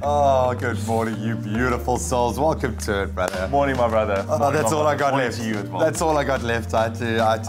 Oh, good morning, you beautiful souls. Welcome to it, brother. Morning, my brother. Oh, that's all I got Morning left. to you as well. That's all I got left. I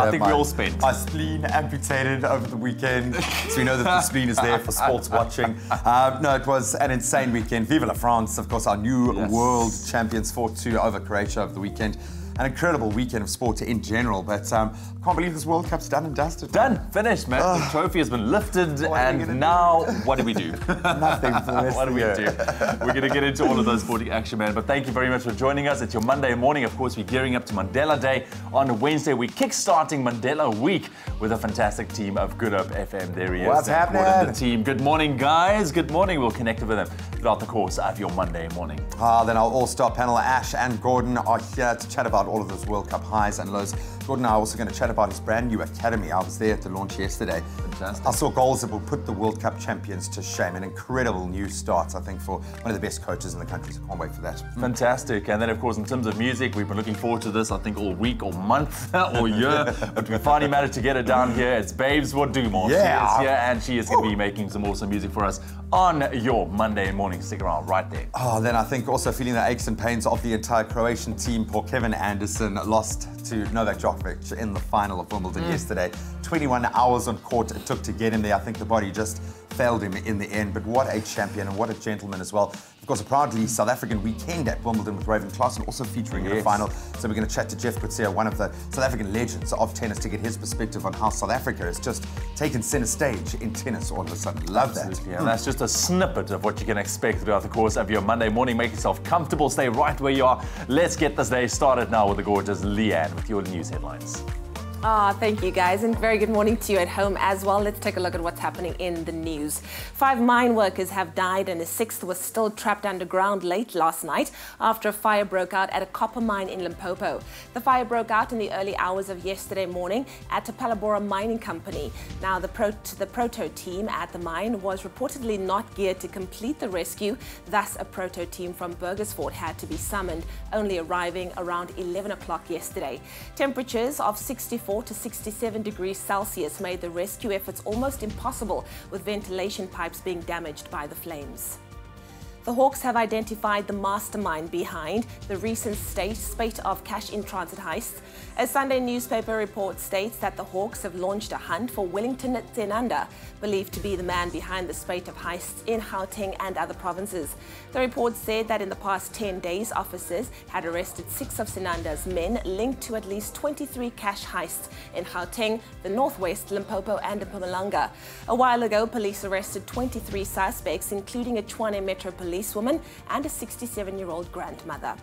think we all spent. My spleen amputated over the weekend, so we know that the spleen is there for sports watching. No, it was an insane weekend. Vive la France, of course, our new world champions fought to over Croatia over the weekend. An incredible weekend of sport in general, but I can't believe this World Cup's done and dusted. Done, finished, man. The trophy has been lifted, and now what do we do? Nothing for the rest What do we of do? the year. We're going to get into all of those sporting action, man. But thank you very much for joining us. It's your Monday morning. Of course, we're gearing up to Mandela Day on Wednesday. We're kick-starting Mandela Week with a fantastic team of Good Hope FM. There he is. What's happening? The team. Good morning, guys. Good morning. We'll connect with them throughout the course of your Monday morning. Then our all-star panel, Ash and Gordon, are here to chat about all of those World Cup highs and lows. Gordon and I are also going to chat about his brand new academy. I was there at the launch yesterday. Fantastic. I saw goals that will put the World Cup champions to shame. An incredible new start, I think, for one of the best coaches in the country. So I can't wait for that. Fantastic. And then, of course, in terms of music, we've been looking forward to this, I think, all week or month or year. But we finally managed to get it down here. It's Babes What Do More. Yeah. She is here, and she is going to be making some awesome music for us on your Monday morning. Stick around right there. Then I think also feeling the aches and pains of the entire Croatian team. Poor Kevin Anderson lost to Novak Djokovic in the final of Wimbledon yesterday. 21 hours on court it took to get him there. I think the body just failed him in the end, but what a champion and what a gentleman as well. Of course, a proudly South African weekend at Wimbledon with Raven Klaasen also featuring in the final. So we're going to chat to Jeff Coetzee, one of the South African legends of tennis, to get his perspective on how South Africa has just taken center stage in tennis all of a sudden. Love that. Yeah, that's just a snippet of what you can expect throughout the course of your Monday morning. Make yourself comfortable, stay right where you are. Let's get this day started now with the gorgeous Leanne with your news headlines. Thank you, guys, and very good morning to you at home as well. Let's take a look at what's happening in the news. 5 mine workers have died and a 6th was still trapped underground late last night after a fire broke out at a copper mine in Limpopo. The fire broke out in the early hours of yesterday morning at a Palabora mining company. Now, the proto team at the mine was reportedly not geared to complete the rescue. Thus, a proto team from Burgersfort had to be summoned, only arriving around 11 o'clock yesterday. Temperatures of 64 to 67 degrees Celsius made the rescue efforts almost impossible, with ventilation pipes being damaged by the flames. The Hawks have identified the mastermind behind the recent spate of cash-in-transit heists. A Sunday newspaper report states that the Hawks have launched a hunt for Wellington Tsenanda, believed to be the man behind the spate of heists in Gauteng and other provinces. The report said that in the past 10 days, officers had arrested 6 of Tsenanda's men linked to at least 23 cash heists in Gauteng, the Northwest, Limpopo and Mpumalanga. A while ago, police arrested 23 suspects, including a Tshwane Metro policewoman and a 67-year-old grandmother.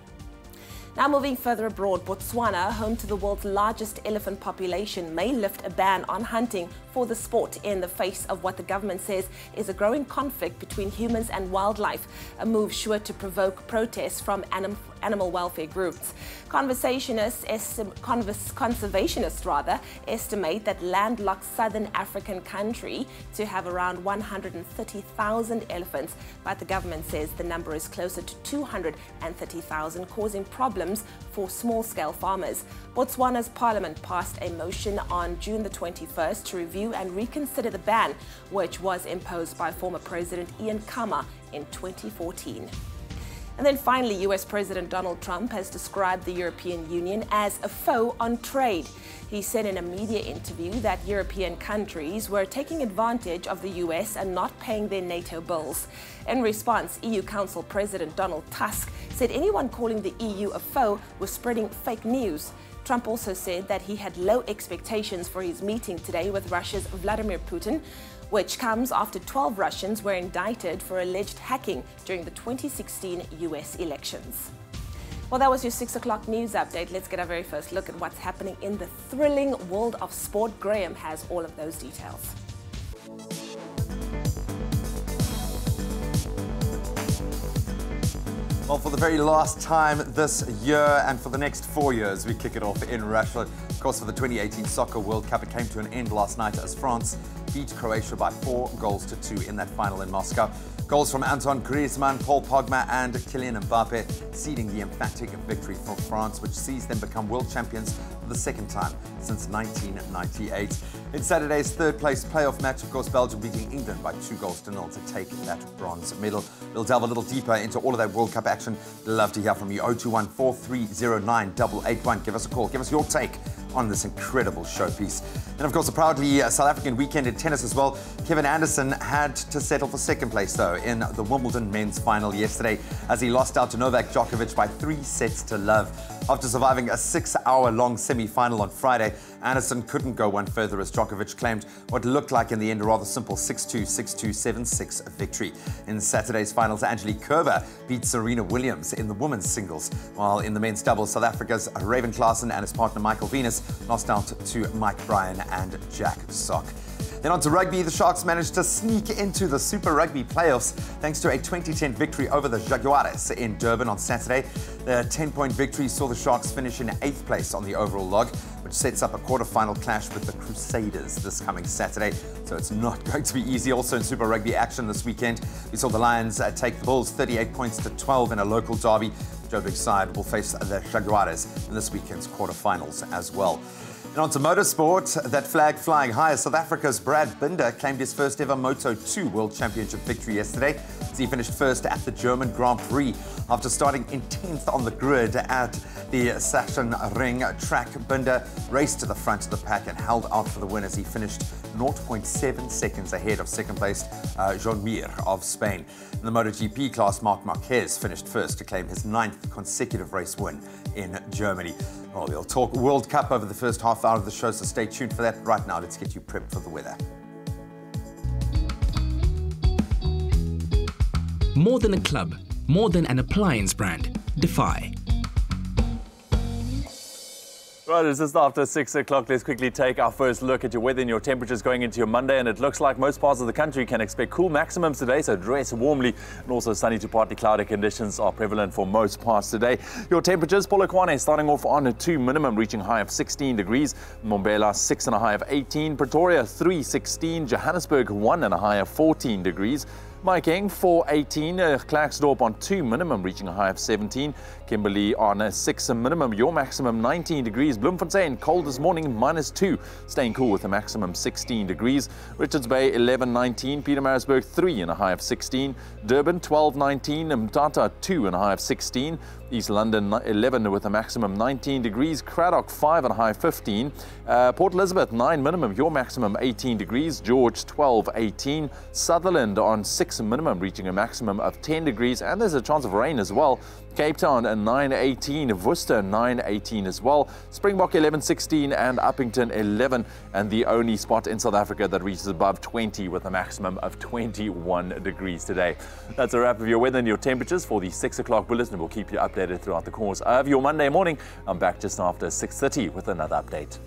Now moving further abroad, Botswana, home to the world's largest elephant population, may lift a ban on hunting for the sport in the face of what the government says is a growing conflict between humans and wildlife, a move sure to provoke protests from animal welfare groups. Conservationists estimate that landlocked southern African country to have around 130,000 elephants, but the government says the number is closer to 230,000, causing problems for small-scale farmers. Botswana's parliament passed a motion on June the 21st to review and reconsider the ban, which was imposed by former President Ian Khama in 2014. And then finally, US President Donald Trump has described the European Union as a foe on trade. He said in a media interview that European countries were taking advantage of the US and not paying their NATO bills. In response, EU Council President Donald Tusk said anyone calling the EU a foe was spreading fake news. Trump also said that he had low expectations for his meeting today with Russia's Vladimir Putin, which comes after 12 Russians were indicted for alleged hacking during the 2016 US elections. Well, that was your 6 o'clock news update. Let's get our very first look at what's happening in the thrilling world of sport. Graham has all of those details. Well, for the very last time this year and for the next 4 years, we kick it off in Russia. Of course, for the 2018 Soccer World Cup, it came to an end last night as France beat Croatia by 4 goals to 2 in that final in Moscow. Goals from Antoine Griezmann, Paul Pogba and Kylian Mbappe sealing the emphatic victory for France, which sees them become world champions for the second time since 1998. In Saturday's third-place playoff match, of course, Belgium beating England by 2-0 to take that bronze medal. We'll delve a little deeper into all of that World Cup action. Love to hear from you. 021 4309 881. Give us a call. Give us your take on this incredible showpiece. And of course, a proudly South African weekend in tennis as well. Kevin Anderson had to settle for second place, though, in the Wimbledon men's final yesterday as he lost out to Novak Djokovic by 3-0. After surviving a 6-hour-long semi-final on Friday, Anderson couldn't go one further as Djokovic claimed what looked like in the end a rather simple 6-2, 6-2, 7-6 victory. In Saturday's finals, Angelique Kerber beat Serena Williams in the women's singles, while in the men's doubles, South Africa's Raven Klaasen and his partner Michael Venus lost out to Mike Bryan and Jack Sock. Then on to rugby, the Sharks managed to sneak into the Super Rugby playoffs thanks to a 2010 victory over the Jaguares in Durban on Saturday. The 10-point victory saw the Sharks finish in 8th place on the overall log, which sets up a quarter-final clash with the Crusaders this coming Saturday. So it's not going to be easy. Also in Super Rugby action this weekend, we saw the Lions take the Bulls 38 points to 12 in a local derby. Joe Big's side will face the Jaguares in this weekend's quarterfinals as well. And on to motorsport, that flag flying high. South Africa's Brad Binder claimed his first ever Moto2 World Championship victory yesterday as he finished first at the German Grand Prix. After starting in 10th on the grid at the Sachsenring track, Binder raced to the front of the pack and held out for the win as he finished 0.7 seconds ahead of second place Joan Mir of Spain. In the MotoGP class, Marc Marquez finished first to claim his 9th consecutive race win in Germany. Well, we'll talk World Cup over the first half hour of the show, so stay tuned for that. Right now, let's get you prepped for the weather. More than a club, more than an appliance brand, Defy. Right, it's just after 6 o'clock. Let's quickly take our first look at your weather and your temperatures going into your Monday. And it looks like most parts of the country can expect cool maximums today, so dress warmly. And also sunny to partly cloudy conditions are prevalent for most parts today. Your temperatures, Polokwane starting off on a 2 minimum, reaching a high of 16 degrees. Mbombela 6 and a high of 18. Pretoria 3, 16. Johannesburg 1 and a high of 14 degrees. Mahikeng 4-18, Klerksdorp on 2 minimum, reaching a high of 17. Kimberley on a 6 minimum, your maximum 19 degrees. Bloemfontein cold this morning, -2, staying cool with a maximum 16 degrees. Richards Bay 11-19, Pietermaritzburg 3 and a high of 16. Durban 12-19, Mthatha 2 and a high of 16. East London 11 with a maximum 19 degrees. Cradock 5 and a high of 15. Port Elizabeth 9 minimum, your maximum 18 degrees. George 12-18. Sutherland on 6 minimum, reaching a maximum of 10 degrees. And there's a chance of rain as well. Cape Town at 9-18, Worcester 9-18 as well. Springbok 11-16 and Uppington 11. And the only spot in South Africa that reaches above 20 with a maximum of 21 degrees today. That's a wrap of your weather and your temperatures for the 6 o'clock bulletin. We'll keep you updated throughout the course of your Monday morning. I'm back just after 6:30 with another update.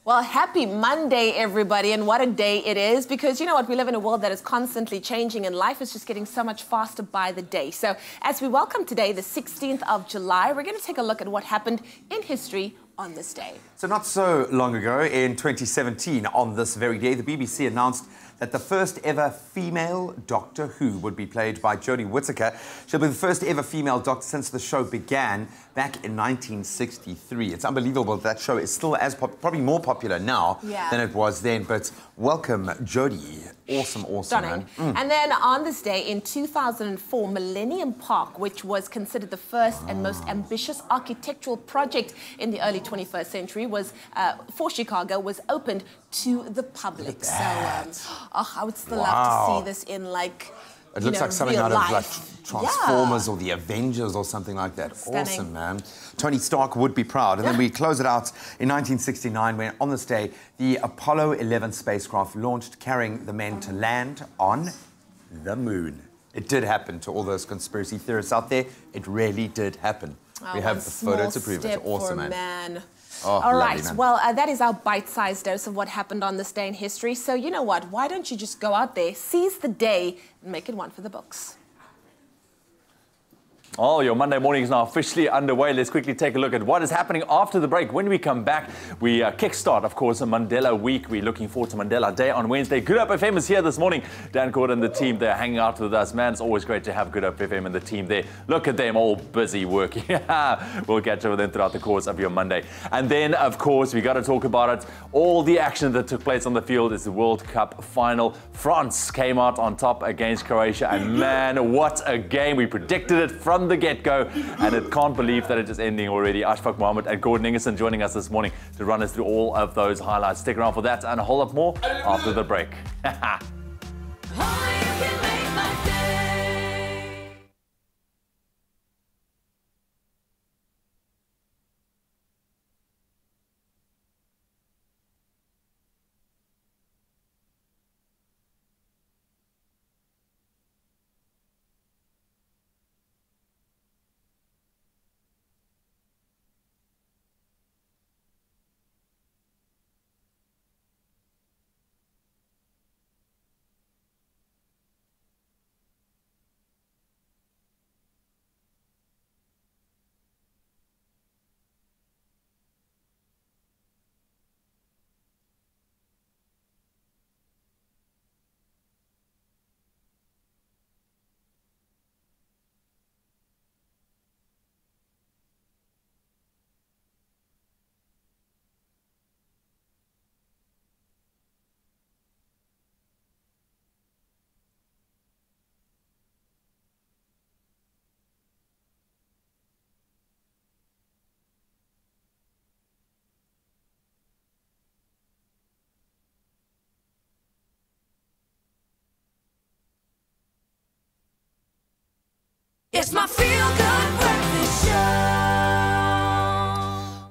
Well, happy Monday, everybody, and what a day it is, because you know what, we live in a world that is constantly changing and life is just getting so much faster by the day. So as we welcome today, the 16th of July, we're going to take a look at what happened in history on this day. So not so long ago, in 2017, on this very day, the BBC announced that the first ever female Doctor Who would be played by Jodie Whittaker. She'll be the first ever female Doctor since the show began back in 1963. It's unbelievable that show is still as probably more popular now than it was then. But welcome, Jodie. Awesome, Stunning. man. And then on this day in 2004, Millennium Park, which was considered the first and most ambitious architectural project in the early 21st century, was for Chicago, was opened to the public. So I would still love to see this in like it looks like something out of like Transformers or the Avengers or something like that. Stunning. Awesome, man. Tony Stark would be proud. And then we close it out in 1969 when on this day the Apollo 11 spacecraft launched carrying the men to land on the moon. It did happen. To all those conspiracy theorists out there, it really did happen. We have the photo to prove it. Awesome, man. Oh, all right, lovely, man. well, that is our bite-sized dose of what happened on this day in history. So you know what? Why don't you just go out there, seize the day, and make it one for the books? Oh, your Monday morning is now officially underway. Let's quickly take a look at what is happening after the break. When we come back, we kickstart, of course, a Mandela week. We're looking forward to Mandela Day on Wednesday. Good Up FM is here this morning. Dan Gordon and the team, they're hanging out with us. Man, it's always great to have Good Up FM and the team there. Look at them all busy working. We'll catch up with them throughout the course of your Monday. And then, of course, we got to talk about it. All the action that took place on the field is the World Cup final. France came out on top against Croatia. And man, what a game. We predicted it from the get-go, and it can't believe that it is ending already. Ashfaq Mohammed and Gordon Ingerson joining us this morning to run us through all of those highlights. Stick around for that and a whole lot more after the break. It's my feel-good breakfast show.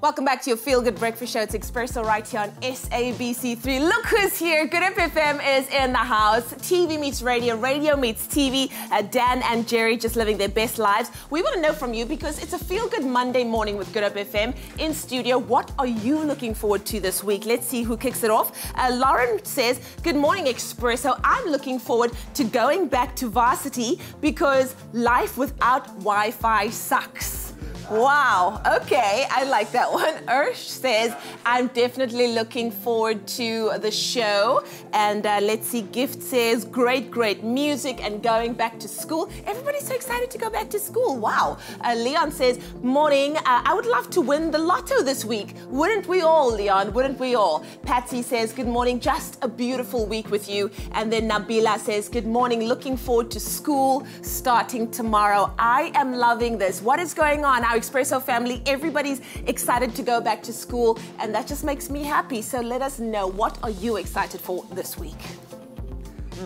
Welcome back to your feel-good breakfast show. It's Expresso right here on SABC3. Look who's here. Good Up FM is in the house. TV meets radio, radio meets TV. Dan and Jerry just living their best lives. We want to know from you, because it's a feel-good Monday morning with Good Up FM in studio. What are you looking forward to this week? Let's see who kicks it off. Lauren says, good morning, Expresso. I'm looking forward to going back to varsity because life without Wi-Fi sucks. Wow, okay, I like that one. Ursh says, I'm definitely looking forward to the show. And let's see, Gift says, great music and going back to school. Everybody's so excited to go back to school, wow. Leon says, morning, I would love to win the lotto this week. Wouldn't we all, Leon, wouldn't we all? Patsy says, good morning, just a beautiful week with you. And then Nabila says, good morning, looking forward to school starting tomorrow. I am loving this. What is going on? Our Expresso family, everybody's excited to go back to school, and that just makes me happy. So let us know, what are you excited for this week?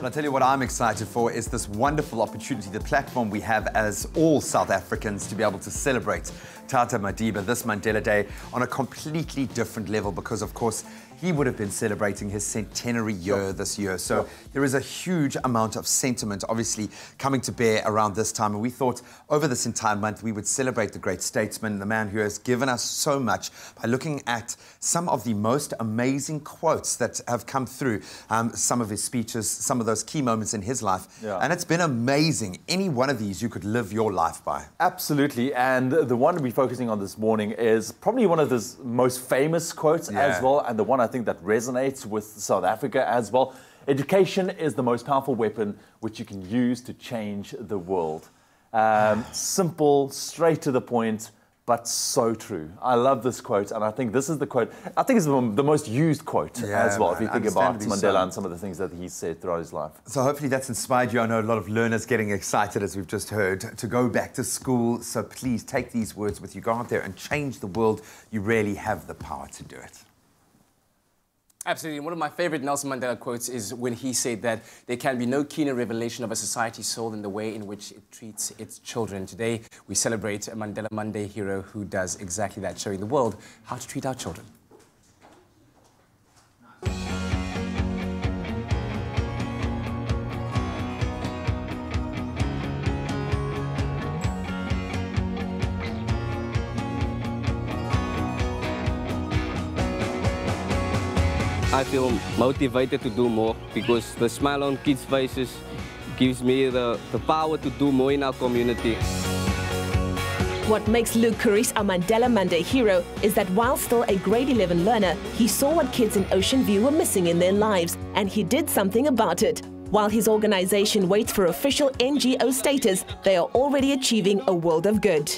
I'll tell you what I'm excited for is this wonderful opportunity, the platform we have as all South Africans to be able to celebrate Tata Madiba, this Mandela Day, on a completely different level, because of course he would have been celebrating his centenary year this year. So there is a huge amount of sentiment obviously coming to bear around this time. And we thought over this entire month we would celebrate the great statesman, the man who has given us so much, by looking at some of the most amazing quotes that have come through, some of his speeches, some of those key moments in his life. And it's been amazing. Any one of these you could live your life by. Absolutely. And the one we're focusing on this morning is probably one of his most famous quotes as well, and the one I think that resonates with South Africa as well. Education is the most powerful weapon which you can use to change the world. Simple, straight to the point, but so true. I love this quote, and I think this is the quote, I think it's the most used quote as well, if you think about Mandela and some of the things that he said throughout his life. So hopefully that's inspired you. I know a lot of learners getting excited, as we've just heard, to go back to school. So please take these words with you. Go out there and change the world. You really have the power to do it. Absolutely. One of my favorite Nelson Mandela quotes is when he said that there can be no keener revelation of a society's soul than the way in which it treats its children. Today, we celebrate a Mandela Monday hero who does exactly that, showing the world how to treat our children. I feel motivated to do more because the smile on kids' faces gives me the power to do more in our community. What makes Luke Curries a Mandela Monday hero is that while still a grade 11 learner, he saw what kids in Ocean View were missing in their lives, and he did something about it. While his organization waits for official NGO status, they are already achieving a world of good.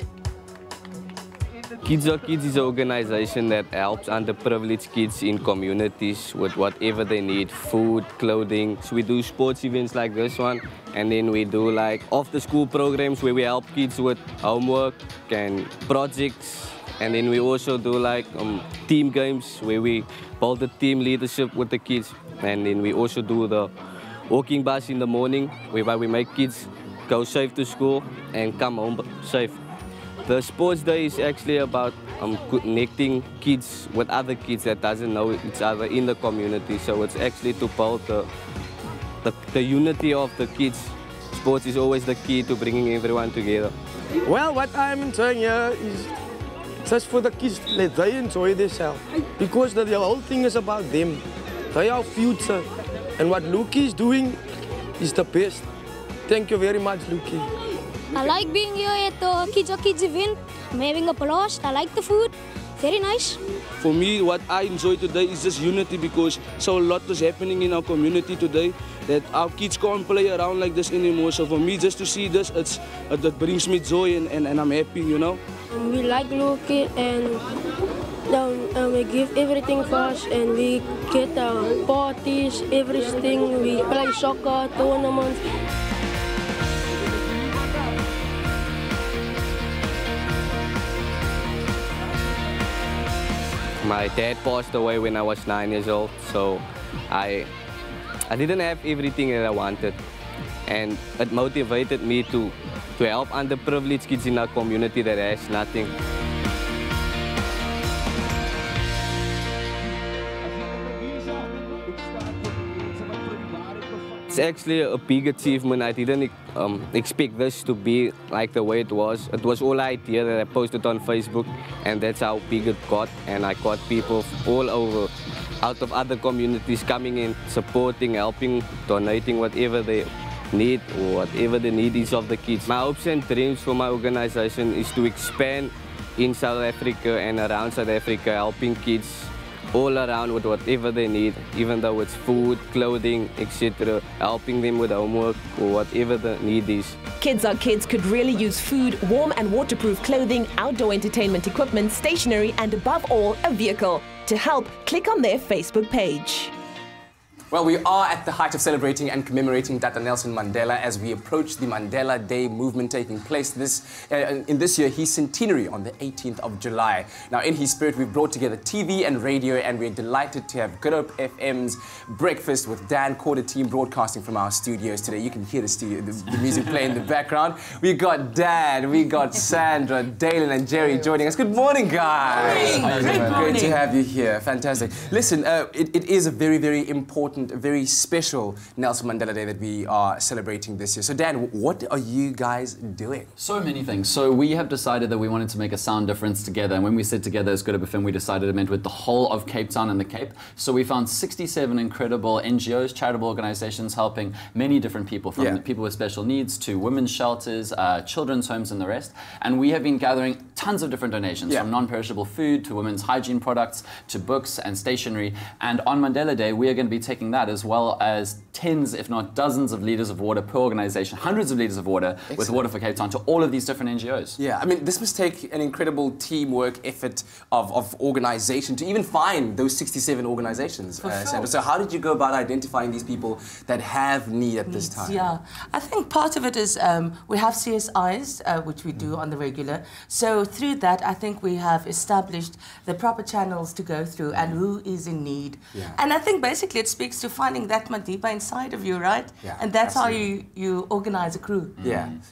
Kids Are Kids is an organization that helps underprivileged kids in communities with whatever they need, food, clothing. So we do sports events like this one, and then we do like after-school programs where we help kids with homework and projects. And then we also do like team games where we build the team leadership with the kids. And then we also do the walking bus in the morning, whereby we make kids go safe to school and come home safe. The sports day is actually about connecting kids with other kids that doesn't know each other in the community. So it's actually to build the unity of the kids. Sports is always the key to bringing everyone together. Well, what I'm enjoying here is just for the kids, let they enjoy themselves. Because the whole thing is about them. They are future. And what Luki is doing is the best. Thank you very much, Luki. I like being here at the Kids Are Kids event. I'm having a blast. I like the food. Very nice. For me, what I enjoy today is just unity, because so a lot is happening in our community today that our kids can't play around like this anymore. So for me, just to see this, it brings me joy and I'm happy, you know. We like Luki and we give everything for us, and we get parties, everything. We play soccer, tournaments. My dad passed away when I was 9 years old, so I didn't have everything that I wanted, and it motivated me to help underprivileged kids in our community that has nothing. It's actually a big achievement. I didn't expect this to be like the way it was. It was all idea that I posted on Facebook, and that's how big it got. And I got people all over, out of other communities coming in, supporting, helping, donating whatever they need or whatever the need is of the kids. My hopes and dreams for my organization is to expand in South Africa and around South Africa, helping kids all around with whatever they need, even though it's food, clothing, etc., helping them with homework or whatever the need is. Kids Are Kids could really use food, warm and waterproof clothing, outdoor entertainment equipment, stationery, and above all, a vehicle. To help, click on their Facebook page. Well, we are at the height of celebrating and commemorating Tata Nelson Mandela as we approach the Mandela Day movement taking place in this year, his centenary on the 18th of July. Now, in his spirit, we've brought together TV and radio, and we're delighted to have Good Hope FM's Breakfast with Dan Corder team broadcasting from our studios today. You can hear the music playing in the background. We got Dan, we got Sandra, Dalen and Jerry joining us. Good morning, guys. Great to have you here. Fantastic. Listen, it is a very, very important, a very special Nelson Mandela Day that we are celebrating this year. So Dan, what are you guys doing? So many things. So we have decided that we wanted to make a sound difference together, and when we said together as Good Hope FM, we decided it meant with the whole of Cape Town and the Cape. So we found 67 incredible NGOs, charitable organizations, helping many different people, from people with special needs to women's shelters, children's homes and the rest. And we have been gathering tons of different donations, from non-perishable food to women's hygiene products to books and stationery. And on Mandela Day, we are going to be taking that, as well as tens, if not dozens, of litres of water per organisation, hundreds of litres of water with Water for Cape Town to all of these different NGOs. Yeah, I mean, this must take an incredible teamwork effort of organisation to even find those 67 organisations, Sandra. So how did you go about identifying these people that have need at this time? Yeah, I think part of it is we have CSIs, which we do on the regular. So through that, I think we have established the proper channels to go through and who is in need. And I think basically it speaks to finding that Madiba inside of you, right? And that's how you organize a crew.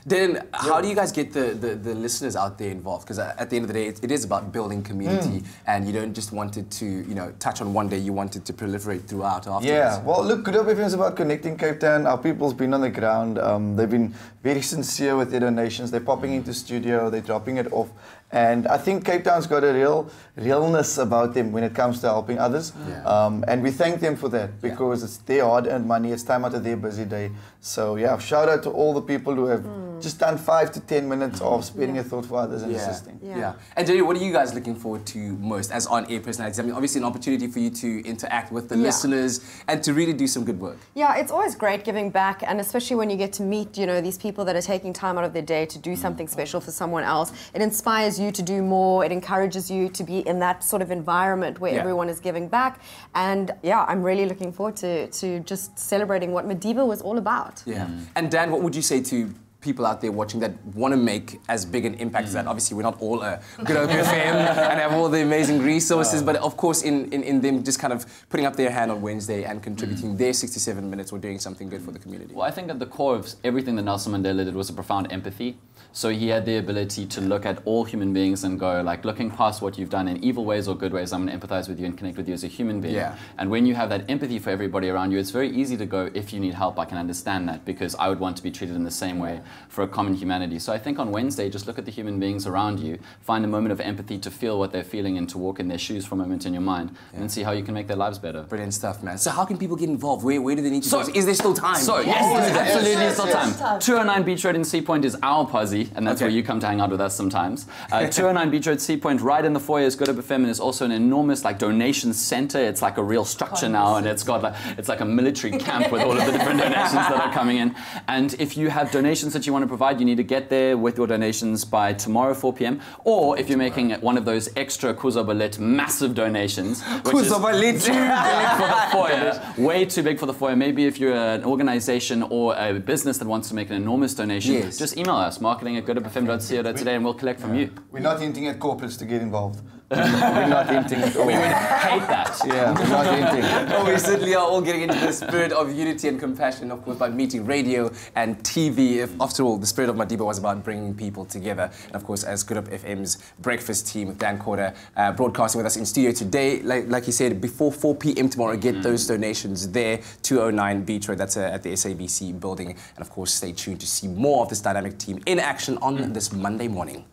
Then how do you guys get the listeners out there involved? Because at the end of the day, it is about building community, and you don't just want it to, touch on one day, you want it to proliferate throughout afterwards. Yeah, well, look, Good Hope FM is about connecting Cape Town. Our people's been on the ground. They've been very sincere with their donations. They're popping into studio, they're dropping it off. And I think Cape Town's got a realness about them when it comes to helping others. And we thank them for that, because because it's their hard-earned money. It's time out of their busy day. So yeah, shout out to all the people who have just done 5 to 10 minutes of sparing a thought for others and assisting. Yeah. And Jenny, what are you guys looking forward to most as on-air personalities? I mean, obviously an opportunity for you to interact with the listeners and to really do some good work. Yeah, it's always great giving back, and especially when you get to meet, you know, these people that are taking time out of their day to do something special for someone else. It inspires you to do more. It encourages you to be in that sort of environment where everyone is giving back. And yeah, I'm really looking forward to just celebrating what Madiba was all about. Yeah. And Dan, what would you say to people out there watching that want to make as big an impact as that? Obviously, we're not all a good old FM and have all the amazing resources, but of course, in them just kind of putting up their hand on Wednesday and contributing their 67 minutes or doing something good for the community. Well, I think at the core of everything that Nelson Mandela did was a profound empathy. So he had the ability to look at all human beings and go, like, looking past what you've done in evil ways or good ways, I'm going to empathize with you and connect with you as a human being. Yeah. And when you have that empathy for everybody around you, it's very easy to go, if you need help, I can understand that, because I would want to be treated in the same way for a common humanity. So I think on Wednesday, just look at the human beings around you, find a moment of empathy to feel what they're feeling and to walk in their shoes for a moment in your mind, and see how you can make their lives better. Brilliant stuff, man. So how can people get involved? Where do they need to go? Is there still time? So, yes, there's absolutely still time. 209 Beach Road in Sea Point is our posse, and that's where you come to hang out with us sometimes. 209 Beach Road, Sea Point, right in the foyer is Good Hope FM, and it's also an enormous donation center. It's like a real structure now, and it's got it's like a military camp with all of the different donations that are coming in. And if you have donations that you want to provide, you need to get there with your donations by tomorrow 4 p.m. Or if you're making one of those extra Kuzobalet massive donations, which is too big for the foyer, way too big for the foyer. Maybe if you're an organization or a business that wants to make an enormous donation, just email us, marketing@goodhopefm.co.za, and we'll collect from you. We're not hinting at corporates to get involved. We're not hinting at all. We would hate that. Yeah, we're not hinting. Well, we certainly are all getting into the spirit of unity and compassion, of course, by meeting radio and TV. If, after all, the spirit of Madiba was about bringing people together. And of course, as Good Hope FM's breakfast team with Dan Corder broadcasting with us in studio today, like he said, before 4 p.m. tomorrow, get those donations there, 209 Beach Road, that's at the SABC building. And of course, stay tuned to see more of this dynamic team in action on this Monday morning.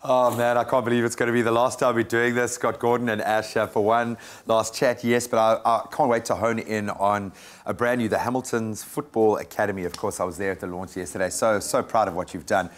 Oh man, I can't believe it's going to be the last time we're doing this. Scott Gordon and Ash for one last chat, yes, but I can't wait to hone in on a brand new, the Hamilton's Football Academy. Of course, I was there at the launch yesterday. So proud of what you've done.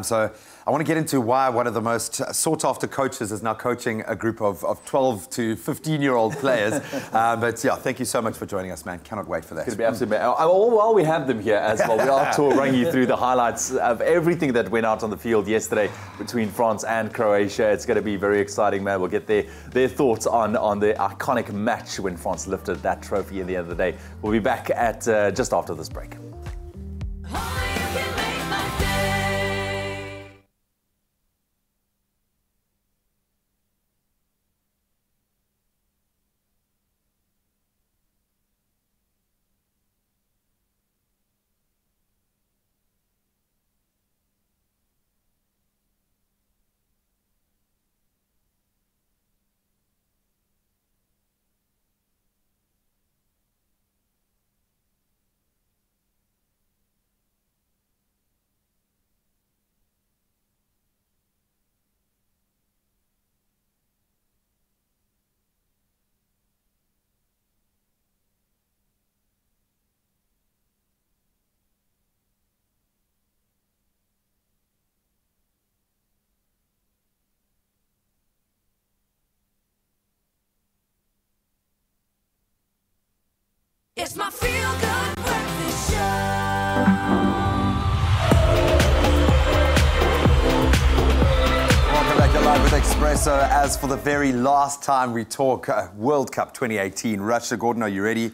So I want to get into why one of the most sought-after coaches is now coaching a group of 12 to 15-year-old players. But yeah, thank you so much for joining us, man. Cannot wait for that. It's going to be absolutely amazing. While we have them here as well, we are running you through the highlights of everything that went out on the field yesterday between France and Croatia. It's going to be very exciting, man. We'll get their thoughts on the iconic match when France lifted that trophy at the end of the day. We'll be back at just after this break. It's my feel-good breakfast show. Welcome back to Live with Expresso. As for the very last time we talk World Cup 2018, Russia. Gordon, are you ready?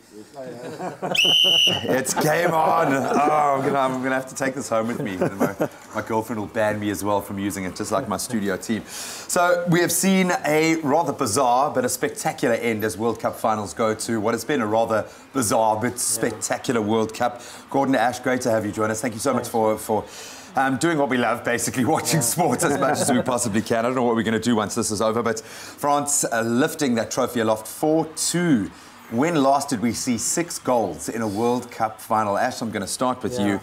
It's game on. Oh, I'm gonna have to take this home with me. My girlfriend will ban me as well from using it, just like my studio team. So we have seen a rather bizarre but a spectacular end as World Cup finals go to what has been a rather bizarre but spectacular World Cup. Gordon, Ash, great to have you join us. Thank you so much for doing what we love, basically, watching sports as much as we possibly can. I don't know what we're going to do once this is over, but France lifting that trophy aloft 4-2. When last did we see 6 goals in a World Cup final? Ash, I'm going to start with you.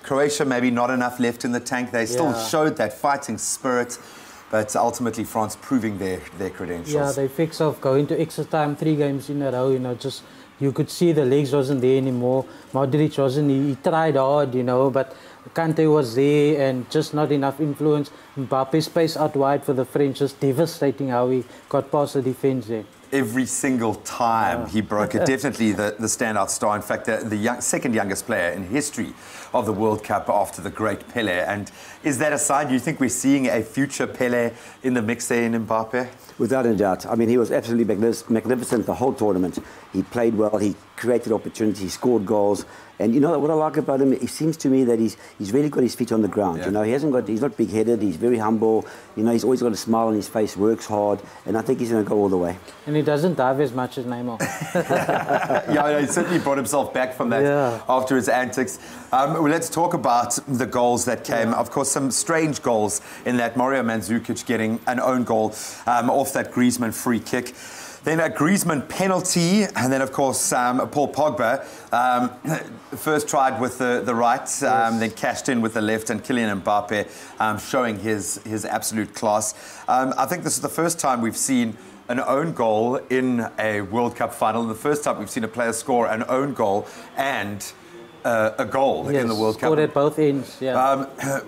Croatia, maybe not enough left in the tank. They still showed that fighting spirit. but ultimately France proving their credentials. Yeah, they fix off going to extra time, 3 games in a row, you know, just you could see the legs wasn't there anymore. Modric wasn't, he tried hard, you know, but Kante was there and just not enough influence. Mbappe space out wide for the French, just devastating how he got past the defense there. Every single time he broke it. Definitely the standout star. In fact, the second youngest player in history of the World Cup after the great Pele. And is that a sign? Do you think we're seeing a future Pele in the mix there in Mbappe? Without a doubt. I mean, he was absolutely magnificent the whole tournament. He played well, he created opportunities, he scored goals. And you know what I like about him? It seems to me that he's really got his feet on the ground. Yeah. You know, he's not big-headed, he's very humble. You know, he's always got a smile on his face, works hard, and I think he's going to go all the way. And he doesn't dive as much as Neymar. Yeah, he certainly brought himself back from that after his antics. Well, let's talk about the goals that came. Of course, some strange goals in that. Mario Mandzukic getting an own goal off that Griezmann free kick. Then a Griezmann penalty, and then, of course, Paul Pogba first tried with the right, then cashed in with the left, and Kylian Mbappe showing his absolute class. I think this is the first time we've seen an own goal in a World Cup final, and the first time we've seen a player score an own goal and a goal in the World Cup. Scored at both ends,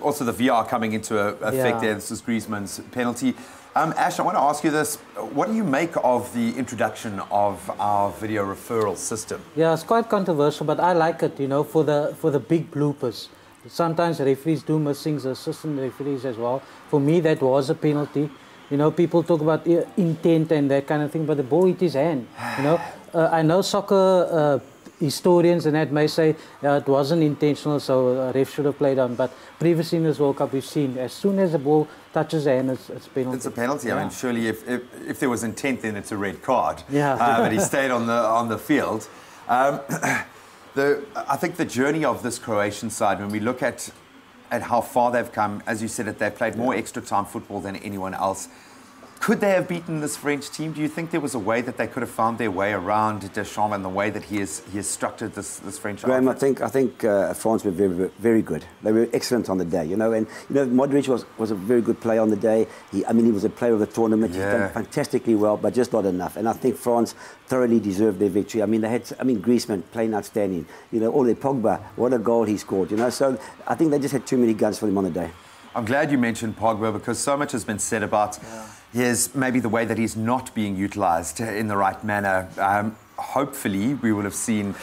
also the VR coming into effect there. This is Griezmann's penalty. Ash, I want to ask you this. What do you make of the introduction of our video referral system? Yeah, it's quite controversial, but I like it, you know, for the big bloopers. Sometimes referees do miss things, assistant referees as well. For me, that was a penalty. You know, people talk about intent and that kind of thing, but the ball hit his hand, you know. I know soccer historians and that may say it wasn't intentional, so a ref should have played on. But previously in this World Cup, we've seen as soon as the ball touches the hand, it's penalty. It's a penalty. Yeah. I mean, surely if there was intent, then it's a red card. Yeah. But he stayed on the field. I think the journey of this Croatian side, when we look at how far they've come, as you said, they've played more extra time football than anyone else. Could they have beaten this French team? Do you think there was a way that they could have found their way around Deschamps and the way that he has structured this French? Graham, I think France were very, very good. They were excellent on the day, you know. And you know, Modric was a very good player on the day. He was a player of the tournament. He's done fantastically well, but just not enough. And I think France thoroughly deserved their victory. I mean, Griezmann playing outstanding. You know, all the Pogba, what a goal he scored. You know, so I think they just had too many guns for him on the day. I'm glad you mentioned Pogba because so much has been said about maybe the way that he's not being utilised in the right manner. Hopefully, we will have seen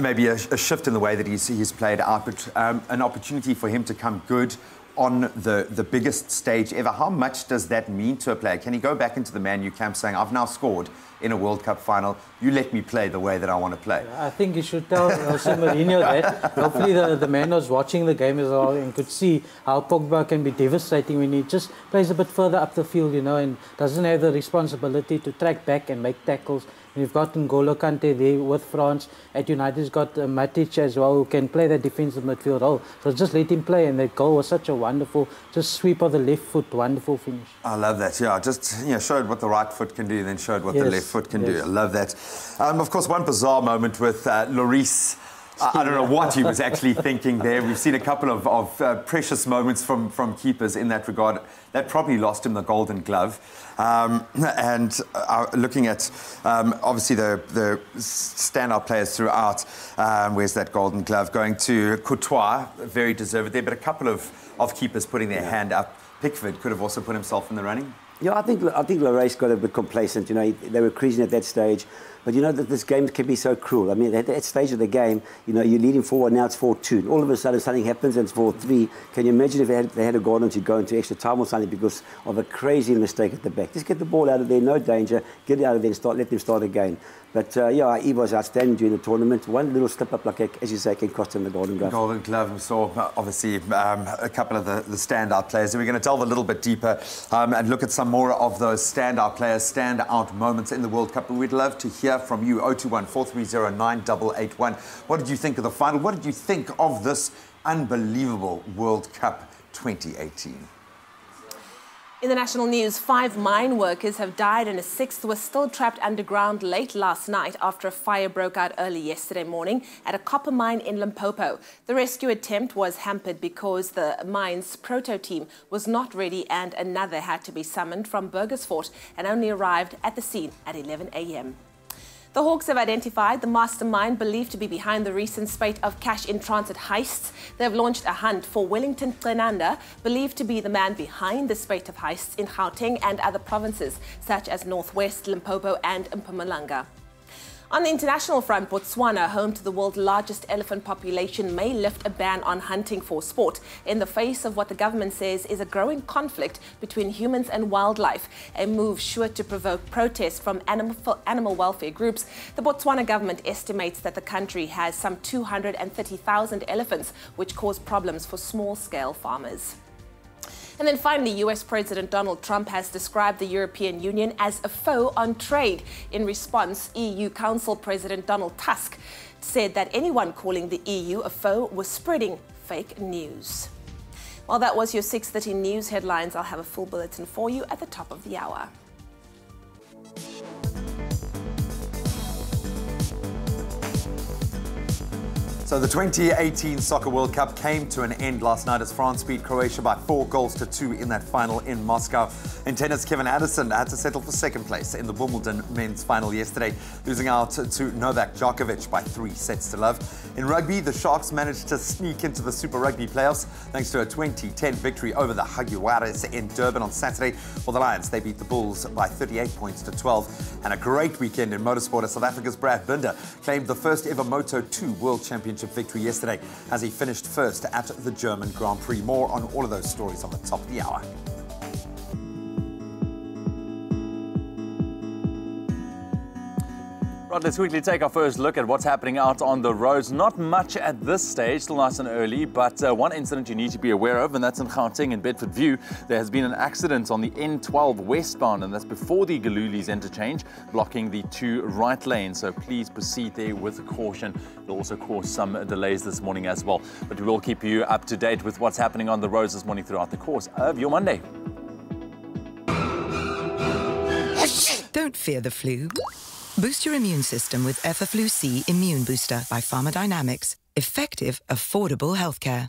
maybe a shift in the way that he's played out, but an opportunity for him to come good on the biggest stage ever. How much does that mean to a player? Can he go back into the Man U camp saying, I've now scored in a World Cup final, you let me play the way that I want to play? I think you should tell Jose Mourinho that. Hopefully the man was watching the game as well and could see how Pogba can be devastating when he just plays a bit further up the field, you know, and doesn't have the responsibility to track back and make tackles. And you've got N'Golo Kante there with France. At United, he's got Matic as well, who can play that defensive midfield role. So just let him play, and that goal was such a wonderful, just sweep of the left foot, wonderful finish. I love that, yeah. Just showed what the right foot can do, then showed what the left foot can do. I love that. Of course, one bizarre moment with Lloris. I don't know what he was actually thinking there. We've seen a couple of precious moments from keepers in that regard. That probably lost him the Golden Glove. And looking at, obviously, the standout players throughout, where's that Golden Glove? Going to Courtois, very deserved there, but a couple of keepers putting their hand up. Pickford could have also put himself in the running. Yeah, I think Lloris got a bit complacent. You know, they were cruising at that stage. But you know that this game can be so cruel. I mean, at that stage of the game, you know, you're leading 4-1, now it's 4-2. All of a sudden, something happens and it's 4-3. Can you imagine if they had gone on to go into extra time or something because of a crazy mistake at the back? Just get the ball out of there, no danger. Get it out of there and let them start again. But yeah, he was outstanding during the tournament. One little slip up, like as you say, can cost him the Golden Glove. Golden Glove. We saw obviously a couple of the standout players. And we're going to delve a little bit deeper and look at some more of those standout players, standout moments in the World Cup. But we'd love to hear from you. 021-430-9881. What did you think of the final? What did you think of this unbelievable World Cup 2018? In the national news, 5 mine workers have died and a 6th was still trapped underground late last night after a fire broke out early yesterday morning at a copper mine in Limpopo. The rescue attempt was hampered because the mine's proto team was not ready and another had to be summoned from Burgersfort and only arrived at the scene at 11 a.m. The Hawks have identified the mastermind believed to be behind the recent spate of cash-in-transit heists. They have launched a hunt for Wellington Qenanda, believed to be the man behind the spate of heists in Gauteng and other provinces, such as Northwest, Limpopo and Mpumalanga. On the international front, Botswana, home to the world's largest elephant population, may lift a ban on hunting for sport in the face of what the government says is a growing conflict between humans and wildlife, a move sure to provoke protests from animal welfare groups. The Botswana government estimates that the country has some 230,000 elephants, which cause problems for small-scale farmers. And then finally, US President Donald Trump has described the European Union as a foe on trade. In response, EU Council President Donald Tusk said that anyone calling the EU a foe was spreading fake news. Well, that was your 6:30 news headlines. I'll have a full bulletin for you at the top of the hour. So the 2018 Soccer World Cup came to an end last night as France beat Croatia by 4-2 in that final in Moscow. In tennis, Kevin Anderson had to settle for second place in the Wimbledon men's final yesterday, losing out to Novak Djokovic by 3-0. In rugby, the Sharks managed to sneak into the Super Rugby playoffs thanks to a 20-10 victory over the Jaguares in Durban on Saturday. For the Lions, they beat the Bulls by 38 points to 12. And a great weekend in motorsport as South Africa's Brad Binder claimed the first ever Moto2 World Championship victory yesterday as he finished first at the German Grand Prix. More on all of those stories on the top of the hour. Right, let's quickly take our first look at what's happening out on the roads. Not much at this stage, still nice and early, but one incident you need to be aware of, and that's in Gauteng in Bedford View. There has been an accident on the N12 westbound, and that's before the Galulies interchange, blocking the 2 right lanes. So please proceed there with caution. It'll also cause some delays this morning as well. But we will keep you up to date with what's happening on the roads this morning throughout the course of your Monday. Don't fear the flu. Boost your immune system with Effaflu-C Immune Booster by Pharmadynamics. Effective, affordable healthcare.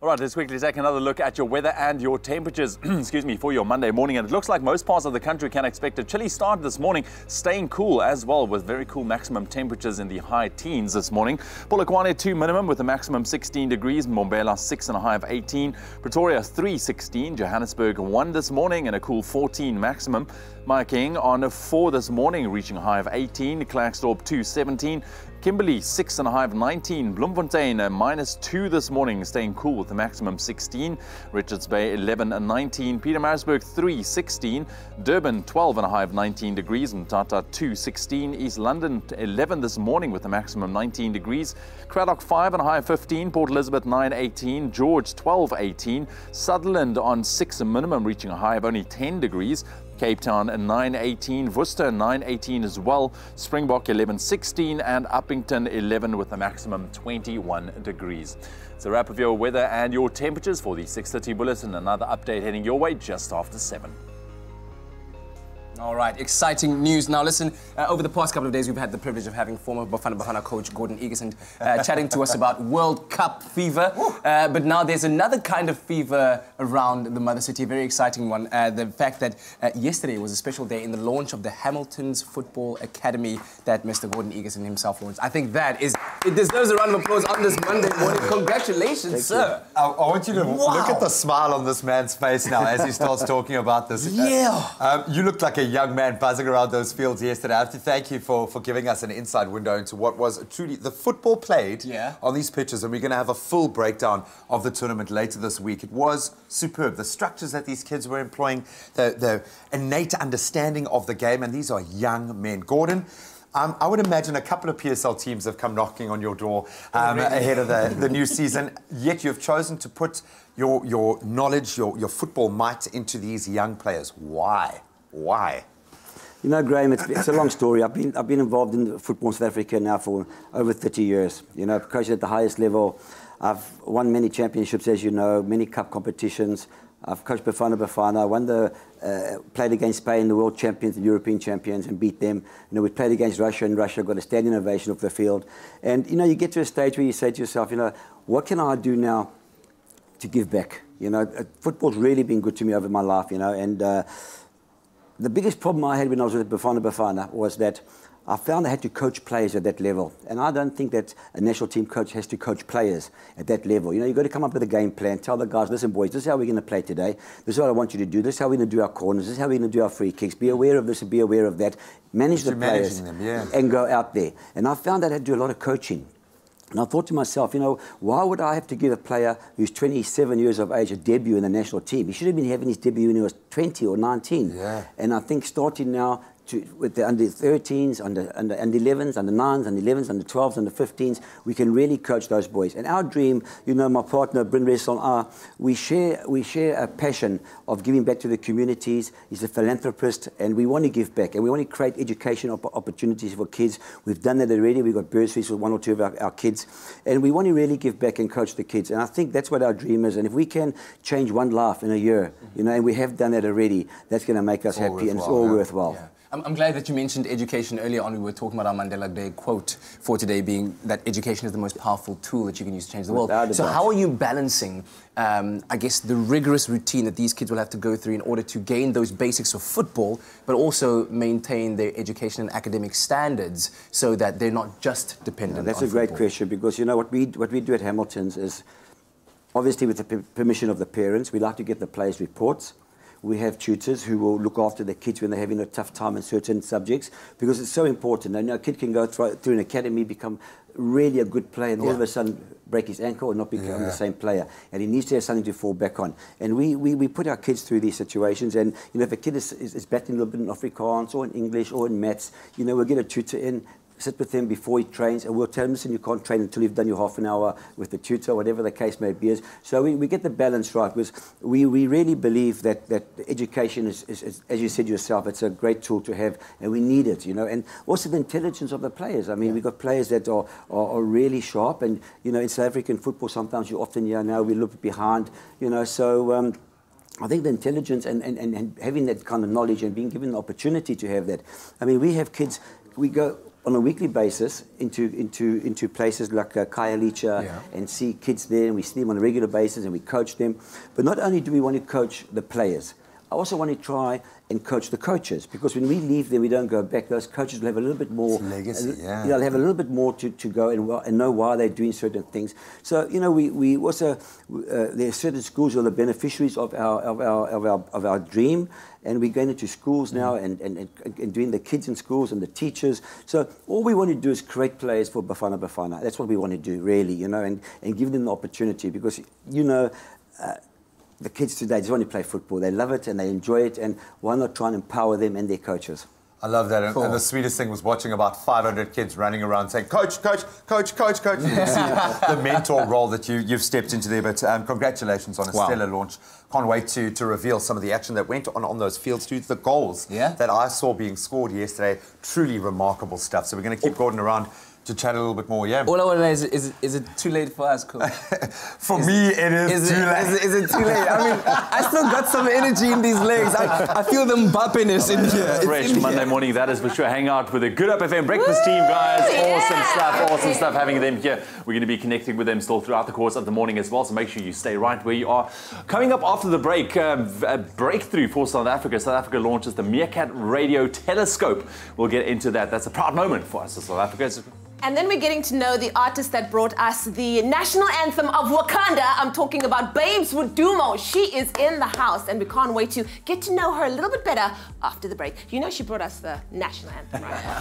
All right, let's quickly take another look at your weather and your temperatures, excuse me, for your Monday morning. And it looks like most parts of the country can expect a chilly start this morning, staying cool as well, with very cool maximum temperatures in the high teens this morning. Polokwane 2 minimum with a maximum 16 degrees, Mbombela 6 and a high of 18, Pretoria 3, 16, Johannesburg 1 this morning and a cool 14 maximum. Mahikeng on 4 this morning, reaching a high of 18, Klerksdorp 2, 17, Kimberley 6 and a high of 19, Bloemfontein -2 this morning, staying cool with a maximum 16, Richards Bay 11 and 19, Pietermaritzburg 3, 16, Durban 12 and a high of 19 degrees, Mthatha 2, 16, East London 11 this morning with a maximum 19 degrees, Cradock 5 and a high of 15, Port Elizabeth 9, 18, George 12, 18, Sutherland on 6 minimum, reaching a high of only 10 degrees, Cape Town 9-18, Worcester 9-18 as well, Springbok 11-16 and Uppington 11 with a maximum 21 degrees. It's a wrap of your weather and your temperatures for the 6:30 bulletin. Another update heading your way just after 7. All right, exciting news. Now listen, over the past couple of days we've had the privilege of having former Bafana Bafana coach Gordon Egerson chatting to us about World Cup fever. But now there's another kind of fever around the mother city, a very exciting one. The fact that yesterday was a special day in the launch of the Hamilton's Football Academy that Mr. Gordon Egerson himself launched. I think that is, it deserves a round of applause on this Monday morning. Congratulations, sir. I want you to look at the smile on this man's face now as he starts talking about this. Yeah. You looked like a young man buzzing around those fields yesterday. I have to thank you for giving us an inside window into what was truly the football played on these pitches, and we're going to have a full breakdown of the tournament later this week. It was superb. The structures that these kids were employing, the innate understanding of the game, and these are young men. Gordon, I would imagine a couple of PSL teams have come knocking on your door ahead of the new season, yet you've chosen to put your knowledge, your football might into these young players. Why? Why? You know, Graham, it's a long story. I've been involved in football in South Africa now for over 30 years. You know, coaching at the highest level. I've won many championships, as you know, many cup competitions. I've coached Bafana Bafana. I won played against Spain, the world champions, the European champions, and beat them. We played against Russia, and Russia got a standing ovation off the field. And, you get to a stage where you say to yourself, what can I do now to give back? Football's really been good to me over my life, and the biggest problem I had when I was with Bafana Bafana was that I found I had to coach players at that level. And I don't think that a national team coach has to coach players at that level. You've got to come up with a game plan, tell the guys, listen, boys, this is how we're going to play today. This is what I want you to do. This is how we're going to do our corners. This is how we're going to do our free kicks. Be aware of this and be aware of that. Manage the players and go out there. And I found that I had to do a lot of coaching. And I thought to myself, why would I have to give a player who's 27 years of age a debut in the national team? He should have been having his debut when he was 20 or 19. Yeah. And I think starting now with the under 13s, under 11s, under 9s, under 11s, under 12s, under 15s, we can really coach those boys. And our dream, my partner, Bryn Ressel, we share a passion of giving back to the communities. He's a philanthropist, and we want to give back. And we want to create education opportunities for kids. We've done that already. We've got bursaries for 1 or 2 of our kids. And we want to really give back and coach the kids. And I think that's what our dream is. And if we can change one life in a year, and we have done that already, that's going to make us happy, and it's all worthwhile. Yeah. I'm glad that you mentioned education earlier on. We were talking about our Mandela Day quote for today being that education is the most powerful tool that you can use to change the world. So how are you balancing, I guess, the rigorous routine that these kids will have to go through in order to gain those basics of football, but also maintain their education and academic standards so that they're not just dependent on That's a great question, because, what we do at Hamilton's is, obviously with the permission of the parents, we like to get the players' reports. We have tutors who will look after the kids when they're having a tough time in certain subjects, because it's so important. A kid can go through an academy, become really a good player, and all of a sudden break his ankle and not become the same player. And he needs to have something to fall back on. And we put our kids through these situations. And if a kid is battling a little bit in Afrikaans or in English or in maths, we'll get a tutor in, sit with him before he trains, and we'll tell him, listen, you can't train until you've done your half an hour with the tutor, whatever the case may be. So we get the balance right, because we really believe that education is, as you said yourself, it's a great tool to have, and we need it, and also the intelligence of the players. I mean, we've got players that are really sharp, and, in South African football, sometimes you often hear now we look behind, so I think the intelligence and having that kind of knowledge and being given the opportunity to have that. I mean, we have kids, we go on a weekly basis into places like Khayelitsha and see kids there, and we see them on a regular basis and we coach them. But not only do we want to coach the players, I also want to try and coach the coaches, because when we leave them, we don't go back. Those coaches will have a little bit more legacy, they'll have a little bit more to go and know why they're doing certain things. So we also there are certain schools who are the beneficiaries of our dream, and we're going into schools now and doing the kids in schools and the teachers. So all we want to do is create players for Bafana Bafana. That's what we want to do, really, and give them the opportunity, because the kids today just want to play football. They love it and they enjoy it, and why not try and empower them and their coaches? I love that. Cool. And the sweetest thing was watching about 500 kids running around saying, Coach, Coach, Coach, Coach, Coach. You can see the mentor role that you've stepped into there. But congratulations on a stellar launch. Can't wait to reveal some of the action that went on those fields, too. The goals that I saw being scored yesterday, truly remarkable stuff. So we're going to keep Gordon around to chat a little bit more, All I want to know is it too late for us, Coach? For me, it is too late. Is it too late? I mean, I still got some energy in these legs. I feel them bumpiness in here. Fresh Monday morning, that is for sure. Hang out with the Good Up FM breakfast team, guys. Awesome stuff having them here. We're going to be connecting with them still throughout the course of the morning as well, so make sure you stay right where you are. Coming up after the break, a breakthrough for South Africa. South Africa launches the Meerkat Radio Telescope. We'll get into that. That's a proud moment for us as South Africa. And then we're getting to know the artist that brought us the national anthem of Wakanda. I'm talking about Babes Wodumo. She is in the house, and we can't wait to get to know her a little bit better after the break. She brought us the national anthem, right?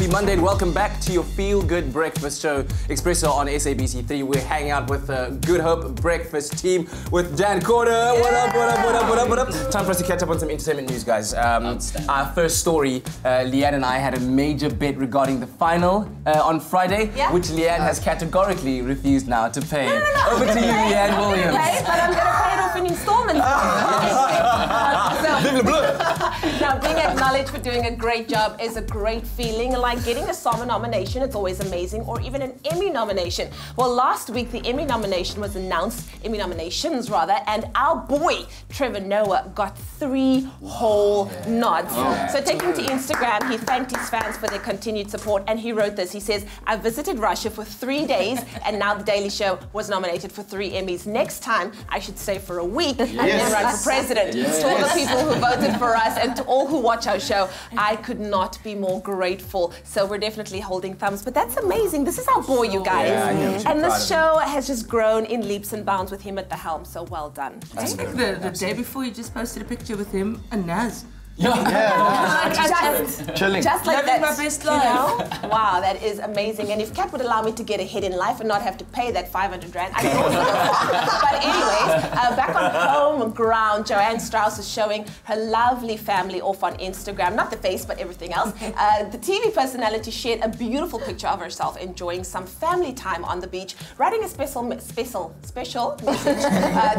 happy Monday and welcome back to your feel-good breakfast show, Expresso on SABC3. We're hanging out with the Good Hope breakfast team with Dan Corder. What up, what up, what up, what up, what up? Time for us to catch up on some entertainment news, guys. Our first story, Leanne and I had a major bet regarding the final on Friday, which Leanne has categorically refused now to pay. No. Over to you, Leanne Williams. Pay, but I'm going to pay it off in installments. Now, being acknowledged for doing a great job is a great feeling, like getting a SOMA nomination, it's always amazing, or even an Emmy nomination. Well, last week the Emmy nominations rather, and our boy Trevor Noah got 3 whole nods. So taking to Instagram, he thanked his fans for their continued support, and he wrote this. He says, "I visited Russia for 3 days, and now The Daily Show was nominated for 3 Emmys. Next time, I should stay for a week and then run for president." To all the people who voted for us and to all who watch our show, I could not be more grateful. So we're definitely holding thumbs. But that's amazing. This is our boy, you guys. And this show has just grown in leaps and bounds with him at the helm. So well done. I think the day before you just posted a picture with him and Naz. Chilling. Just like Living that, my best you life. know? Wow, that is amazing. And if Kat would allow me to get ahead in life and not have to pay that 500 rand, I could also go far. But anyways, back on home ground, Joanne Strauss is showing her lovely family off on Instagram. Not the face, but everything else. The TV personality shared a beautiful picture of herself enjoying some family time on the beach, writing a special message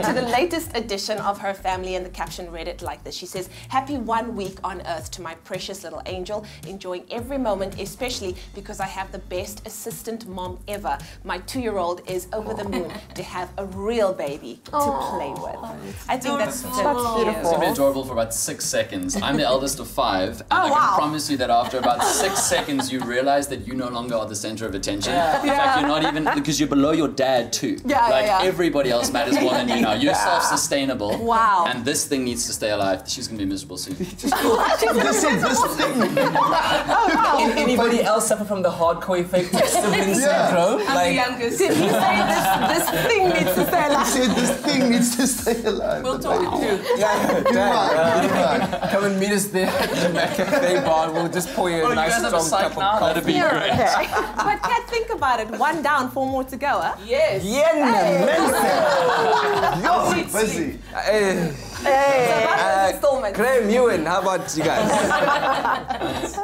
to the latest edition of her family, and the caption read it like this. She says, "Happy 1 week on earth to my precious little angel, enjoying every moment, especially because I have the best assistant mom ever. My 2-year-old is over the moon to have a real baby to play with." I think that's so cute. It's going to be adorable for about 6 seconds. I'm the eldest of 5, and I can promise you that after about 6 seconds, you realize that you no longer are the center of attention. In fact, you're not even, because you're below your dad too. Everybody else matters more than you now. You're self-sustainable. Wow. And this thing needs to stay alive. She's going to be miserable soon. Anybody else suffer from the hardcore effect of sibling syndrome? I'm the youngest. Did he say this thing needs to stay alive? He said this thing needs to stay alive. We'll talk it through. Come and meet us there at the Cafe bar. We'll just pour you a nice strong cup of coffee. That'd be great. But Kat, think about it. 1 down, 4 more to go, huh? Yes. Yo, busy. So about those installments. Graham Ewan, how about you guys?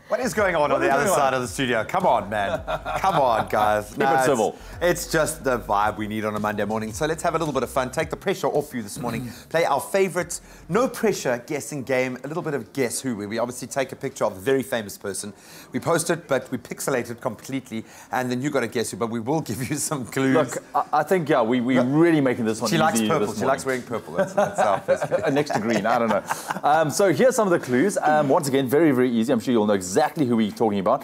What is going on the other side of the studio? Come on, man. Come on, guys. Keep it civil. It's just the vibe we need on a Monday morning. So let's have a little bit of fun. Take the pressure off you this morning. Play our favorite, no pressure guessing game. A little bit of Guess Who, where we obviously take a picture of a very famous person. We post it, but we pixelate it completely. And then you got to guess who, but we will give you some clues. Look, I think, we're really making this one She easy likes purple. this She likes wearing purple. That's our first. next to green, I don't know. So here's some of the clues. Once again, very, very easy. I'm sure you'll know exactly who we're talking about.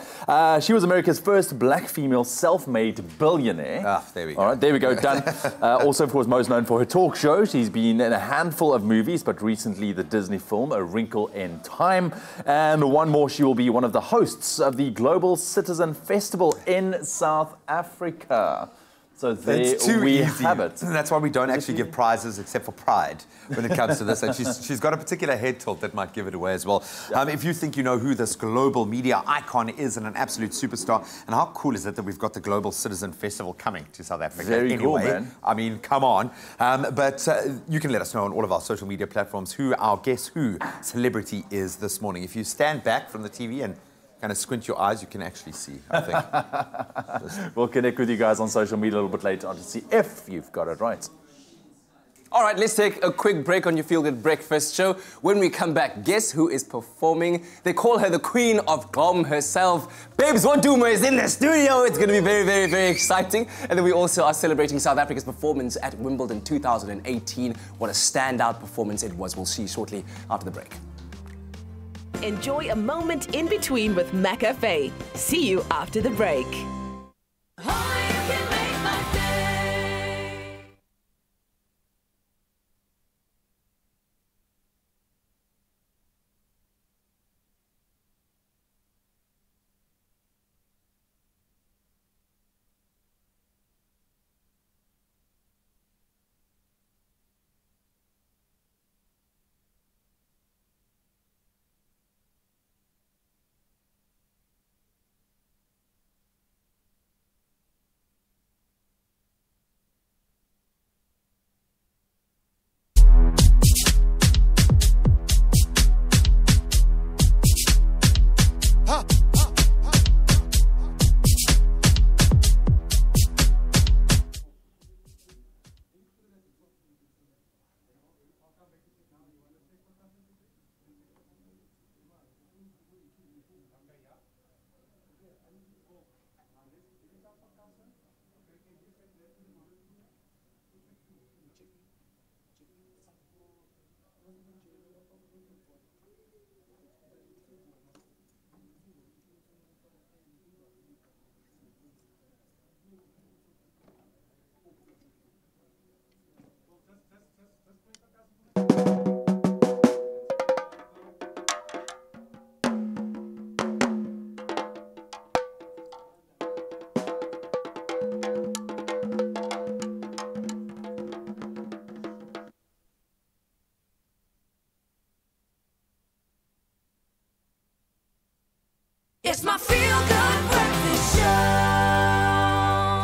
She was America's first black female self-made billionaire. There we go. All right, there we go, done. Also, of course, most known for her talk show. She's been in a handful of movies, but recently the Disney film, A Wrinkle in Time. And one more, she will be one of the hosts of the Global Citizen Festival in South Africa. So there we have it. That's why we don't actually give prizes except for pride when it comes to this. And she's got a particular head tilt that might give it away as well. If you think you know who this global media icon is and an absolute superstar, and how cool is it that we've got the Global Citizen Festival coming to South Africa? Very cool, man. I mean, come on. But you can let us know on all of our social media platforms who our Guess Who celebrity is this morning. If you stand back from the TV and kind of squint your eyes, you can actually see, I think. We'll connect with you guys on social media a little bit later on to see if you've got it right. All right, let's take a quick break on your Feel Good Breakfast show. When we come back, guess who is performing? They call her the Queen of Glom herself. Babes Wanduma is in the studio. It's going to be very, very, very exciting. And then we also are celebrating South Africa's performance at Wimbledon 2018. What a standout performance it was. We'll see you shortly after the break. Enjoy a moment in between with McCafe. See you after the break. It's my feel-good breakfast show.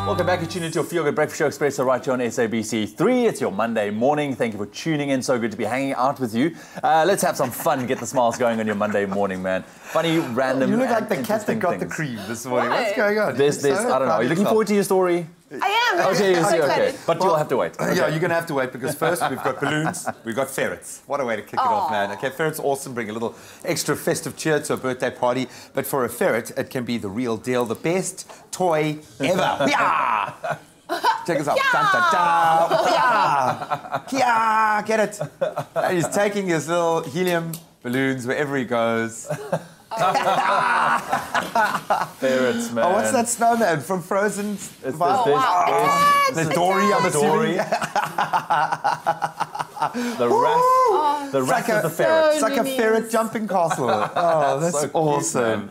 Welcome back. You're tuning into your Feel Good Breakfast Show Expresso right here on SABC 3. It's your Monday morning. Thank you for tuning in. So good to be hanging out with you. Let's have some fun and get the smiles going on your Monday morning, man. Funny, random, You look like the cat that interesting got the things. cream this morning. What's going on? There's, I don't know. Are you looking forward to your story? I am. Okay, I'm okay. But you'll have to wait. Yeah, you're going to have to wait because first we've got balloons, we've got ferrets. What a way to kick it off, man. Okay, ferrets awesome, bring a little extra festive cheer to a birthday party. But for a ferret, it can be the real deal, the best toy ever. Yeah! Check us out. Dun, dun, dun. Yeah! Yeah! Get it? And he's taking his little helium balloons wherever he goes. Ferrets, man. Oh, what's that snowman from Frozen? It's the Dory, I'm assuming. The rat, the rat is the ferret. It's like a ferret jumping castle. Oh, that's so awesome.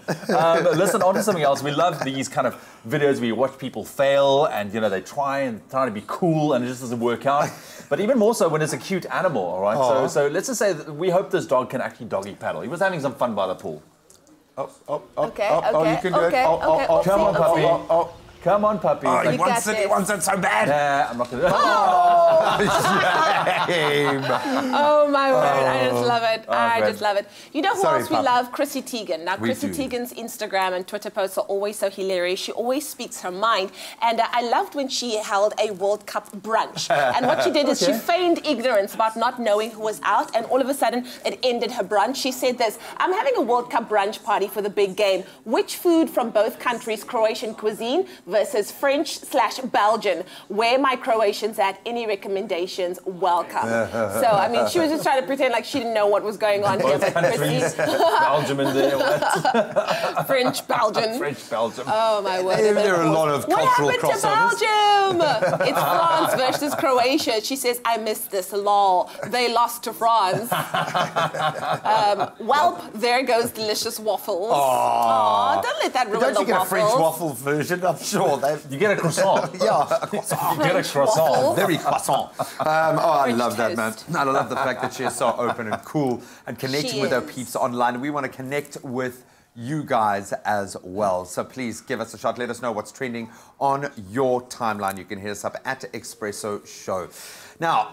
Listen, on to something else. We love these kind of videos where you watch people fail and, you know, they try to be cool and it just doesn't work out. But even more so when it's a cute animal, all right? Oh. So let's just say that we hope this dog can actually doggy paddle. He was having some fun by the pool. Okay, you can do it. Come on, puppy. Come on, puppy. Oh, he wants it so bad. Nah, I'm not going to. Oh my word, I just love it. I man. just love it. You know who Sorry, else we Pop. love? Chrissy Teigen. Now, We Chrissy do. Teigen's Instagram and Twitter posts are always so hilarious. She always speaks her mind. And I loved when she held a World Cup brunch. And what she did is she feigned ignorance about not knowing who was out. And all of a sudden, it ended her brunch. She said this: I'm having a World Cup brunch party for the big game. Which food from both countries, Croatian cuisine versus French/Belgian? Where my Croatians at? Any recommendations? Welcome. So, I mean, she was just trying to pretend like she didn't know what was going on here. But Chrissy, Belgium in there. What? French, Belgian. French, Belgium. Oh, my word. There are a lot of cultural What happened crossovers. to Belgium? It's France versus Croatia. She says, I missed this. Lol. They lost to France. Welp, there goes delicious waffles. Aw. Don't let that ruin Don't the you get waffles. a French waffle version? I'm sure. You get a croissant. Yeah, a croissant. You get a croissant. waffles. Very croissant. I French love that, man. toast. I love the fact that she is so open and cool and connecting She with her is. peeps online. We want to connect with you guys as well. So please give us a shot. Let us know what's trending on your timeline. You can hit us up at Expresso Show. Now,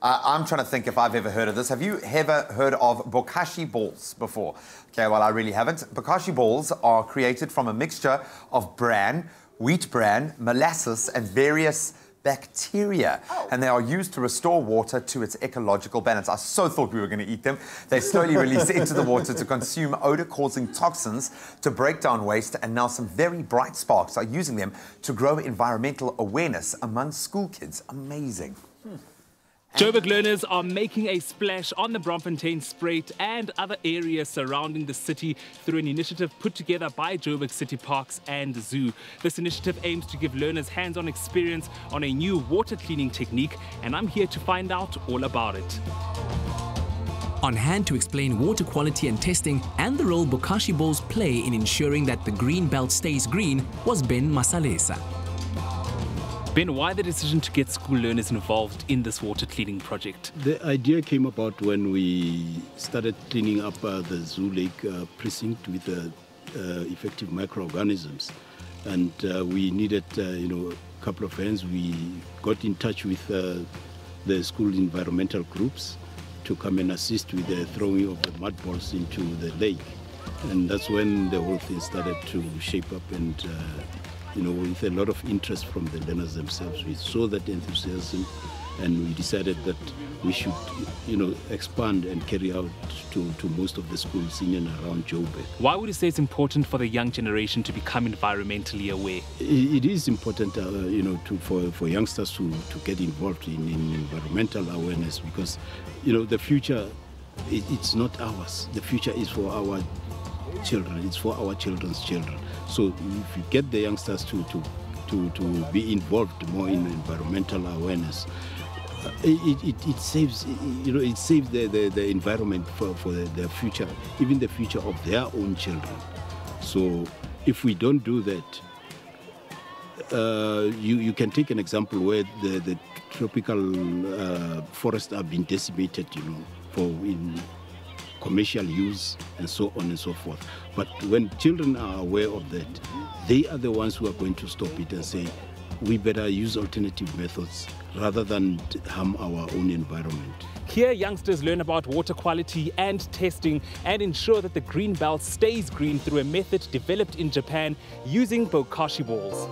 I'm trying to think if I've ever heard of this. Have you ever heard of bokashi balls before? Okay, well, I really haven't. Bokashi balls are created from a mixture of bran, wheat bran, molasses, and various bacteria, and they are used to restore water to its ecological balance. I so thought we were going to eat them. They slowly release into the water to consume odor-causing toxins, to break down waste, and now some very bright sparks are using them to grow environmental awareness among school kids. Amazing. Joburg learners are making a splash on the Bloemfontein-Spruit and other areas surrounding the city through an initiative put together by Joburg City Parks and Zoo. This initiative aims to give learners hands-on experience on a new water cleaning technique, and I'm here to find out all about it. On hand to explain water quality and testing and the role bokashi balls play in ensuring that the green belt stays green was Ben Masalesa. Ben, why the decision to get school learners involved in this water cleaning project? The idea came about when we started cleaning up the Zoo Lake precinct with effective microorganisms, and we needed, a couple of hands. We got in touch with the school environmental groups to come and assist with the throwing of the mud balls into the lake, and that's when the whole thing started to shape up. And with a lot of interest from the learners themselves, we saw that enthusiasm, and we decided that we should, expand and carry out to most of the schools in and around Joburg. Why would you say it's important for the young generation to become environmentally aware? It is important, for youngsters to get involved in environmental awareness, because, the future, it's not ours. The future is for our children. It's for our children's children. So if you get the youngsters to be involved more in environmental awareness, it saves the environment for their future, even the future of their own children. So if we don't do that, you can take an example where the tropical forests have been decimated, in commercial use and so on and so forth. But when children are aware of that, they are the ones who are going to stop it and say, we better use alternative methods rather than harm our own environment. Here, youngsters learn about water quality and testing and ensure that the green belt stays green through a method developed in Japan using bokashi balls.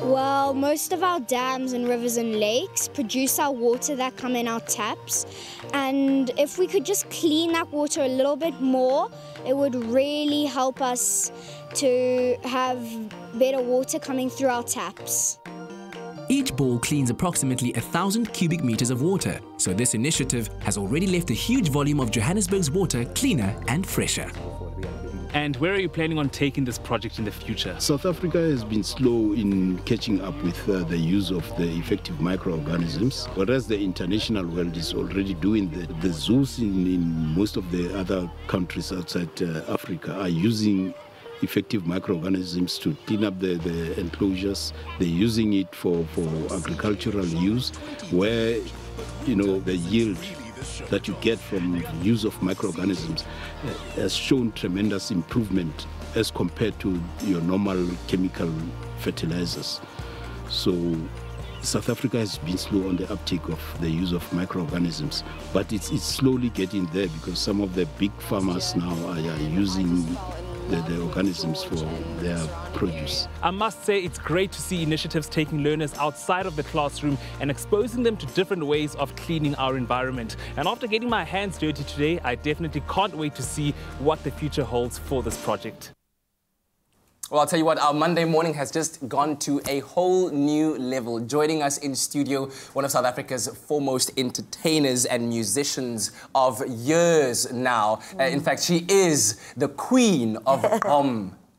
Well, most of our dams and rivers and lakes produce our water that come in our taps. And if we could just clean that water a little bit more, it would really help us to have better water coming through our taps. Each ball cleans approximately 1,000 cubic meters of water, so this initiative has already left a huge volume of Johannesburg's water cleaner and fresher. And where are you planning on taking this project in the future? South Africa has been slow in catching up with the use of the effective microorganisms, whereas the international world is already doing that. The zoos in most of the other countries outside Africa are using effective microorganisms to clean up the enclosures. They're using it for agricultural use, where the yield that you get from use of microorganisms has shown tremendous improvement as compared to your normal chemical fertilizers. So South Africa has been slow on the uptake of the use of microorganisms, but it's slowly getting there, because some of the big farmers now are using the organisms for their produce. I must say it's great to see initiatives taking learners outside of the classroom and exposing them to different ways of cleaning our environment. And after getting my hands dirty today, I definitely can't wait to see what the future holds for this project. Well, I'll tell you what, our Monday morning has just gone to a whole new level. Joining us in studio, one of South Africa's foremost entertainers and musicians of years now. In fact, she is the queen of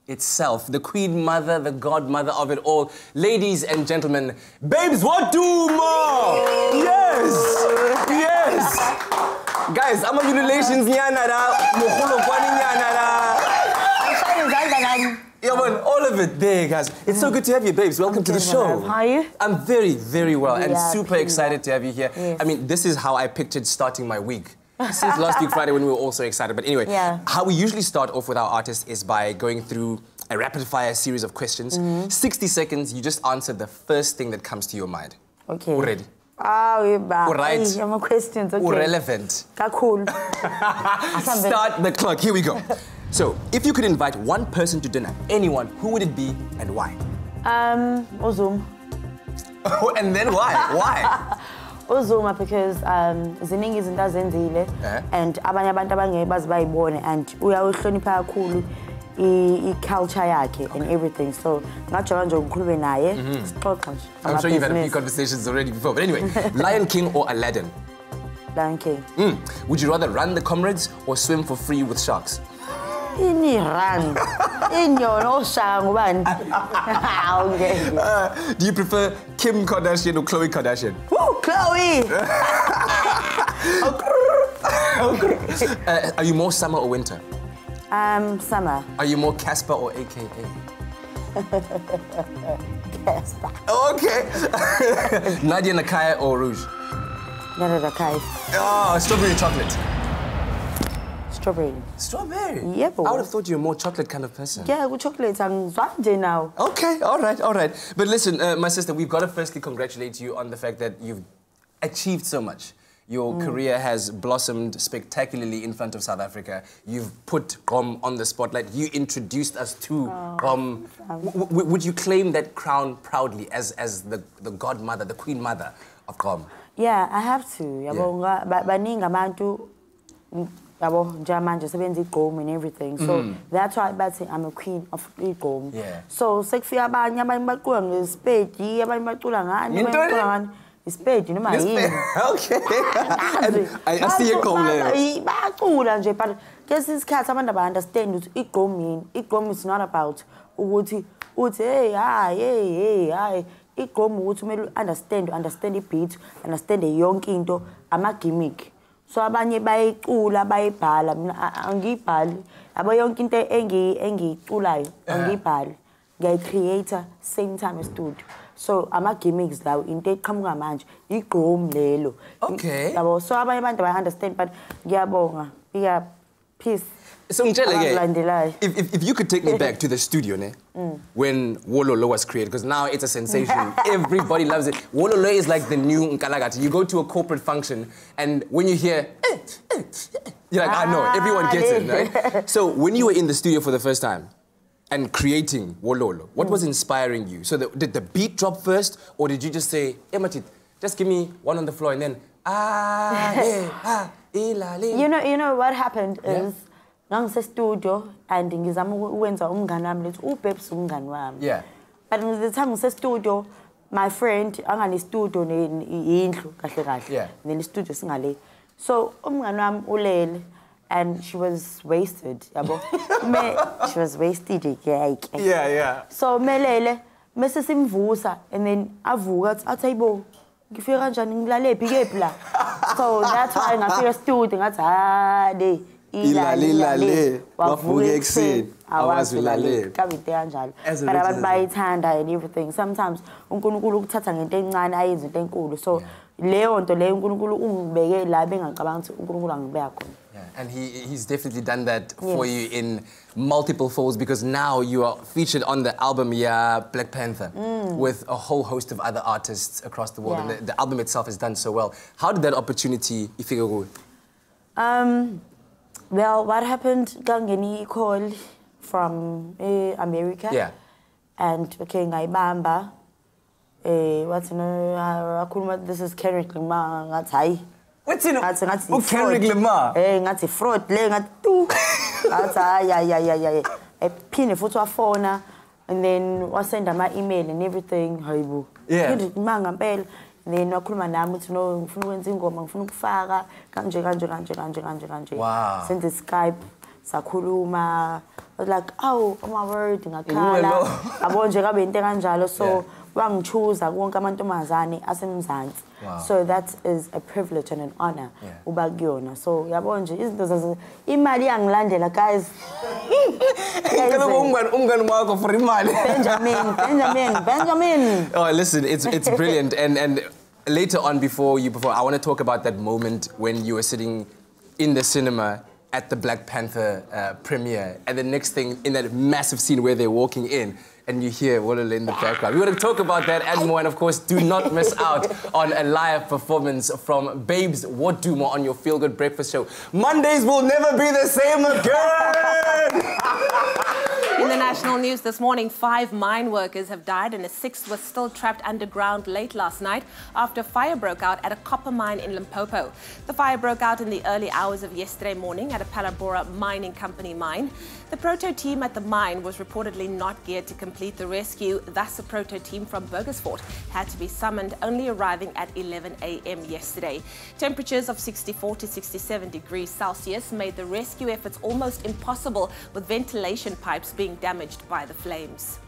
itself, the queen mother, the godmother of it all. Ladies and gentlemen, Babes Waduma! Yes! Yes! Guys, I'm a relations nyanara, mukhulu kwani nyanara. Yeah, man, all of it there, guys. It's so good to have you, babes. Welcome to the show. How are you? I'm very, very well and super please. excited to have you here. Yes. I mean, this is how I pictured starting my week. Since last week Friday when we were all so excited. But anyway, how we usually start off with our artists is by going through a rapid-fire series of questions. 60 seconds, you just answer the first thing that comes to your mind. Okay. Ready? Right. I'm a questions. Okay. Irrelevant. Cool. Start the clock. Here we go. So, if you could invite one person to dinner, anyone, who would it be and why? Uzuma. And then why? Why? Uzuma because ziningi izinto azenzile and abanye abantu abangeke baze bayibone and uyawuhlonipha kakhulu i-culture yakhe and everything. So, ngajola nje ukukhuluma naye sixoxa nje. I'm sure you've had a few conversations already before. But anyway, Lion King or Aladdin? Lion King. Would you rather run the comrades or swim for free with sharks? Ini run. Inyo oshanga ubani. Do you prefer Kim Kardashian or Khloe Kardashian? Woo, Khloe! Are you more summer or winter? Summer. Are you more Casper or AKA? Casper. Okay. Nadia Nakai or Rouge? Nadia Nakai. Oh, strawberry chocolate. Strawberry. Strawberry? Yeah, boy. I would have thought you're a more chocolate kind of person. Yeah, with chocolate, I'm Zanje now. Okay, all right. But listen, my sister, we've got to firstly congratulate you on the fact that you've achieved so much. Your career has blossomed spectacularly in front of South Africa. You've put Gqom on the spotlight. You introduced us to Gqom. Would you claim that crown proudly as the godmother, the queen mother of Gqom? Yeah, I have to. Baningi abantu yabo njamanje sebenza igqom and everything. So that's why bathi I'm a queen of igqom. Yeah. So sekufika abanye bacula ngespedi, abanye bacula ngani, abanye bacula ngani. Ispedi noma yini. Okay. I see you come there. Bacula nje but kwesinye isikhathi abantu aba-understand ukuthi igqom yini. Igqom is not about ukuthi hey hayi. Igqom ukuthi kumele understand i-beat, understand yonke into, ama-gimmick. So abanye bayicula bayibhala mina angiyibhali yabo yonke into engiyiculayo angiyibhali ngiyayi-creator same time e-studio. So ama-gimmicks lawo into eqhamuka manje igqom lelo. Okay. Yabo so abanye abantu baya-understand but ngiyabonga peace. So if you could take me back to the studio, when Wololo was created, because now it's a sensation. Everybody loves it. Wololo is like the new Nkalagati. You go to a corporate function, and when you hear, you're like, I know, everyone gets it, right? So when you were in the studio for the first time and creating Wololo, what was inspiring you? So did the beat drop first, or did you just say, hey, Matit, just give me one on the floor, and then, You know what happened is, studio and ngizama ukwenza umngani wami lethi uBebs umngani wami. Yeah. But the time studio, my friend angane studio indlu kahle. Yeah. Then studio singale. So umngani wami ulele and she was wasted, yabo. She was wasted like. Yeah. So melele mase simvusa and then avuka athi ayibo ngifika kanjani ngilale phi la. So that's why ngafika studio ngathi Ilale wavuka ekuseni awazulale kabite kanjalo but abantu bayithanda and everything. Sometimes uNkulunkulu ukuthatha ngento encane ayenze into enkulu, so leyo nto leyo uNkulunkulu ungibeke la bengacabanga ukuthi uNkulunkulu angibeka khona. And he's definitely done that for you in multiple folds, because now you are featured on the album Black Panther with a whole host of other artists across the world, and the album itself has done so well. How did that opportunity ifika? Well, what happened? Gangeni call from America. Yeah. And okay, ngaibamba. What's this is Kendrick Lamar. Ngathi. What's in it? Kendrick Lamar. Ngathi fraud le ngathi tu. Ngathi yeah. Pin futhi wafona and then wasenda my email and everything. Hayibo. Yeah. Kendrick Lamar ngampela. Then wakhuluma nami uthi no ngifuna ukwenza ingoma ngifuna ukufaka kanje. Wow. Send the Skype sakhuluma. I was like, oh my word ngakhala. Yabo nje kabe into kanjalo, so wangichuza wonke amantombazane asemzansi. So that is a privilege and an honor uba kuyona. So yabo nje izinto zazo imali yangilandela guys. Umngani wakho for imali. Benjamin. Oh, listen, it's brilliant. And later on, before you perform, I want to talk about that moment when you were sitting in the cinema at the Black Panther premiere, and the next thing in that massive scene where they're walking in, and you hear Wololo in the background. We want to talk about that and more, and of course, do not miss out on a live performance from Babes Wodumo on your Feel Good Breakfast show. Mondays will never be the same again! In the national news this morning, 5 mine workers have died and a 6th was still trapped underground late last night after a fire broke out at a copper mine in Limpopo. The fire broke out in the early hours of yesterday morning at a Palabora Mining Company mine. The proto team at the mine was reportedly not geared to complete the rescue, thus a proto team from Burgersfort had to be summoned, only arriving at 11 a.m. yesterday. Temperatures of 64 to 67 degrees Celsius made the rescue efforts almost impossible, with ventilation pipes being damaged by the flames.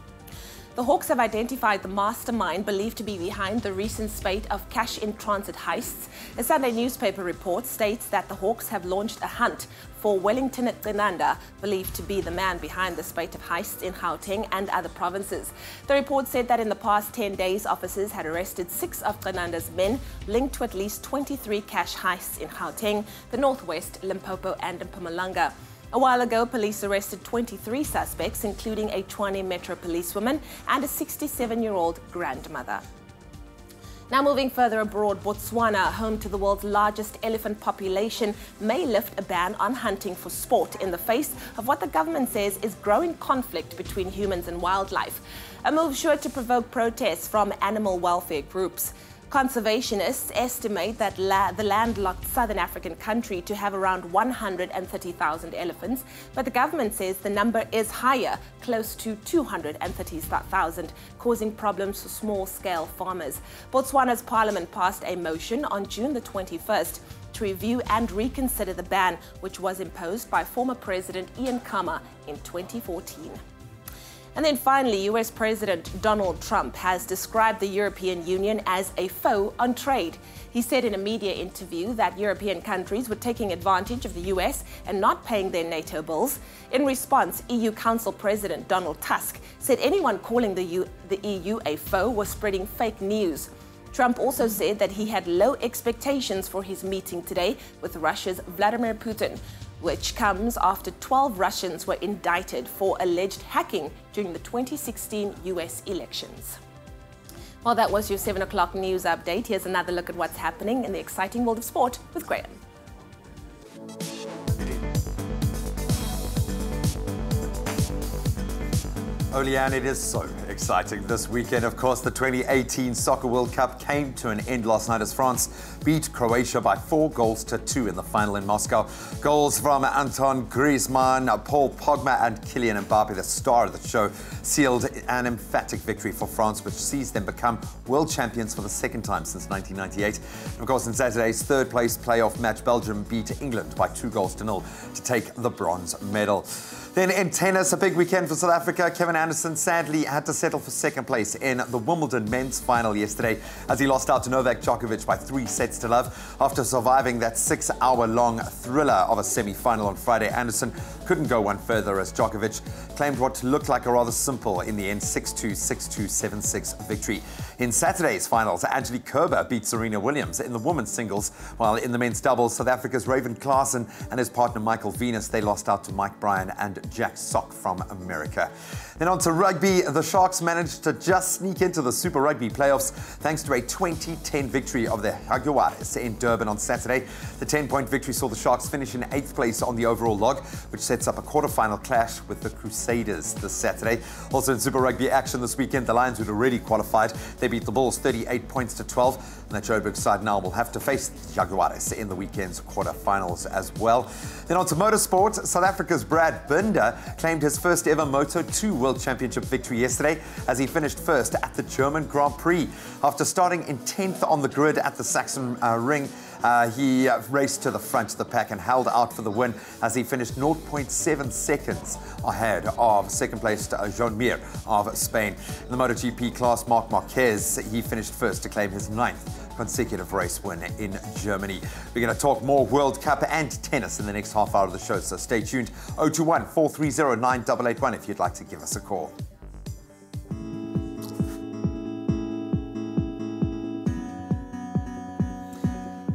The Hawks have identified the mastermind believed to be behind the recent spate of cash-in-transit heists. A Sunday newspaper report states that the Hawks have launched a hunt for Wellington Qinanda, believed to be the man behind the spate of heists in Gauteng and other provinces. The report said that in the past 10 days, officers had arrested 6 of Qinanda's men linked to at least 23 cash heists in Gauteng, the Northwest, Limpopo and Mpumalanga. A while ago, police arrested 23 suspects, including a Tshwane Metro policewoman and a 67-year-old grandmother. Now moving further abroad, Botswana, home to the world's largest elephant population, may lift a ban on hunting for sport in the face of what the government says is growing conflict between humans and wildlife. A move sure to provoke protests from animal welfare groups. Conservationists estimate that the landlocked southern African country to have around 130,000 elephants, but the government says the number is higher, close to 230,000, causing problems for small-scale farmers. Botswana's parliament passed a motion on June the 21st to review and reconsider the ban, which was imposed by former President Ian Khama in 2014. And then finally, US President Donald Trump has described the European Union as a foe on trade. He said in a media interview that European countries were taking advantage of the US and not paying their NATO bills. In response, EU Council President Donald Tusk said anyone calling the EU a foe was spreading fake news. Trump also said that he had low expectations for his meeting today with Russia's Vladimir Putin, which comes after 12 Russians were indicted for alleged hacking during the 2016 US elections. Well, that was your 7 o'clock news update. Here's another look at what's happening in the exciting world of sport with Graham. Oleanne, it is so exciting this weekend. Of course, the 2018 Soccer World Cup came to an end last night as France beat Croatia by 4-2 in the final in Moscow. Goals from Anton Griezmann, Paul Pogba and Kylian Mbappe, the star of the show, sealed an emphatic victory for France, which sees them become world champions for the second time since 1998. And of course, in Saturday's third-place playoff match, Belgium beat England by 2-0 to take the bronze medal. Then in tennis, a big weekend for South Africa. Kevin Anderson sadly had to settle for second place in the Wimbledon men's final yesterday as he lost out to Novak Djokovic by 3-0 after surviving that 6-hour-long thriller of a semi-final on Friday. Anderson couldn't go one further as Djokovic claimed what looked like a rather simple, in the end, 6-2, 6-2, 7-6 victory. In Saturday's finals, Angelique Kerber beat Serena Williams in the women's singles, while in the men's doubles, South Africa's Raven Klaasen and his partner Michael Venus, they lost out to Mike Bryan and Jack Sock from America. Then on to rugby, the Sharks managed to just sneak into the Super Rugby playoffs thanks to a 20-10 victory of the Jaguares in Durban on Saturday. The 10-point victory saw the Sharks finish in 8th place on the overall log, which sets up a quarter-final clash with the Crusaders this Saturday. Also in Super Rugby action this weekend, the Lions, who'd already qualified, they beat the Bulls 38-12, and the Joburg side now will have to face the Jaguares in the weekend's quarter-finals as well. Then on to motorsport, South Africa's Brad Binder claimed his first ever Moto2 World Championship victory yesterday as he finished first at the German Grand Prix. After starting in 10th on the grid at the Saxon Ring, he raced to the front of the pack and held out for the win as he finished 0.7 seconds ahead of second-placed Joan Mir of Spain. In the MotoGP class, Marc Marquez, he finished first to claim his 9th consecutive race win in Germany. We're going to talk more World Cup and tennis in the next half hour of the show, so stay tuned. 021-430-9881 if you'd like to give us a call.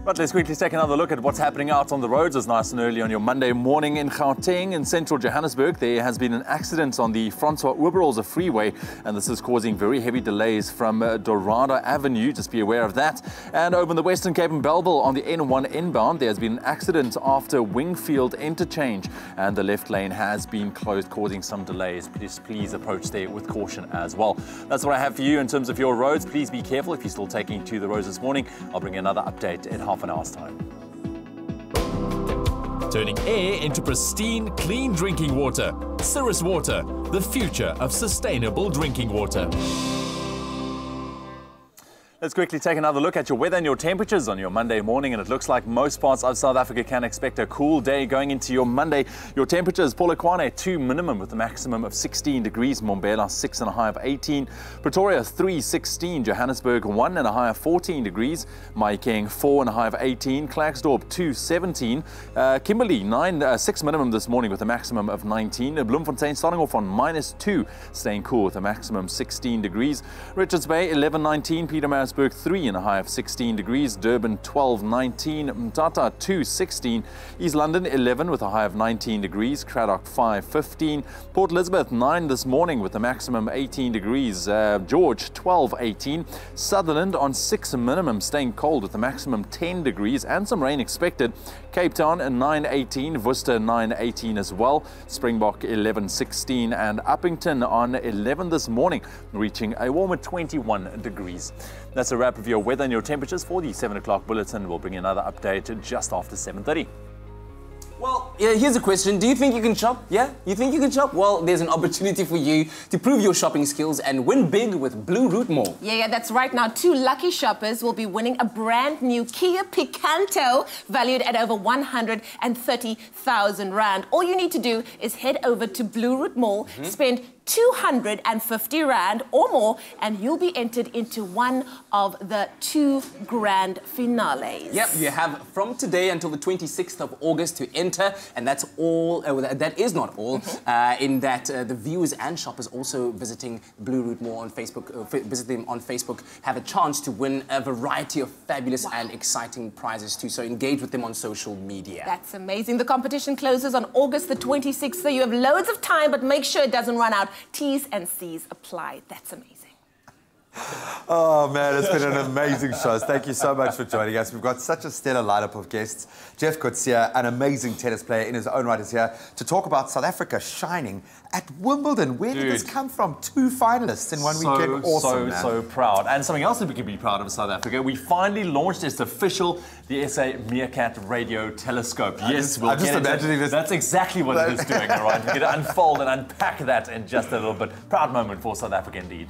But let's quickly take another look at what's happening out on the roads. It's nice and early on your Monday morning in Gauteng in central Johannesburg. There has been an accident on the Francois Oberholzer freeway, and this is causing very heavy delays from Dorado Avenue. Just be aware of that. And over in the Western Cape and Bellville on the N1 inbound, there has been an accident after Wingfield interchange, and the left lane has been closed, causing some delays. Please approach there with caution as well. That's what I have for you in terms of your roads. Please be careful if you're still taking to the roads this morning. I'll bring you another update in half an hour's time. Turning air into pristine, clean drinking water. Cirrus Water, the future of sustainable drinking water. Let's quickly take another look at your weather and your temperatures on your Monday morning, and it looks like most parts of South Africa can expect a cool day going into your Monday. Your temperatures, Polokwane 2 minimum with a maximum of 16 degrees, Mbombela 6 and a high of 18, Pretoria 3, 16, Johannesburg 1 and a high of 14 degrees, Mahikeng 4 and a high of 18, Klerksdorp 2, 17, Kimberley 6 minimum this morning with a maximum of 19, Bloemfontein starting off on -2, staying cool with a maximum 16 degrees, Richards Bay 11, 19, Pietermaritzburg Johannesburg 3 and a high of 16 degrees. Durban 12, 19. Mthatha 2, 16. East London 11 with a high of 19 degrees. Cradock 5, 15. Port Elizabeth 9 this morning with a maximum 18 degrees. George 12, 18. Sutherland on 6 minimum, staying cold with a maximum 10 degrees and some rain expected. Cape Town 9, 18. Worcester 9, 18 as well. Springbok 11, 16. And Uppington on 11 this morning, reaching a warmer 21 degrees. That's a wrap of your weather and your temperatures for the 7 o'clock bulletin. We'll bring you another update just after 7:30. Well, yeah, here's a question. Do you think you can shop? Yeah? You think you can shop? Well, there's an opportunity for you to prove your shopping skills and win big with Blue Route Mall. Yeah, that's right. Now, 2 lucky shoppers will be winning a brand new Kia Picanto valued at over 130,000 Rand. All you need to do is head over to Blue Route Mall, spend 250 Rand or more, and you'll be entered into one of the 2 grand finales. Yep, you have from today until the 26th of August to enter, and that's all, that is not all, in that the viewers and shoppers also visiting Blue Route Mall on Facebook, visit them on Facebook, have a chance to win a variety of fabulous and exciting prizes too, so engage with them on social media. That's amazing. The competition closes on August the 26th, so you have loads of time, but make sure it doesn't run out. T's and C's apply. That's amazing. Oh man, it's been an amazing show. Thank you so much for joining us. We've got such a stellar lineup of guests. Jeff Coetzee, an amazing tennis player in his own right, is here to talk about South Africa shining at Wimbledon. Where did this come from? 2 finalists in one weekend. Awesome, man. So proud. And something else that we can be proud of South Africa, we finally launched its official, the SA Meerkat Radio Telescope. Yes, I'm just imagining this. That's exactly what it is doing, all right? We're going to unfold and unpack that in just a little bit. Proud moment for South Africa indeed.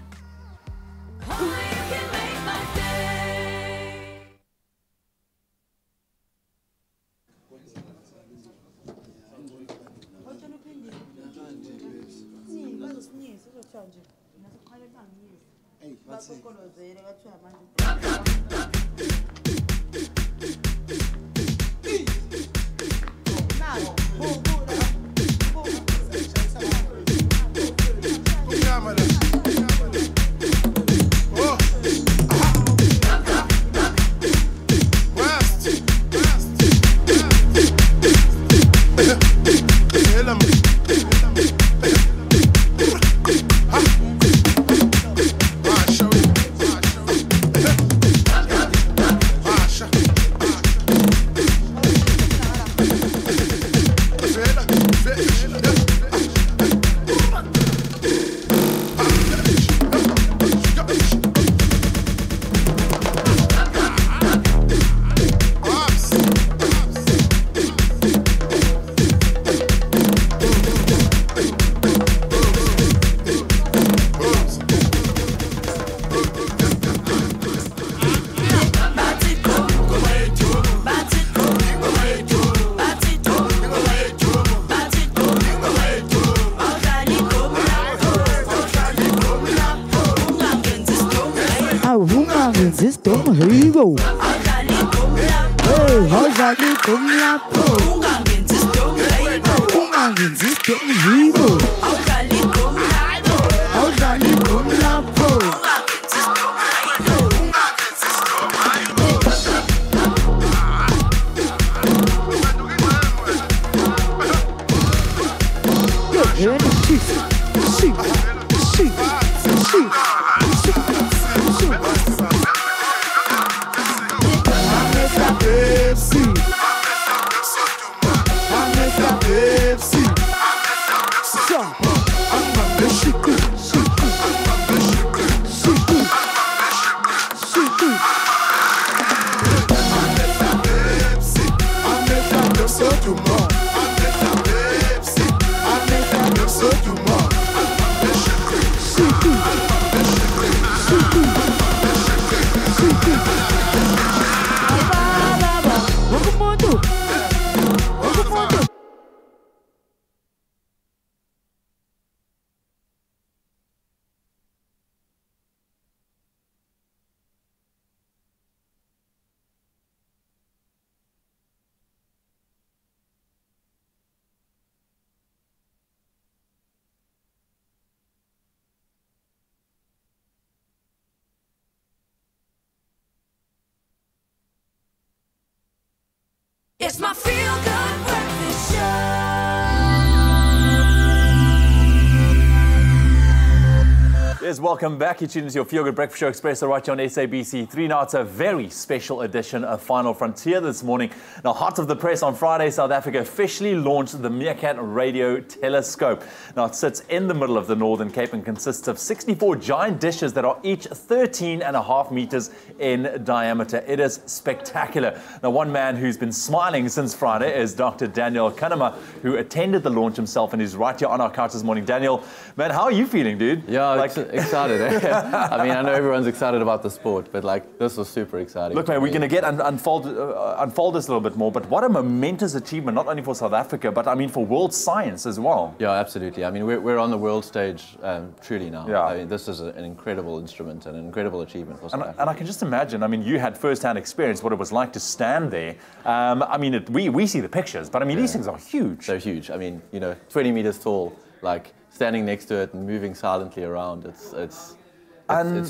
Yes, welcome back. You're tuned to your Feel Good Breakfast Show Expresso right here on SABC3. Now, it's a very special edition of Final Frontier this morning. Now, hot of the press on Friday, South Africa officially launched the Meerkat Radio Telescope. Now, it sits in the middle of the Northern Cape and consists of 64 giant dishes that are each 13.5 meters in diameter. It is spectacular. Now, one man who's been smiling since Friday is Dr. Daniel Kanema, who attended the launch himself and is right here on our couch this morning. Daniel, man, how are you feeling, dude? Yeah, excited. I mean, I know everyone's excited about the sport, but like this was super exciting. Look, man, we're going to get unfold this a little bit more, but what a momentous achievement, not only for South Africa, but I mean for world science as well. Yeah, absolutely. I mean, we're on the world stage truly now. Yeah. I mean, this is an incredible instrument and an incredible achievement for South Africa. And I can just imagine, I mean, you had first-hand experience what it was like to stand there. I mean, we see the pictures, but I mean, these things are huge. They're huge. I mean, you know, 20 meters tall, like standing next to it and moving silently around. It's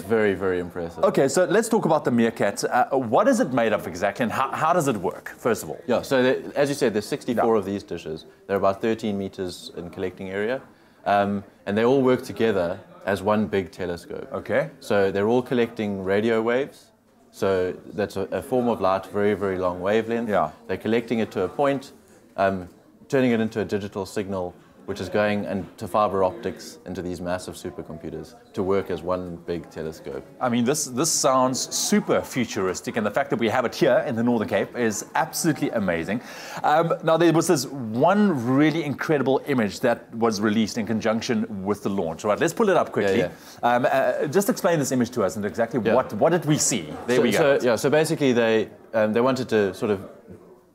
very, very impressive. Okay, so let's talk about the Meerkat. What is it made of exactly, and how does it work, first of all? Yeah, so as you said, there's 64 of these dishes. They're about 13 meters in collecting area, and they all work together as one big telescope. Okay. So they're all collecting radio waves. So that's a form of light, very, very long wavelength. Yeah. They're collecting it to a point, turning it into a digital signal, which is going into fiber optics into these massive supercomputers to work as one big telescope. I mean, this sounds super futuristic, and the fact that we have it here in the Northern Cape is absolutely amazing. Now, there was this one really incredible image that was released in conjunction with the launch. All right, let's pull it up quickly. Yeah. Just explain this image to us and exactly what did we see? There we go. So basically they wanted to sort of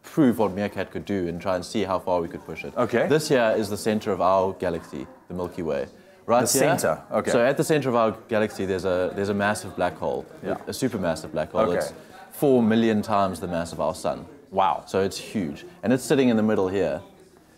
prove what Meerkat could do and try and see how far we could push it. Okay. This here is the center of our galaxy, the Milky Way. Right the here, center, okay. So at the center of our galaxy, there's a massive black hole, a supermassive black hole. Okay. It's 4 million times the mass of our sun. Wow. So it's huge, and it's sitting in the middle here.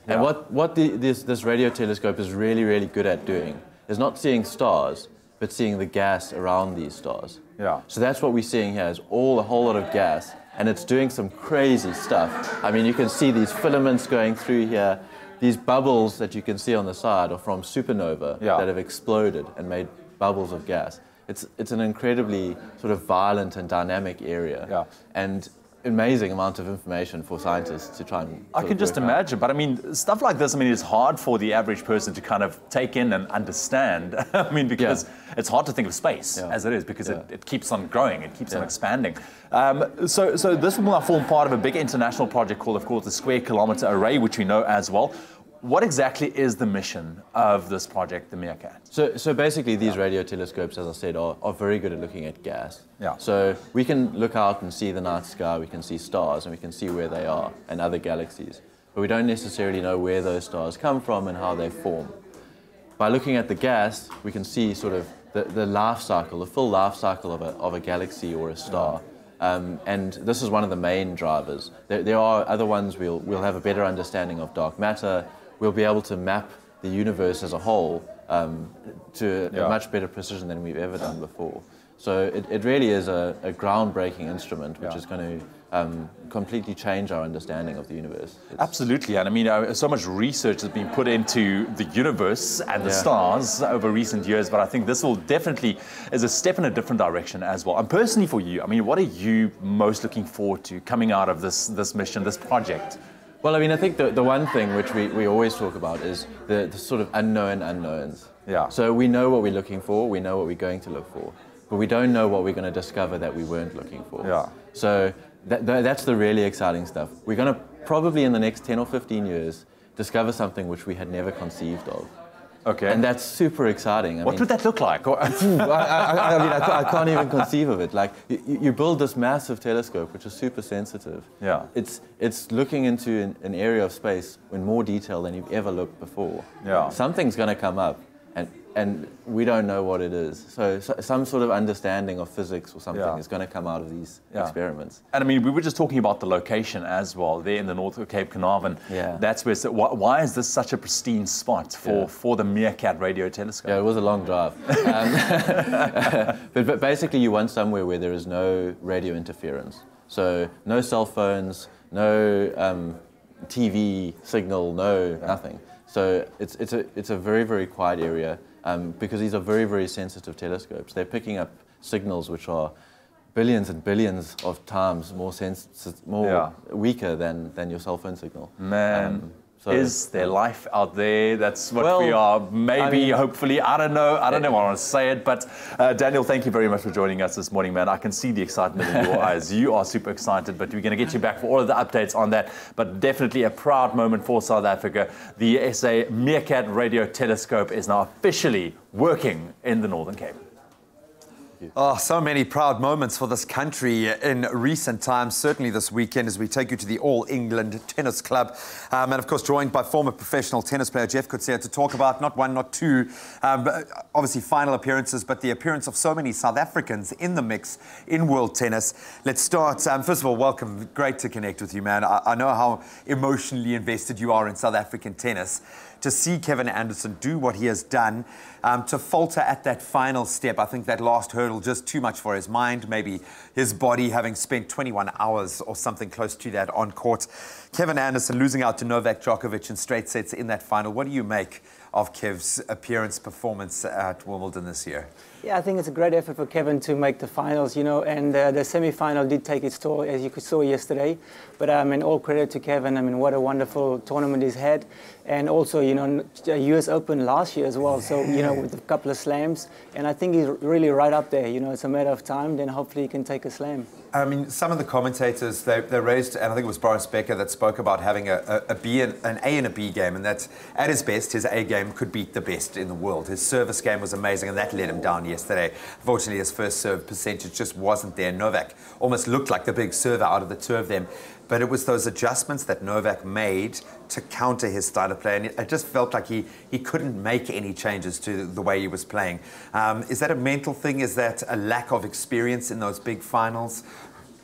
Yeah. And what this radio telescope is really, really good at doing is not seeing stars, but seeing the gas around these stars. Yeah. So that's what we're seeing here is a whole lot of gas. And it's doing some crazy stuff. I mean, you can see these filaments going through here. These bubbles that you can see on the side are from supernova that have exploded and made bubbles of gas. It's an incredibly sort of violent and dynamic area. Yeah. And amazing amount of information for scientists to try and I can just imagine, but I mean, stuff like this, I mean, it's hard for the average person to kind of take in and understand. I mean, because it's hard to think of space as it is, because it keeps on growing, it keeps on expanding. So this will now form part of a big international project called, of course, the Square Kilometre Array, which we know as well. What exactly is the mission of this project, the Meerkat? So basically, these radio telescopes, as I said, are very good at looking at gas. Yeah. So we can look out and see the night sky, we can see stars, and we can see where they are and other galaxies. But we don't necessarily know where those stars come from and how they form. By looking at the gas, we can see sort of the life cycle, the full life cycle of a galaxy or a star. And this is one of the main drivers. There are other ones. We'll have a better understanding of dark matter. We'll be able to map the universe as a whole to a much better precision than we've ever done before. So it really is a groundbreaking instrument which is going to completely change our understanding of the universe. Absolutely, and I mean, so much research has been put into the universe and the stars over recent years, but I think this will definitely is a step in a different direction as well. And personally for you, I mean, what are you most looking forward to coming out of this mission, this project? Well, I mean, I think the one thing which we always talk about is the sort of unknown unknowns. Yeah. So we know what we're looking for, we know what we're going to look for, but we don't know what we're going to discover that we weren't looking for. Yeah. So that's the really exciting stuff. We're going to probably in the next 10 or 15 years discover something which we had never conceived of. Okay. And that's super exciting. What would that look like? I mean, I can't even conceive of it. Like, you build this massive telescope, which is super sensitive. Yeah. It's looking into an area of space in more detail than you've ever looked before. Yeah. Something's going to come up, and we don't know what it is. So some sort of understanding of physics or something is going to come out of these experiments. And I mean, we were just talking about the location as well, there in the North of Cape Carnarvon. Yeah. That's where. So why is this such a pristine spot for the Meerkat radio telescope? Yeah, it was a long drive. But basically, you want somewhere where there is no radio interference. So no cell phones, no TV signal, nothing. So it's a very, very quiet area. because these are very, very sensitive telescopes. They're picking up signals which are billions and billions of times more weaker than your cell phone signal. Man. So, is there life out there? That's what we are, maybe, hopefully. I don't know. I don't want to say it, but Daniel, thank you very much for joining us this morning, man. I can see the excitement in your eyes. You are super excited, but we're going to get you back for all of the updates on that. But definitely a proud moment for South Africa. The SA Meerkat Radio Telescope is now officially working in the Northern Cape. Oh, so many proud moments for this country in recent times, certainly this weekend, as we take you to the All England Tennis Club. And of course, joined by former professional tennis player Jeff Coetzee to talk about not one, not two, obviously final appearances, but the appearance of so many South Africans in the mix in world tennis. Let's start. First of all, welcome. Great to connect with you, man. I know how emotionally invested you are in South African tennis. To see Kevin Anderson do what he has done, to falter at that final step, I think that last hurdle just too much for his mind, maybe his body, having spent 21 hours or something close to that on court. Kevin Anderson losing out to Novak Djokovic in straight sets in that final. What do you make of Kev's appearance, performance at Wimbledon this year? Yeah, I think it's a great effort for Kevin to make the finals, you know, and the semi-final did take its toll, as you saw yesterday. But I mean, all credit to Kevin. I mean, what a wonderful tournament he's had. And also, you know, US Open last year as well. So, you know, with a couple of slams. And I think he's really right up there. You know, it's a matter of time. Then hopefully he can take a slam. I mean, some of the commentators, they raised, and I think it was Boris Becker that spoke about having an A and a B game, and that at his best, his A game could beat the best in the world. His service game was amazing, and that let him down yesterday. Unfortunately, his first serve percentage just wasn't there. Novak almost looked like the big server out of the two of them, but it was those adjustments that Novak made to counter his style of play, and it just felt like he couldn't make any changes to the way he was playing. Is that a mental thing? Is that a lack of experience in those big finals?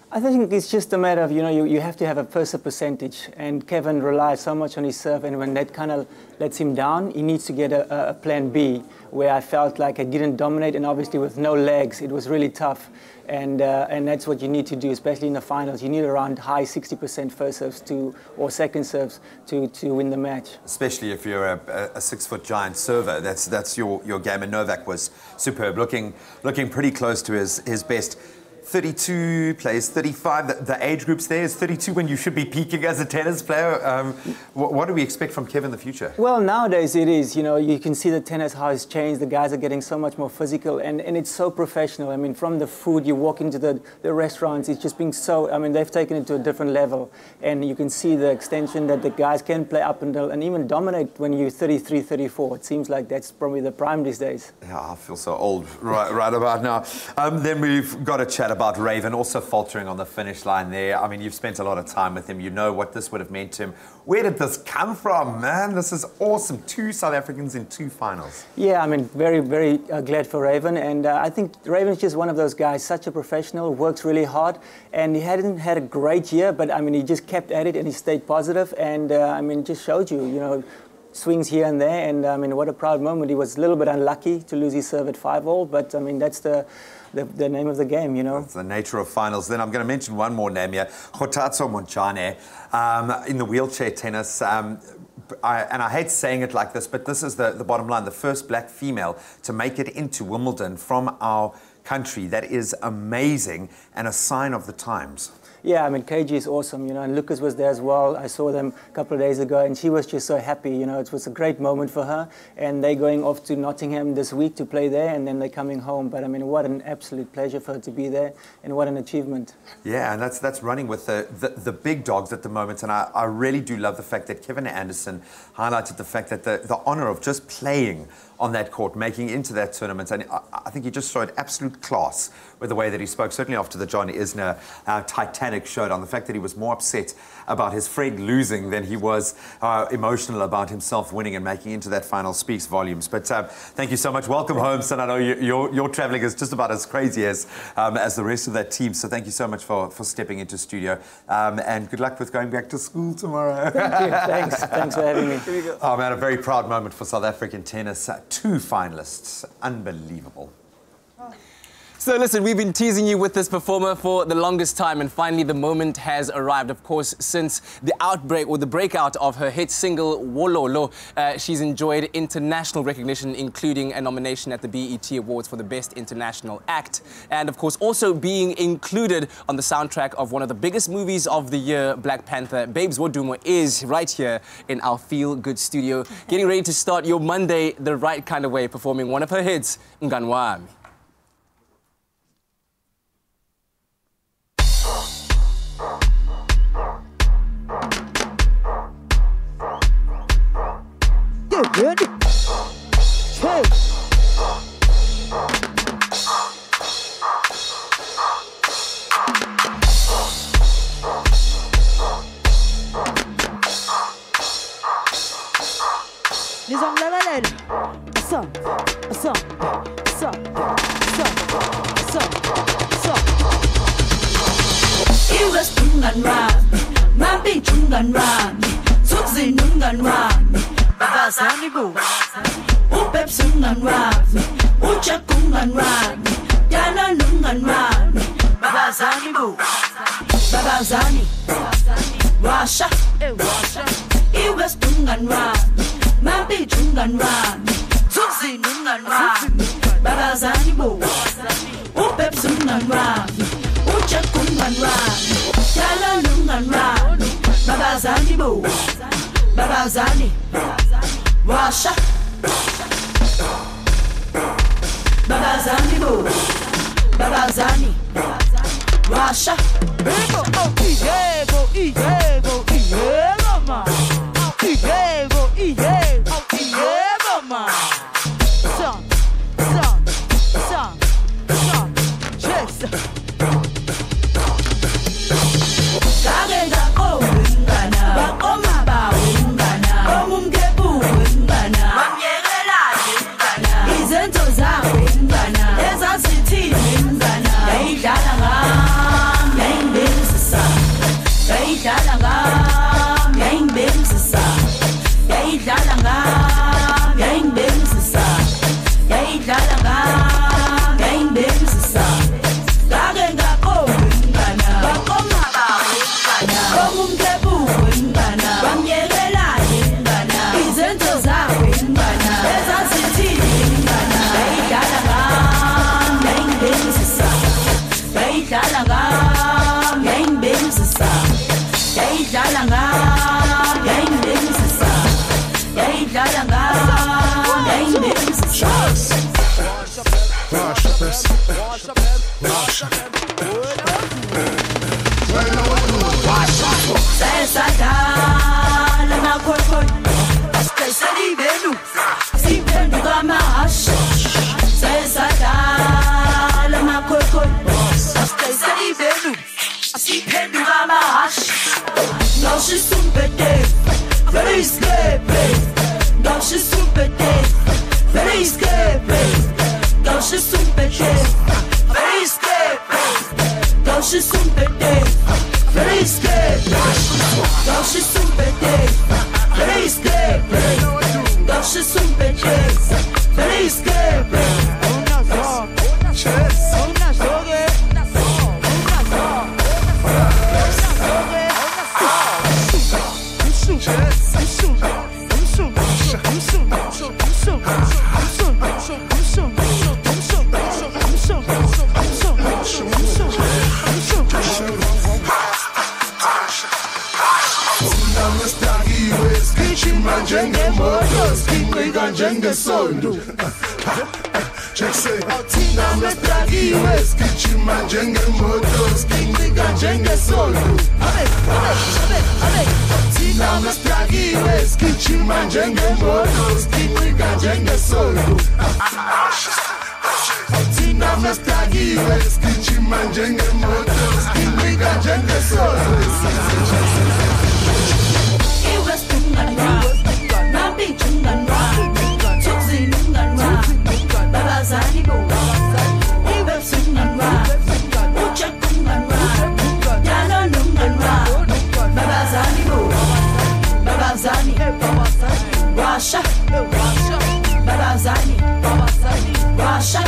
I think it's just a matter of, you know, you have to have a percentage, and Kevin relies so much on his serve, and when that kind of lets him down, he needs to get a plan B, where I felt like I didn't dominate, and obviously with no legs, it was really tough, and that's what you need to do, especially in the finals. You need around high 60% first serves or second serves to win the match. Especially if you're a 6-foot giant server, that's your game, and Novak was superb, looking pretty close to his best. 32 plays 35. The age groups there is 32 when you should be peaking as a tennis player. What do we expect from Kevin in the future? Well, nowadays it is. You know, you can see the tennis how it's changed. The guys are getting so much more physical, and it's so professional. I mean, from the food, you walk into the restaurants, it's just being so. I mean, they've taken it to a different level, and you can see the extension that the guys can play up and even dominate when you're 33, 34. It seems like that's probably the prime these days. Yeah, I feel so old right about now. Then we've got a chat about Raven also faltering on the finish line there. I mean, you've spent a lot of time with him. You know what this would have meant to him. Where did this come from, man? This is awesome. 2 South Africans in 2 finals. Yeah, I mean, very, very glad for Raven. And I think Raven's just one of those guys, such a professional, works really hard. And he hadn't had a great year, but I mean, he just kept at it and he stayed positive. And I mean, just showed you, you know, swings here and there. And I mean, what a proud moment. He was a little bit unlucky to lose his serve at 5-all, but I mean, that's the name of the game, you know. It's the nature of finals. Then I'm going to mention one more name here, Kgothatso Montjane, in the wheelchair tennis. And I hate saying it like this, but this is the bottom line. The first black female to make it into Wimbledon from our country. That is amazing and a sign of the times. Yeah, I mean, KG is awesome, you know, and Lucas was there as well. I saw them a couple of days ago, and she was just so happy, you know. It was a great moment for her, and they're going off to Nottingham this week to play there, and then they're coming home. But, I mean, what an absolute pleasure for her to be there, and what an achievement. Yeah, and that's running with the big dogs at the moment, and I really do love the fact that Kevin Anderson highlighted the fact that the honour of just playing on that court, making into that tournament, and I think he just showed absolute class with the way that he spoke, certainly after the John Isner Titanic showdown, the fact that he was more upset about his friend losing than he was emotional about himself winning and making into that final speaks volumes. But thank you so much. Welcome home, son. I know your travelling is just about as crazy as the rest of that team, so thank you so much for stepping into studio, and good luck with going back to school tomorrow. Thank you. Thanks for having me. Oh man, a very proud moment for South African tennis. 2 finalists. Unbelievable. So listen, we've been teasing you with this performer for the longest time, and finally the moment has arrived. Of course, since the outbreak or the breakout of her hit single Wololo, she's enjoyed international recognition, including a nomination at the BET Awards for the Best International Act, and of course also being included on the soundtrack of one of the biggest movies of the year, Black Panther. Babes Wodumo is right here in our Feel Good studio, getting ready to start your Monday the right kind of way, performing one of her hits, Mngani Wami. Ready? Hey. Nizonglekelela some Iwes Mngani Wami, Mabi Mngani Wami, Thuzi Mngani Wami, Babazani bo, Ubebs Mngani Wami, Ujack Mngani Wami, Dana Mngani Wami, Babazani bo, Babazani, Washa, Iwes Mngani Wami, Mabi Mngani Wami, Thuzi Mngani Wami, Babazani bo, Ubebs Mngani Wami, Ujack Mngani Wami, Dana Mngani Wami, Babazani bo, Babazani, Washa, Babazani bo, Babazani, Washa. Ego, Ego, Ego, Ego, ma. Ego, Ego, ma. Son, chase. Kagenda ko wingana, bakoma ba wingana, omumkepu wingana, wamyekela wingana, izenzo za wingana, ezasithi wingana, yayidlala ngami, yayingibenzisa, yayidlala ngami, yayingibenzisa, yayidlala ngami, yayingibenzisa, yayidlala ngami, yayingibenzisa, kagenda ko wingana, bakoma ba wingana, omumkepu wingana, wamyekela wingana, izenzo za wingana, ezasithi wingana, yayidlala ngami, yayingibenzisa, yayidlala ngami, yayingibenzisa, yayidlala ngami, yayingibenzisa, yayidlala ngami, yayingibenzisa. Sesadala makhokhoy, asicayiseli benu, siphenduka mahashe. Sesadala makhokhoy, asicayiseli benu, siphenduka mahashe. Now she's super dead, very scary. Now she's super dead, very scary. Now she's super dead, very scary. Now she's super dead, very scary. Now she's super dead, very scary. Now she's super dead, very scary. Njenge sondo check say Tina mestagiwe skichima njenge moto skinga njenge sondo Tina mestagiwe skichima njenge moto skinga njenge sondo Tina mestagiwe skichima njenge moto skinga njenge sondo Iwes Mngani Wami, Mabi Mngani Wami, Thuzi Mngani Wami, Babazani bo, Iwes Mngani Wami, Ujack Mngani Wami, Dana Mngani Wami, Babazani bo, Babazani, Washa, Babazani, Washa,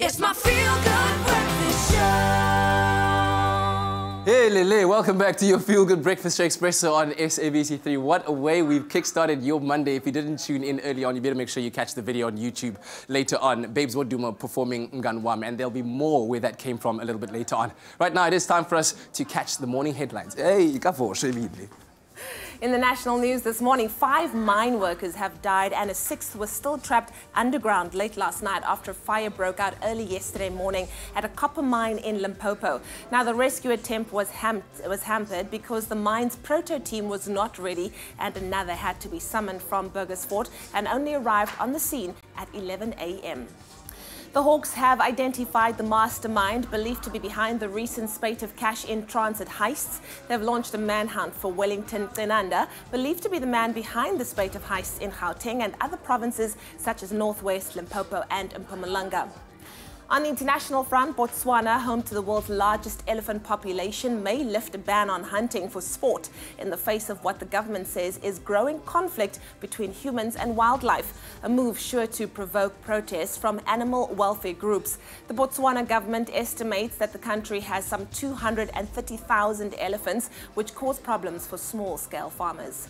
It's my feel-good breakfast show. Hey Lele, welcome back to your Feel Good Breakfast Show Expresso on SABC3. What a way we've kickstarted your Monday. If you didn't tune in early on, you better make sure you catch the video on YouTube later on. Babes Woduma performing Nganwam, and there'll be more where that came from a little bit later on. Right now, it is time for us to catch the morning headlines. Hey, in the national news this morning, 5 mine workers have died and a 6th was still trapped underground late last night after a fire broke out early yesterday morning at a copper mine in Limpopo. Now, the rescue attempt was hampered because the mine's proto team was not ready and another had to be summoned from Burgersfort and only arrived on the scene at 11 a.m. The Hawks have identified the mastermind believed to be behind the recent spate of cash-in-transit heists. They've launched a manhunt for Wellington Tsenanda, believed to be the man behind the spate of heists in Gauteng and other provinces such as Northwest, Limpopo and Mpumalanga. On the international front, Botswana, home to the world's largest elephant population, may lift a ban on hunting for sport in the face of what the government says is growing conflict between humans and wildlife, a move sure to provoke protests from animal welfare groups. The Botswana government estimates that the country has some 230,000 elephants, which cause problems for small-scale farmers.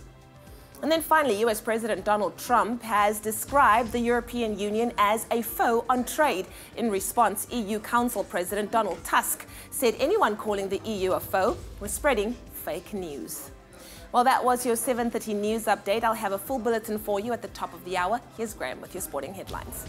And then finally, US President Donald Trump has described the European Union as a foe on trade. In response, EU Council President Donald Tusk said anyone calling the EU a foe was spreading fake news. Well, that was your 7:30 news update. I'll have a full bulletin for you at the top of the hour. Here's Graham with your sporting headlines.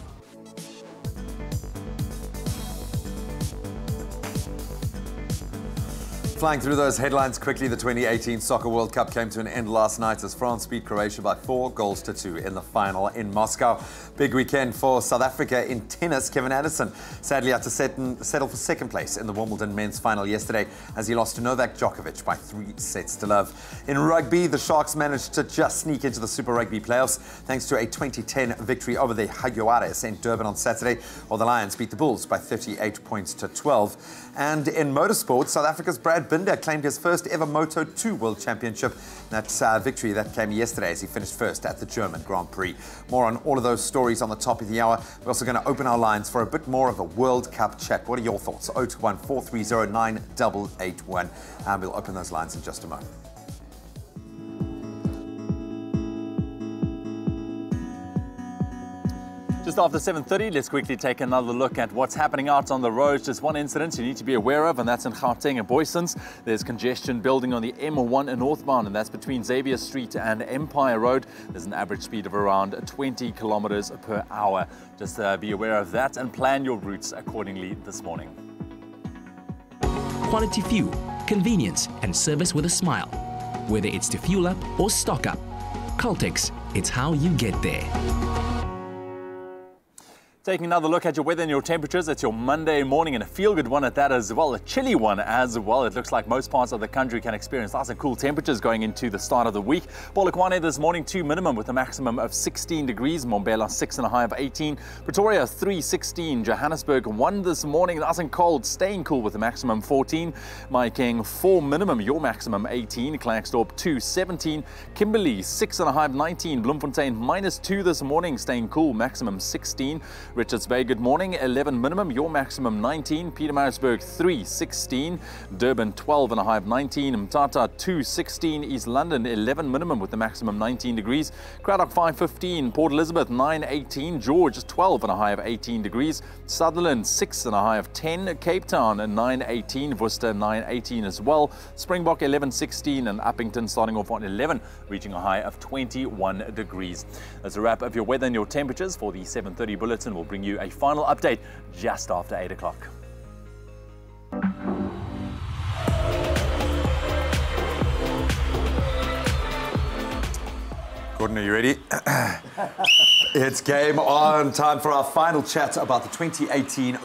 Flying through those headlines quickly, the 2018 Soccer World Cup came to an end last night as France beat Croatia by 4-2 in the final in Moscow. Big weekend for South Africa in tennis. Kevin Anderson sadly had to settle for second place in the Wimbledon men's final yesterday as he lost to Novak Djokovic by 3-0. In rugby, the Sharks managed to just sneak into the Super Rugby playoffs thanks to a 2010 victory over the Jaguares in Durban on Saturday, while the Lions beat the Bulls by 38 points to 12. And in motorsport, South Africa's Brad Binder claimed his first ever Moto2 World Championship. That victory that came yesterday as he finished first at the German Grand Prix. More on all of those stories on the top of the hour. We're also going to open our lines for a bit more of a World Cup chat. What are your thoughts? 021 430 9881. And we'll open those lines in just a moment. Just after 7:30, let's quickly take another look at what's happening out on the roads. Just one incident you need to be aware of, and that's in Gauteng and Boysons. There's congestion building on the M1 northbound, and that's between Xavier Street and Empire Road. There's an average speed of around 20 kilometers per hour. Just be aware of that and plan your routes accordingly this morning. Quality fuel, convenience, and service with a smile. Whether it's to fuel up or stock up, Caltex, it's how you get there. Taking another look at your weather and your temperatures. It's your Monday morning, and a feel-good one at that as well. A chilly one as well. It looks like most parts of the country can experience nice and cool temperatures going into the start of the week. Polokwane this morning 2 minimum with a maximum of 16 degrees. Mbombela 6 and a high of 18. Pretoria 3, 16. Johannesburg 1 this morning. Nice and cold, staying cool with a maximum 14. Mahikeng 4 minimum, your maximum 18. Klerksdorp 2, 17. Kimberley 6 and a high of 19. Bloemfontein -2 this morning, staying cool, maximum 16. Richards Bay, good morning, 11 minimum, your maximum 19. Pietermaritzburg 3, 16. Durban 12 and a high of 19. Mthatha 2, 16. East London 11 minimum with the maximum 19 degrees. Cradock 5, 15. Port Elizabeth 9, 18. George 12 and a high of 18 degrees. Sutherland 6 and a high of 10. Cape Town 9, 18. Worcester 9, 18 as well. Springbok 11, 16. And Uppington starting off on 11, reaching a high of 21 degrees. That's a wrap of your weather and your temperatures for the 7:30 bulletin. We'll bring you a final update just after 8 o'clock. Gordon, are you ready? It's game on. Time for our final chat about the 2018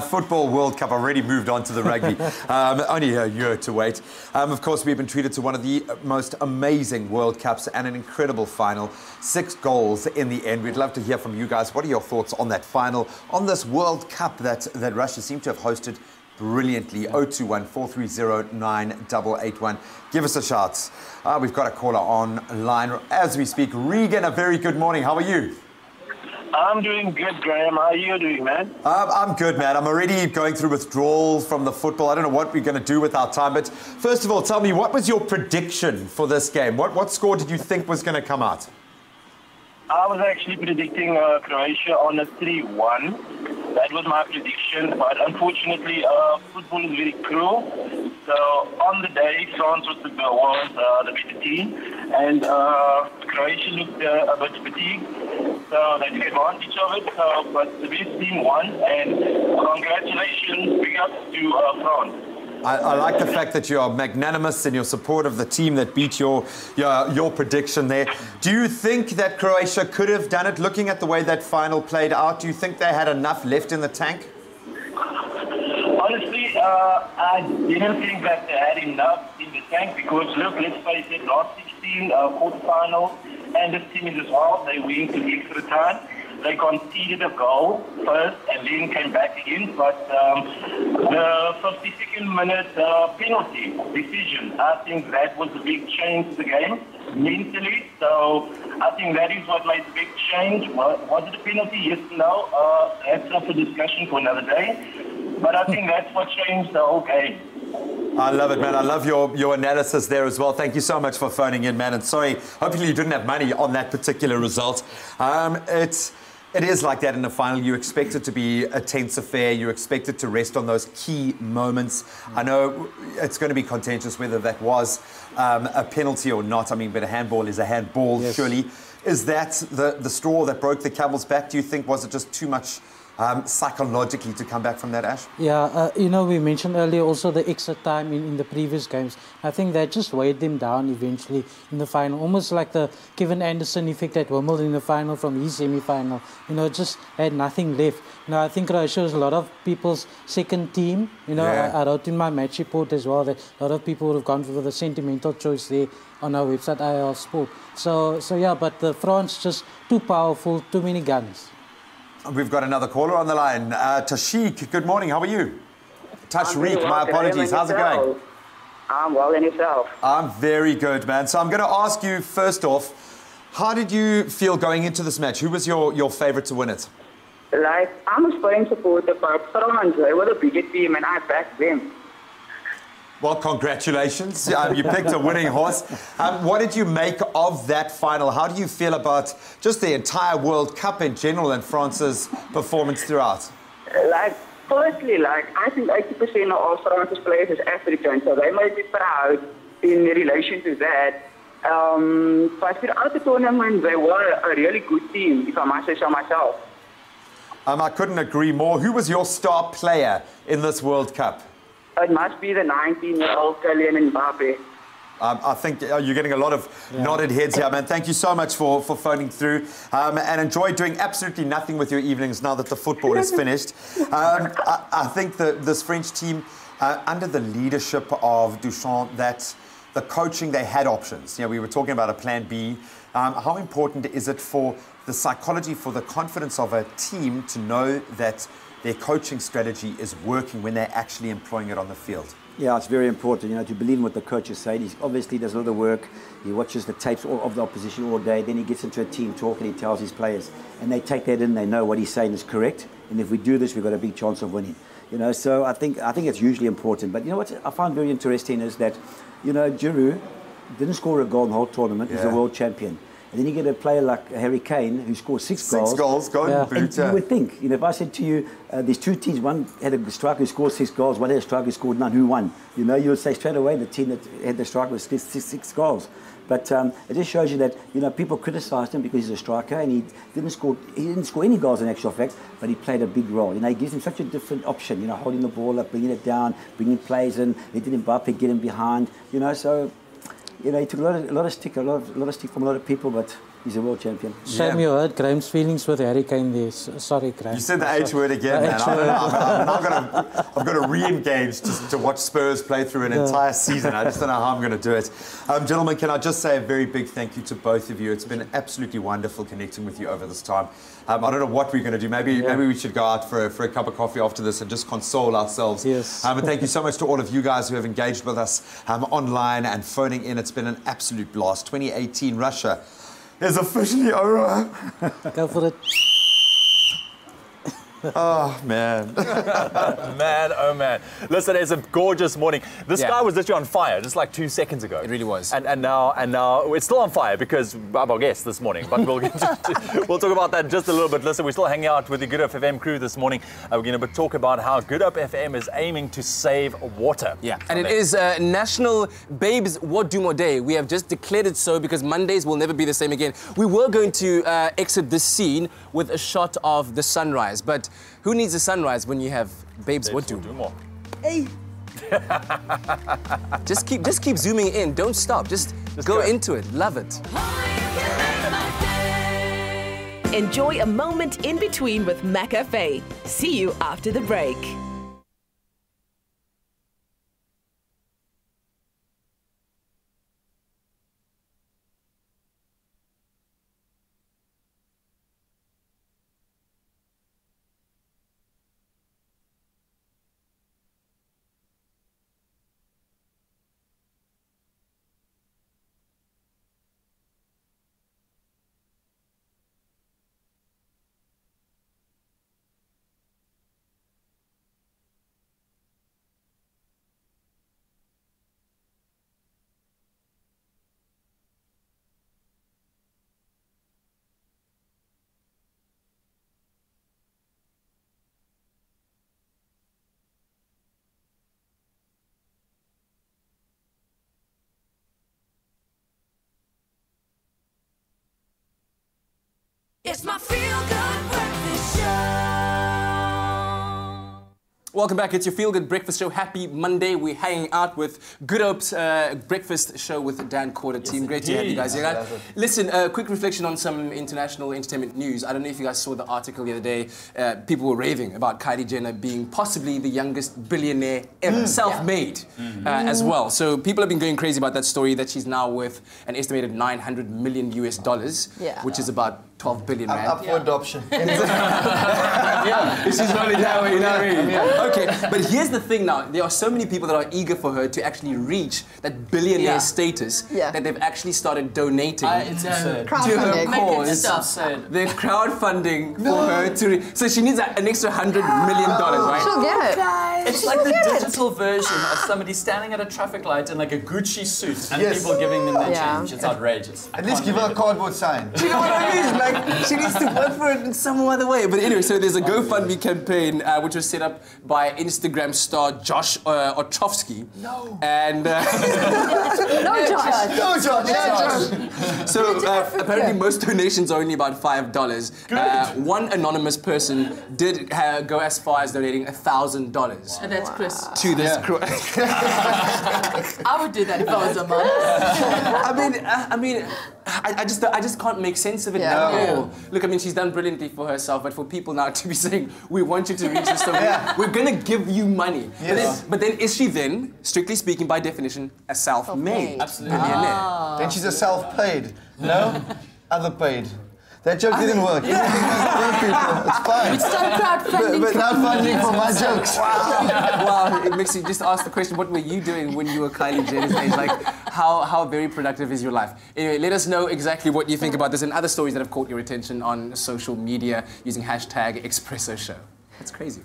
Football World Cup. I've already moved on to the rugby. Only a year to wait. Of course, we've been treated to one of the most amazing World Cups and an incredible final. 6 goals in the end. We'd love to hear from you guys. What are your thoughts on that final, on this World Cup that Russia seemed to have hosted brilliantly? 021 430 9881. Give us a shout. We've got a caller online as we speak. Regan, a very good morning. How are you? I'm doing good, Graham. How are you doing, man? I'm good, man. I'm already going through withdrawal from the football. I don't know what we're going to do with our time. But first of all, tell me, what was your prediction for this game? What score did you think was going to come out? I was actually predicting Croatia on a 3-1. That was my prediction, but unfortunately, football is very cruel. So on the day, France was the better team, and Croatia looked a bit fatigued. So they took advantage of it, but the best team won, and congratulations, big up to France. I like the fact that you are magnanimous in your support of the team that beat your prediction there. Do you think that Croatia could have done it, looking at the way that final played out? Do you think they had enough left in the tank? Honestly, I didn't think that they had enough in the tank because, look, let's face it, last 16 quarterfinals, and this team is as well, they went to extra time. They conceded a goal first and then came back again, but the 52nd minute penalty decision, I think that was a big change to the game mentally. So I think that is what made the big change. Was it a penalty? Yes or no? That's up for discussion for another day. But I think that's what changed the whole game. I love it, man. I love your analysis there as well. Thank you so much for phoning in, man. And sorry, hopefully you didn't have money on that particular result. It is like that in the final. You expect it to be a tense affair. You expect it to rest on those key moments. I know it's going to be contentious whether that was a penalty or not. I mean, but a handball is a handball, yes. Surely. Is that the straw that broke the camel's back, do you think? Was it just too much psychologically to come back from that, Ash? Yeah, we mentioned earlier also the extra time in the previous games. I think that just weighed them down eventually in the final, almost like the Kevin Anderson effect at Wimbledon in the final from his semi-final. Just had nothing left. I think Croatia was a lot of people's second team. Yeah. I wrote in my match report as well that a lot of people would have gone for the sentimental choice there on our website, IR Sport. So yeah, but the France just too powerful, too many guns. We've got another caller on the line. Tashik, good morning. How are you? Tashreeq, my apologies. How's it going? I'm well, and yourself? I'm very good, man. So I'm going to ask you, first off, how did you feel going into this match? Who was your favourite to win it? Like, I'm a Spain supporter, but they were the biggest team, and I backed them. Well, congratulations. You picked a winning horse. What did you make of that final? How do you feel about just the entire World Cup in general and France's performance throughout? Like, firstly, like, I think 80% of France's players is African, so they might be proud in relation to that. But throughout the tournament, they were a really good team, if I must say so myself. I couldn't agree more. Who was your star player in this World Cup? It must be the 19-year-old Kylian Mbappe. I think you're getting a lot of nodded heads here, man. Thank you so much for phoning through. And enjoy doing absolutely nothing with your evenings now that the football is finished. I think that this French team, under the leadership of Duchamp, that the coaching, they had options. You know, we were talking about a plan B. How important is it for the psychology, for the confidence of a team to know that their coaching strategy is working when they're actually employing it on the field? Yeah, it's very important, you know, to believe in what the coach is saying. He obviously does a lot of work. He watches the tapes of the opposition all day. Then he gets into a team talk and he tells his players. And they take that in, they know what he's saying is correct. And if we do this, we've got a big chance of winning. You know, so I think it's hugely important. But you know what I find very interesting is that, you know, Giroud didn't score a goal in the whole tournament. He's a world champion. And then you get a player like Harry Kane who scored six goals. 6 goals, golden boot. You would think, you know, if I said to you, there's two teams, one had a striker who scored 6 goals, one had a striker who scored none, who won? You know, you would say straight away the team that had the striker was 6 goals. But it just shows you that, you know, people criticised him because he's a striker and he didn't score any goals in actual fact, but he played a big role. You know, he gives him such a different option, you know, holding the ball up, bringing it down, bringing plays in. He did Mbappe get him behind, you know, so, you know, he took a lot of stick from a lot of people, but he's a world champion. Shame you hurt Graham's feelings with Harry Kane there. Sorry, Graham. You said the H word again, man. I've got to re-engage to watch Spurs play through an entire season. I just don't know how I'm going to do it. Gentlemen, can I just say a very big thank you to both of you. It's been absolutely wonderful connecting with you over this time. I don't know what we're going to do. Maybe we should go out for a cup of coffee after this and just console ourselves. Yes. And thank you so much to all of you guys who have engaged with us online and phoning in. It's been an absolute blast. 2018 Russia is officially over. Go for it. Oh, man. Man, oh, man. Listen, it's a gorgeous morning. The sky was literally on fire just like 2 seconds ago. It really was. And now it's still on fire because of our guest this morning. But we'll talk about that in just a little bit. Listen, we're still hanging out with the Good Hope FM crew this morning. We're going to talk about how Good Hope FM is aiming to save water. Yeah, and it is National Babes Wodumo Day. We have just declared it so because Mondays will never be the same again. We were going to exit this scene with a shot of the sunrise, but who needs a sunrise when you have Babes Wodumo? Hey! just keep zooming in. Don't stop. Just go into it. Love it. Enjoy a moment in between with McAfee. See you after the break. It's my feel-good breakfast show. Welcome back. It's your Feel Good Breakfast Show. Happy Monday. We're hanging out with Good Hope's Breakfast Show with Dan Corder team. Great to have you guys here. Listen, quick reflection on some international entertainment news. I don't know if you guys saw the article the other day. People were raving about Kylie Jenner being possibly the youngest billionaire ever, self-made as well. So people have been going crazy about that story that she's now worth an estimated $900 million US, which is about 12 billion, man. Up for adoption. Yeah, she's rolling that way, you know what I mean? Okay, but here's the thing now. There are so many people that are eager for her to actually reach that billionaire status that they've actually started donating It's absurd. to her cause. It's absurd. They're crowdfunding for her to... So she needs an extra $100 million, right? She'll get it. It's like the digital version of somebody standing at a traffic light in like a Gucci suit and people giving them their change. It's outrageous. At least give her a cardboard sign. Do you know what I mean? Like, she needs to work for it in some other way. But anyway, so there's a GoFundMe campaign which was set up by Instagram star Josh Ochofsky. No. And... No, Josh. No, Josh. So apparently most donations are only about $5. One anonymous person did go as far as donating $1,000. And that's Chris. To this I would do that if I was a mom. I just can't make sense of it now. No. Look, I mean, she's done brilliantly for herself, but for people now to be saying, we want you to reach this, we're gonna give you money. Yes. But then is she then, strictly speaking, by definition, a self-made millionaire? Then she's a self-paid. No? Other paid. That joke didn't work. It's fine. It's still crowdfunding. But not funding for my jokes. Wow, it makes you just ask the question, what were you doing when you were Kylie Jenner's age? Like, how very productive is your life? Anyway, let us know exactly what you think about this and other stories that have caught your attention on social media using hashtag Expresso Show. That's crazy.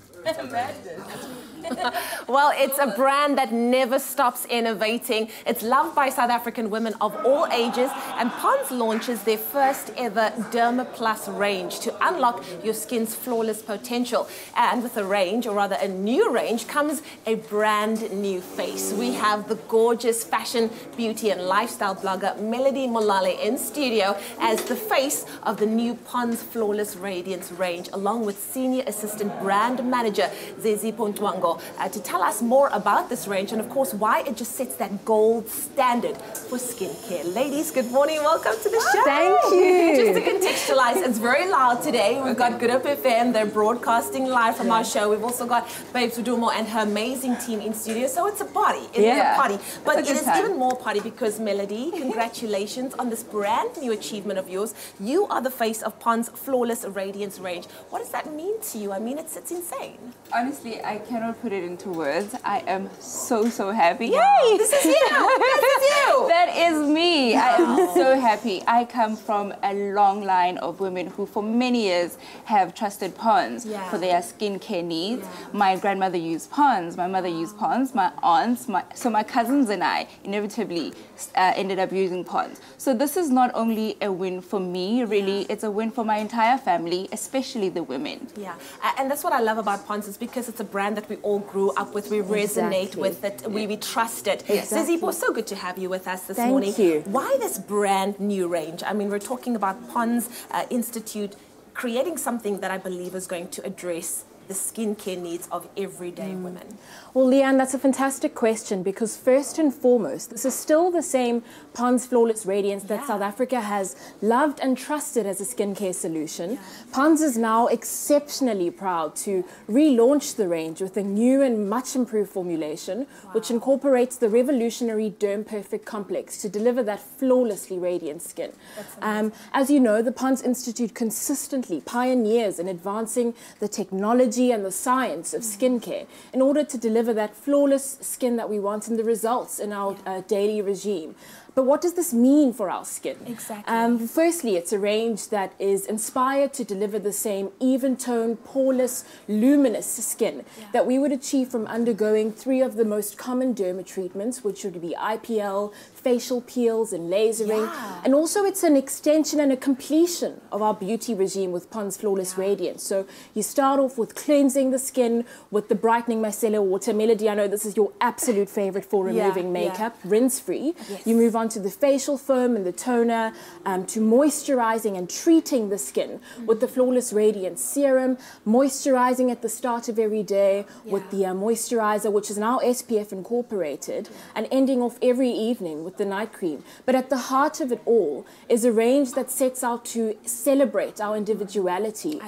Well, it's a brand that never stops innovating. It's loved by South African women of all ages, and Pond's launches their first ever Derma Plus range to unlock your skin's flawless potential. And with a range, or rather a new range, comes a brand new face. We have the gorgeous fashion, beauty and lifestyle blogger Melody Molale in studio as the face of the new Pond's Flawless Radiance range, along with Senior Assistant Brand Manager Zezi Pontwango, to tell us more about this range and, of course, why it just sets that gold standard for skincare. Ladies, good morning. Welcome to the show. Thank you. Just to contextualize, it's very loud today. We've got Good Up FM. They're broadcasting live from our show. We've also got Babes Udumo and her amazing team in studio. So it's a party. It is a party. But it is even more party because, Melody, congratulations on this brand new achievement of yours. You are the face of Pond's Flawless Radiance range. What does that mean to you? I mean, it's insane. Honestly, I cannot put it into words. I am so happy. Yay! This is you! This is you! That is me. I am so happy. I come from a long line of women who for many years have trusted Ponds for their skincare needs. My grandmother used Ponds, my mother used Ponds, my aunts, so my cousins and I inevitably ended up using Ponds. So this is not only a win for me, really, it's a win for my entire family, especially the women. Yeah, and that's what I love about Ponds, is because it's a brand that we all grew up with, we resonate with it, we trust it. Exactly. Zizipo, so good to have you with us this Thank morning. you. Why this brand new range? I mean, we're talking about Ponds Institute creating something that I believe is going to address the skincare needs of everyday women. Well, Leanne, that's a fantastic question, because first and foremost, this is still the same Pond's Flawless Radiance that South Africa has loved and trusted as a skincare solution. Pond's is now exceptionally proud to relaunch the range with a new and much improved formulation, which incorporates the revolutionary Derm Perfect complex to deliver that flawlessly radiant skin. As you know, the Pond's Institute consistently pioneers in advancing the technology and the science of skincare in order to deliver that flawless skin that we want and the results in our daily regime. But what does this mean for our skin? Exactly. Firstly, it's a range that is inspired to deliver the same even-toned, poreless, luminous skin that we would achieve from undergoing 3 of the most common derma treatments, which would be IPL, facial peels and lasering. And also it's an extension and a completion of our beauty regime with Pond's Flawless Radiance. So you start off with cleansing the skin with the brightening micellar water. Melody, I know this is your absolute favorite for removing makeup, rinse-free. You move on to the facial foam and the toner, to moisturizing and treating the skin with the Flawless Radiance serum, moisturizing at the start of every day with the moisturizer, which is now SPF incorporated, and ending off every evening with with the night cream. But at the heart of it all is a range that sets out to celebrate our individuality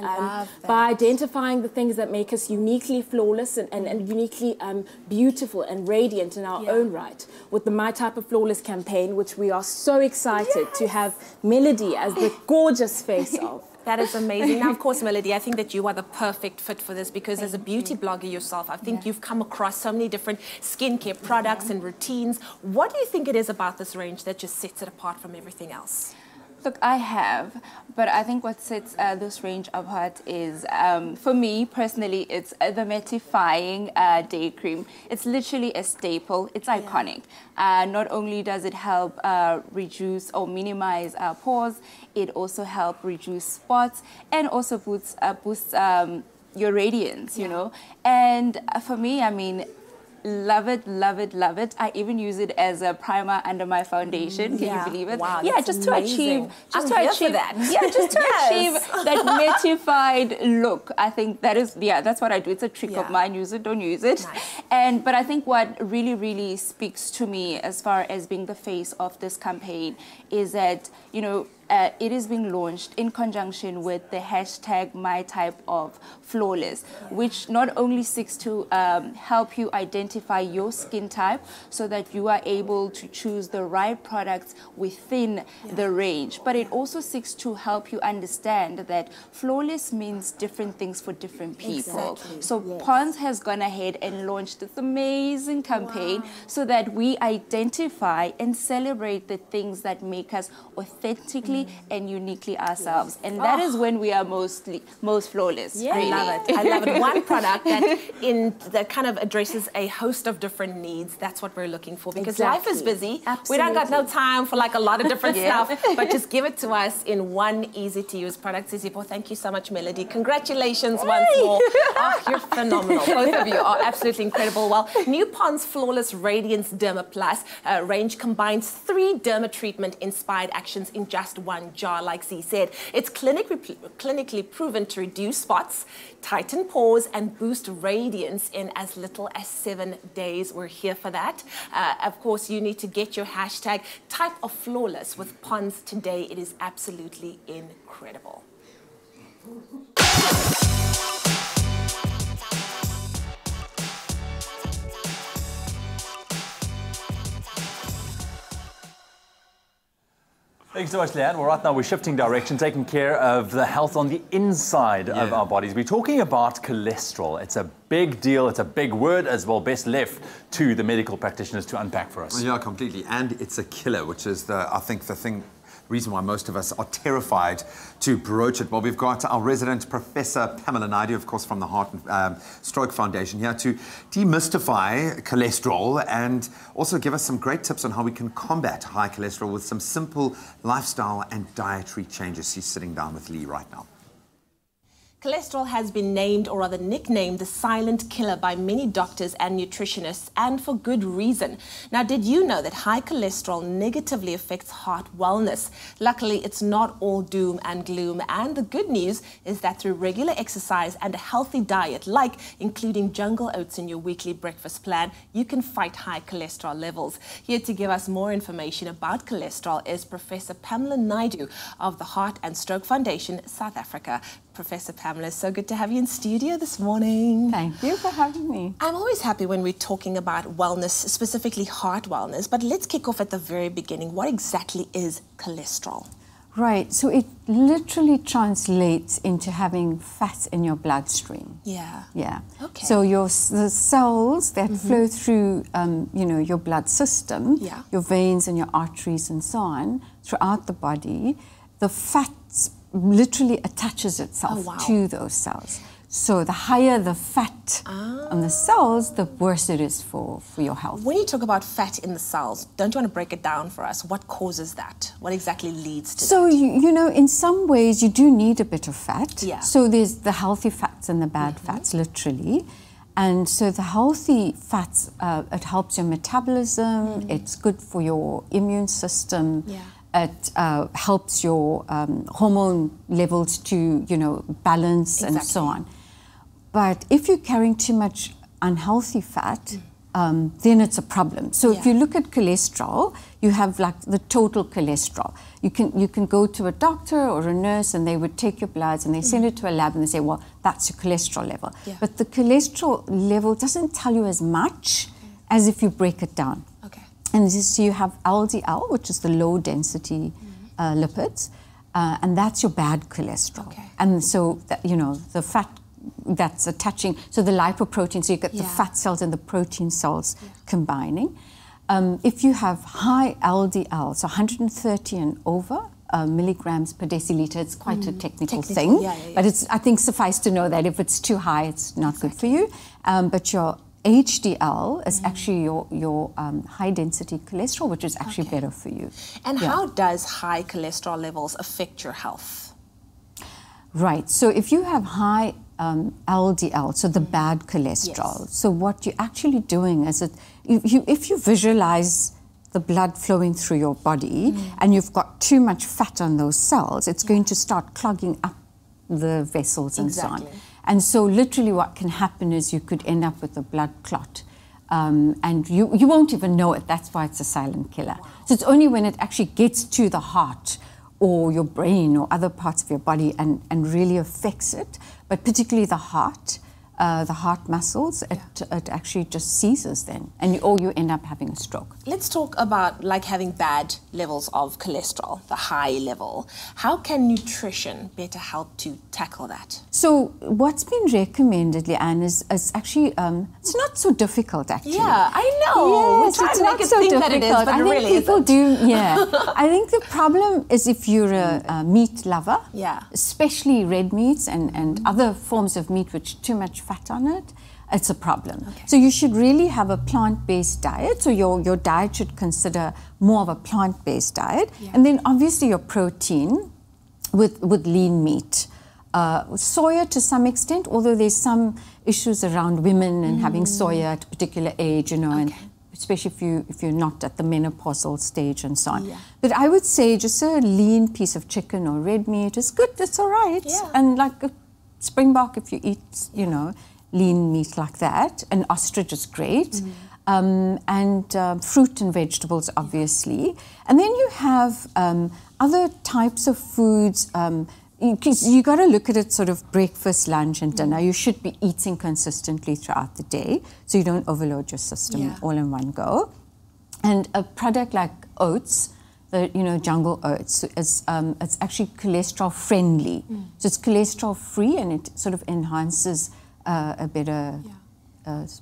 by identifying the things that make us uniquely flawless and uniquely beautiful and radiant in our own right. With the My Type of Flawless campaign, which we are so excited to have Melody as the gorgeous face of. That is amazing. Now, of course, Melody, I think that you are the perfect fit for this because as a beauty blogger yourself, I think you've come across so many different skincare products and routines. What do you think it is about this range that just sets it apart from everything else? Look, I have, but I think what sets this range apart is, for me personally, it's the mattifying day cream. It's literally a staple. It's iconic. Not only does it help reduce or minimize pores, it also helps reduce spots and also boosts your radiance, you know. And for me, I mean, love it, love it, love it. I even use it as a primer under my foundation. Can you believe it? Wow, yeah, just amazing. to achieve that. Yeah, just to achieve that mattified look. I think that is, that's what I do. It's a trick of mine. Use it, don't use it. Nice. But I think what really speaks to me as far as being the face of this campaign is that, you know, it is being launched in conjunction with the hashtag #MyTypeOfFlawless, which not only seeks to help you identify your skin type so that you are able to choose the right products within the range, but it also seeks to help you understand that flawless means different things for different people. Exactly. So Pond's has gone ahead and launched this amazing campaign so that we identify and celebrate the things that make us authentically and uniquely ourselves, and that is when we are most flawless. Yeah, really. I love it. I love it. One product that kind of addresses a host of different needs. That's what we're looking for because life is busy. Absolutely. We don't got no time for like a lot of different stuff, but just give it to us in one easy-to-use product. Zizipo, thank you so much, Melody. Congratulations once more. Oh, you're phenomenal. Both of you are absolutely incredible. Well, New Pond's Flawless Radiance Derma Plus range combines 3 derma treatment-inspired actions in just one jar, like Z said. It's clinically proven to reduce spots, tighten pores, and boost radiance in as little as 7 days. We're here for that. Of course, you need to get your hashtag #TypeOfFlawless with Pond's today. It is absolutely incredible. Thanks so much, Leanne. Well, right now we're shifting direction, taking care of the health on the inside of our bodies. We're talking about cholesterol. It's a big deal. It's a big word as well. Best left to the medical practitioners to unpack for us. Yeah, completely. And it's a killer, which is I think the reason why most of us are terrified to broach it. Well, we've got our resident Professor Pamela Naidu, of course, from the Heart and Stroke Foundation here to demystify cholesterol and also give us some great tips on how we can combat high cholesterol with some simple lifestyle and dietary changes. She's sitting down with Lee right now. Cholesterol has been named, or rather nicknamed, the silent killer by many doctors and nutritionists, and for good reason. Now, did you know that high cholesterol negatively affects heart wellness? Luckily, it's not all doom and gloom, and the good news is that through regular exercise and a healthy diet, like including jungle oats in your weekly breakfast plan, you can fight high cholesterol levels. Here to give us more information about cholesterol is Professor Pamela Naidu of the Heart and Stroke Foundation, South Africa. Professor Pamela, so good to have you in studio this morning. Thank you for having me. I'm always happy when we're talking about wellness, specifically heart wellness, but let's kick off at the very beginning. What exactly is cholesterol? Right, so it literally translates into having fat in your bloodstream. Yeah. Yeah. Okay. So the cells that flow through, your blood system, your veins and your arteries and so on, throughout the body, the fat literally attaches itself to those cells. So the higher the fat on the cells, the worse it is for your health. When you talk about fat in the cells, don't you want to break it down for us? What causes that? What exactly leads to that? So, in some ways you do need a bit of fat. Yeah. So there's the healthy fats and the bad fats, literally. And so the healthy fats, it helps your metabolism, it's good for your immune system. Yeah. It helps your hormone levels to, balance and so on. But if you're carrying too much unhealthy fat, then it's a problem. So if you look at cholesterol, you have like the total cholesterol. You can go to a doctor or a nurse and they would take your bloods and they send it to a lab and they say, well, that's your cholesterol level. But the cholesterol level doesn't tell you as much as if you break it down. And so you have LDL, which is the low density lipids, and that's your bad cholesterol. And so, the fat that's attaching, so the lipoprotein, so you get the fat cells and the protein cells combining. If you have high LDL, so 130 and over milligrams per deciliter, it's quite a technical thing. But it's, I think, suffice to know that if it's too high, it's not good for you. But your HDL is actually your high density cholesterol, which is actually better for you. And how does high cholesterol levels affect your health? Right, so if you have high LDL, so the bad cholesterol, so what you're actually doing is if you visualize the blood flowing through your body and you've got too much fat on those cells, it's going to start clogging up the vessels and so on. And so literally what can happen is you could end up with a blood clot. And you won't even know it. That's why it's a silent killer. So it's only when it actually gets to the heart or your brain or other parts of your body and really affects it, but particularly the heart muscles, it actually just seizes then, or you end up having a stroke. Let's talk about like having bad levels of cholesterol, the high level. How can nutrition better help to tackle that? So what's been recommended, Leanne, is actually, it's not so difficult actually. Yeah, I know. Yes, we try to make it think that it is, but I think really people do, I think the problem is if you're a meat lover, especially red meats and other forms of meat which too much fat on it, it's a problem. So you should really have a plant-based diet. So your diet should consider more of a plant-based diet. And then obviously your protein with lean meat. Soya to some extent, although there's some issues around women and having soya at a particular age, and especially if you're not at the menopausal stage and so on. But I would say just a lean piece of chicken or red meat is good, it's all right. And like a springbok, if you eat, lean meat like that, and ostrich is great. And fruit and vegetables, obviously. And then you have other types of foods. You got to look at it sort of breakfast, lunch, and dinner. You should be eating consistently throughout the day, so you don't overload your system all in one go. And a product like oats, the jungle oats, is it's actually cholesterol friendly. So it's cholesterol free, and it sort of enhances a better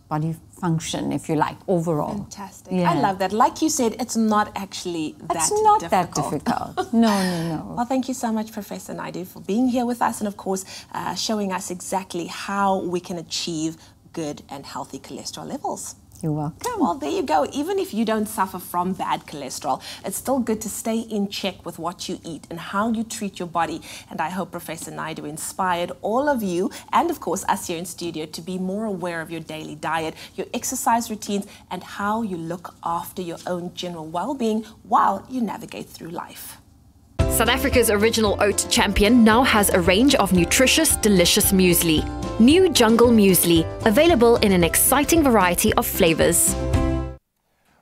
body function, if you like, overall. Fantastic. I love that. Like you said, it's not actually that difficult. It's not that difficult. No. Well, thank you so much, Professor Naidu, for being here with us and, of course, showing us exactly how we can achieve good and healthy cholesterol levels. You're welcome. Well, there you go. Even if you don't suffer from bad cholesterol, it's still good to stay in check with what you eat and how you treat your body. And I hope Professor Naidu inspired all of you, and of course us here in studio, to be more aware of your daily diet, your exercise routines, and how you look after your own general well-being while you navigate through life. South Africa's original oat champion now has a range of nutritious, delicious muesli. New Jungle Muesli, available in an exciting variety of flavors.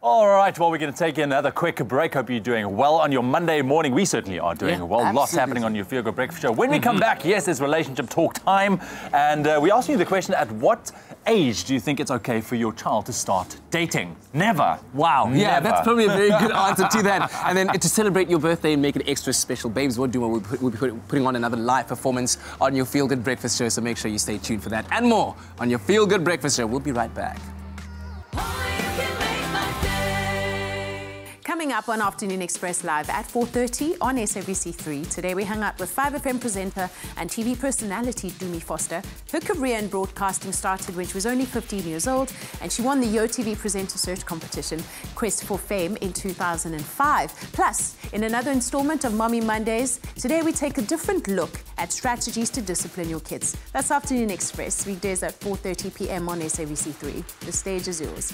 All right, well, we're going to take another quick break. Hope you're doing well on your Monday morning. We certainly are doing well. Lots happening on your Feel Good Breakfast Show. When we come back, yes, it's relationship talk time. And we asked you the question, at what age do you think it's okay for your child to start dating? Never. Wow. Yeah, Never. that's probably a very good answer to that. And then to celebrate your birthday and make it extra special, babes, we'll be putting on another live performance on your Feel Good Breakfast Show. So make sure you stay tuned for that and more on your Feel Good Breakfast Show. We'll be right back. Coming up on Afternoon Express Live at 4:30 on SABC3. Today we hung out with 5FM presenter and TV personality Dumi Foster. Her career in broadcasting started when she was only 15 years old, and she won the YoTV Presenter Search Competition, Quest for Fame, in 2005. Plus, in another installment of Mommy Mondays, today we take a different look at strategies to discipline your kids. That's Afternoon Express, weekdays at 4:30 p.m. on SABC3. The stage is yours.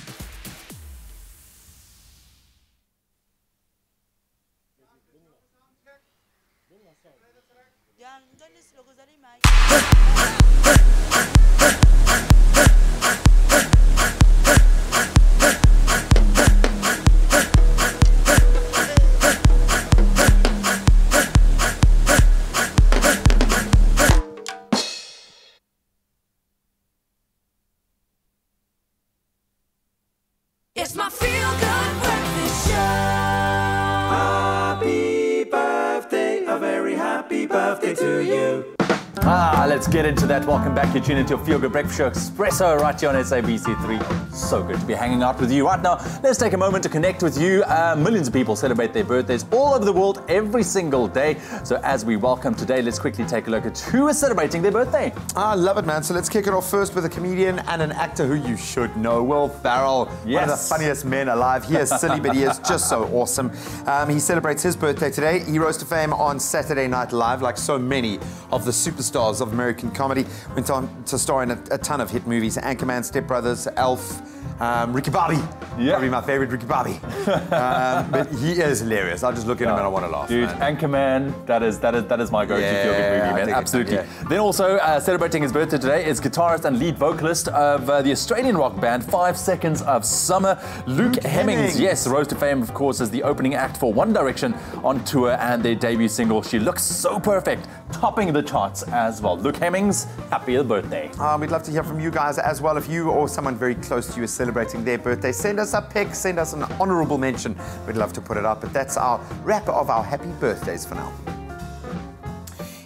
birthday to you. Let's get into that. Welcome back. You're tuned into your Feel Good Breakfast Show, Expresso, right here on SABC3. So good to be hanging out with you. Right now, let's take a moment to connect with you. Millions of people celebrate their birthdays all over the world every single day. So as we welcome today, let's quickly take a look at who is celebrating their birthday. I love it, man. So let's kick it off first with a comedian and an actor who you should know, Will Ferrell. Yes. One of the funniest men alive. He is silly, but he is just so awesome. He celebrates his birthday today. He rose to fame on Saturday Night Live, like so many of the superstars of American comedy. Went on to star in a ton of hit movies: Anchorman, Step Brothers, Elf, Ricky Bobby. Yeah. Probably my favorite, Ricky Bobby. But he is hilarious. I just look at him and I want to laugh. Dude, man. Anchorman, that is my go-to feel good movie, man. Absolutely. Then also celebrating his birthday today is guitarist and lead vocalist of the Australian rock band 5 Seconds of Summer, Luke Hemmings. Yes, rose to fame, of course, as the opening act for One Direction on tour and their debut single, She Looks So Perfect, topping the charts as well. Luke Hemmings, happy birthday. We'd love to hear from you guys as well. If you or someone very close to you is celebrating their birthday, send us a pic, send us an honourable mention. We'd love to put it up. But that's our wrap of our happy birthdays for now.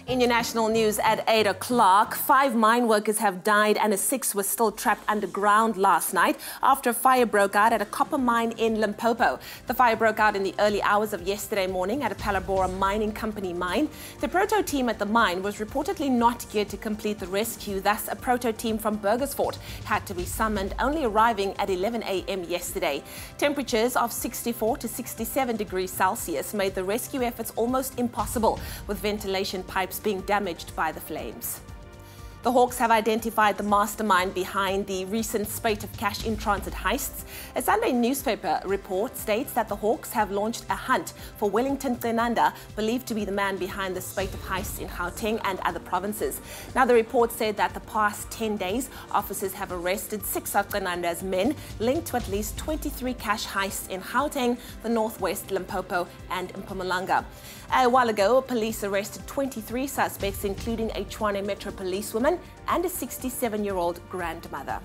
In your national news at 8 o'clock, 5 mine workers have died and a 6th was still trapped underground last night after a fire broke out at a copper mine in Limpopo. The fire broke out in the early hours of yesterday morning at a Palabora Mining Company mine. The proto team at the mine was reportedly not geared to complete the rescue, thus a proto team from Burgersfort had to be summoned, only arriving at 11 a.m. yesterday. Temperatures of 64 to 67 degrees Celsius made the rescue efforts almost impossible, with ventilation pipes being damaged by the flames. The Hawks have identified the mastermind behind the recent spate of cash in transit heists. A Sunday newspaper report states that the Hawks have launched a hunt for Wellington Thenanda, believed to be the man behind the spate of heists in Gauteng and other provinces. Now, the report said that the past 10 days, officers have arrested 6 of Thenanda's men linked to at least 23 cash heists in Gauteng, the Northwest, Limpopo and Mpumalanga. A while ago, police arrested 23 suspects, including a Tshwane Metro policewoman and a 67-year-old grandmother.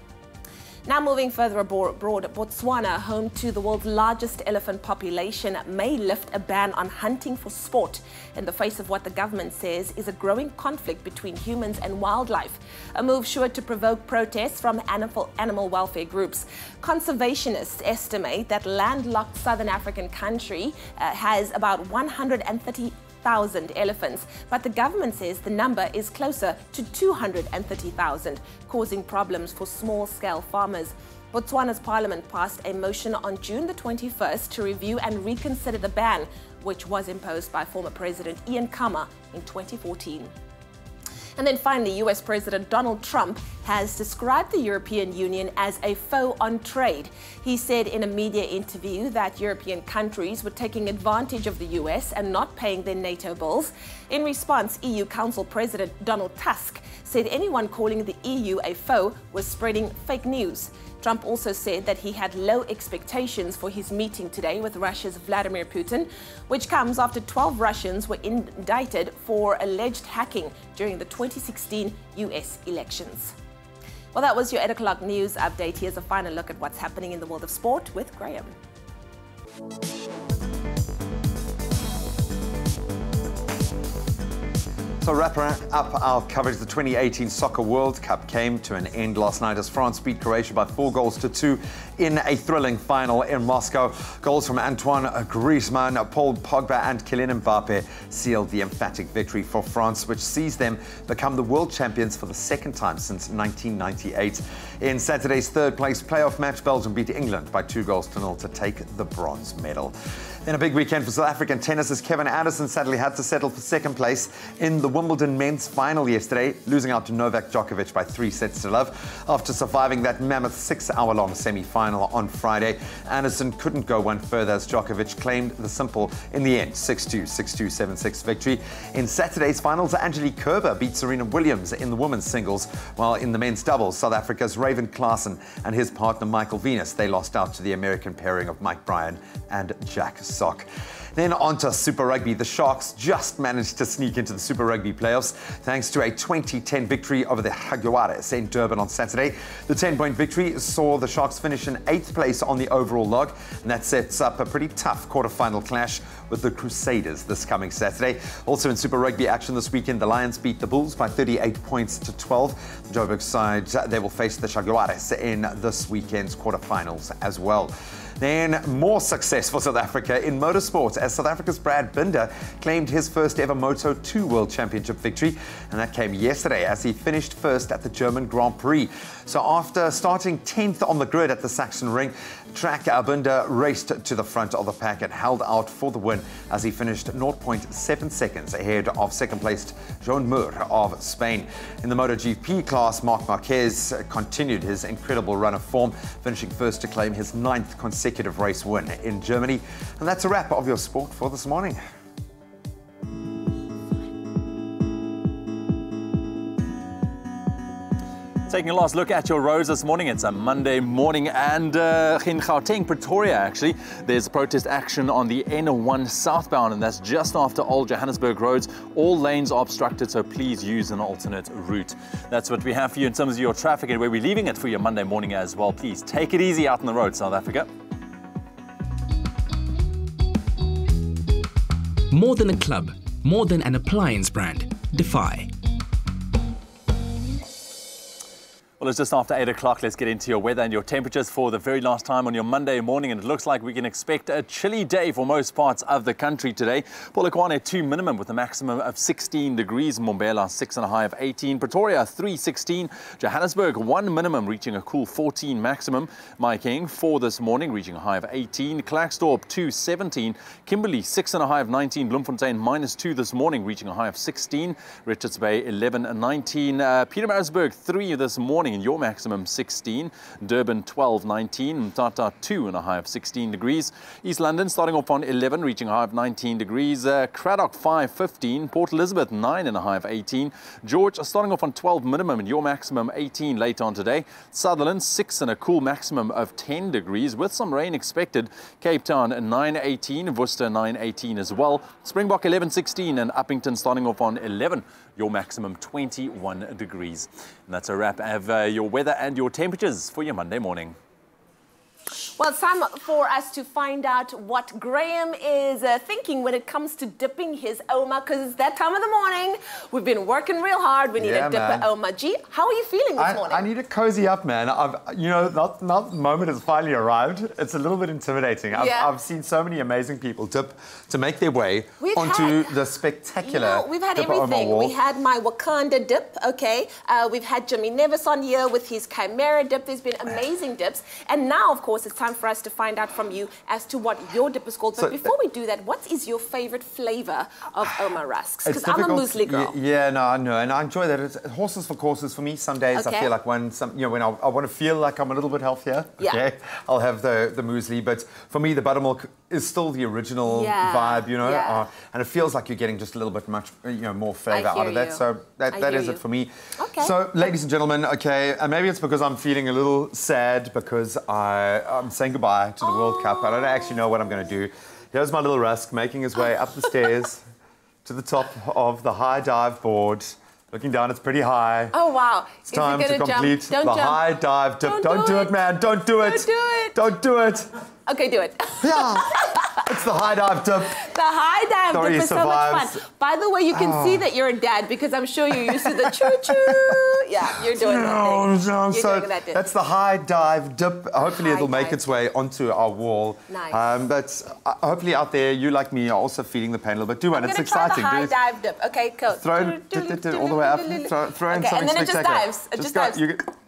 Now moving further abroad, Botswana, home to the world's largest elephant population, may lift a ban on hunting for sport in the face of what the government says is a growing conflict between humans and wildlife, a move sure to provoke protests from animal welfare groups. Conservationists estimate that landlocked southern African country has about 130,000 elephants, but the government says the number is closer to 230,000, causing problems for small-scale farmers. Botswana's parliament passed a motion on June the 21st to review and reconsider the ban, which was imposed by former President Ian Khama in 2014. And then finally, US President Donald Trump has described the European Union as a foe on trade. He said in a media interview that European countries were taking advantage of the US and not paying their NATO bills. In response, EU Council President Donald Tusk said anyone calling the EU a foe was spreading fake news. Trump also said that he had low expectations for his meeting today with Russia's Vladimir Putin, which comes after 12 Russians were indicted for alleged hacking during the 2016 US elections. Well, that was your 8 o'clock news update. Here's a final look at what's happening in the world of sport with Graham. So wrapping up our coverage, the 2018 Soccer World Cup came to an end last night as France beat Croatia by 4-2 in a thrilling final in Moscow. Goals from Antoine Griezmann, Paul Pogba and Kylian Mbappe sealed the emphatic victory for France, which sees them become the world champions for the second time since 1998. In Saturday's third-place playoff match, Belgium beat England by 2-0 to take the bronze medal. Then a big weekend for South African tennis as Kevin Anderson sadly had to settle for second place in the Wimbledon men's final yesterday, losing out to Novak Djokovic by 3-0 after surviving that mammoth 6-hour-long semi-final on Friday. Anderson couldn't go one further as Djokovic claimed the simple in the end 6-2, 6-2, 7-6 victory. In Saturday's finals, Angelique Kerber beat Serena Williams in the women's singles, while in the men's doubles, South Africa's Raven Klaasen and his partner Michael Venus, they lost out to the American pairing of Mike Bryan and Jack Sock. Then on to Super Rugby. The Sharks just managed to sneak into the Super Rugby playoffs thanks to a 20-10 victory over the Jaguares in Durban on Saturday. The 10-point victory saw the Sharks finish in 8th place on the overall log, and that sets up a pretty tough quarter-final clash with the Crusaders this coming Saturday. Also in Super Rugby action this weekend, the Lions beat the Bulls by 38 points to 12. The Joburg side, they will face the Jaguares in this weekend's quarterfinals as well. Then more success for South Africa in motorsport as South Africa's Brad Binder claimed his first ever Moto2 World Championship victory, and that came yesterday as he finished first at the German Grand Prix. So after starting 10th on the grid at the Saxon Ring track, Binder raced to the front of the pack and held out for the win as he finished 0.7 seconds ahead of second-placed Joan Mir of Spain. In the MotoGP class, Marc Marquez continued his incredible run of form, finishing first to claim his 9th consecutive race win in Germany. And that's a wrap of your sport for this morning. Taking a last look at your roads this morning. It's a Monday morning, and in Gauteng, Pretoria, actually, there's protest action on the N1 southbound, and that's just after Old Johannesburg roads. All lanes are obstructed, so please use an alternate route. That's what we have for you in terms of your traffic and where we're leaving it for your Monday morning as well. Please take it easy out on the road, South Africa. More than a club, more than an appliance brand. Defy. Well, it's just after 8 o'clock. Let's get into your weather and your temperatures for the very last time on your Monday morning. And it looks like we can expect a chilly day for most parts of the country today. Polokwane 2 minimum with a maximum of 16 degrees. Mbombela 6 and a high of 18. Pretoria 3, 16. Johannesburg 1 minimum reaching a cool 14 maximum. Mahikeng 4 this morning reaching a high of 18. Klerksdorp 2, 17. Kimberley 6 and a high of 19. Bloemfontein -2 this morning reaching a high of 16. Richards Bay 11 and 19. Pietermaritzburg 3 this morning. In your maximum 16, Durban 12, 19, Mthatha 2 and a high of 16 degrees. East London starting off on 11, reaching a high of 19 degrees. Cradock 5, 15, Port Elizabeth 9 and a high of 18. George starting off on 12 minimum and your maximum 18 later on today. Sutherland 6 and a cool maximum of 10 degrees with some rain expected. Cape Town 9, 18, Worcester 9, 18 as well. Springbok 11, 16 and Uppington starting off on 11. Your maximum 21 degrees. And that's a wrap of your weather and your temperatures for your Monday morning. Well, it's time for us to find out what Graham is thinking when it comes to dipping his Oma, because it's that time of the morning. We've been working real hard. We need a dipper Oma. G, how are you feeling this morning? I need to cozy up, man. Now the moment has finally arrived. It's a little bit intimidating. I've seen so many amazing people dip to make their way onto the spectacular we've had dipper everything. Oma wall. We had my Wakanda dip, okay. We've had Jimmy Nevis on here with his Chimera dip. There's been amazing dips. And now, of course, it's time for us to find out from you as to what your dip is called. But before we do that, what is your favorite flavor of Oma rusks? Because I'm a muesli girl. Yeah, no, I know, and I enjoy that. It's horses for courses for me. Some days I feel like when I want to feel like I'm a little bit healthier, I'll have the muesli. But for me, the buttermilk is still the original vibe, and it feels like you're getting just a little bit more flavor out of that. So that is it for me. Okay. So, ladies and gentlemen, and maybe it's because I'm feeling a little sad because I'm saying goodbye to the World Cup. I don't actually know what I'm going to do. Here's my little rusk making his way up the stairs to the top of the high dive board. Looking down, it's pretty high. Oh, wow. It's time to complete the high dive dip. Don't do it, man. Don't do it. Don't do it. Don't do it. Okay, do it. Yeah. It's the high dive dip. The high dive dip is so much fun. By the way, you can see that you're a dad because I'm sure you're used to the choo-choo. Yeah, you're doing that thing. You're doing that dip. That's the high dive dip. Hopefully it'll make its way onto our wall. Nice. But hopefully out there, you like me are also feeling the pain a little bit. Do it. It's exciting. I'm going to try the high dive dip. Okay, cool. Throw it all the way up. Throw in something and then it just spectacular. dives. It just dives.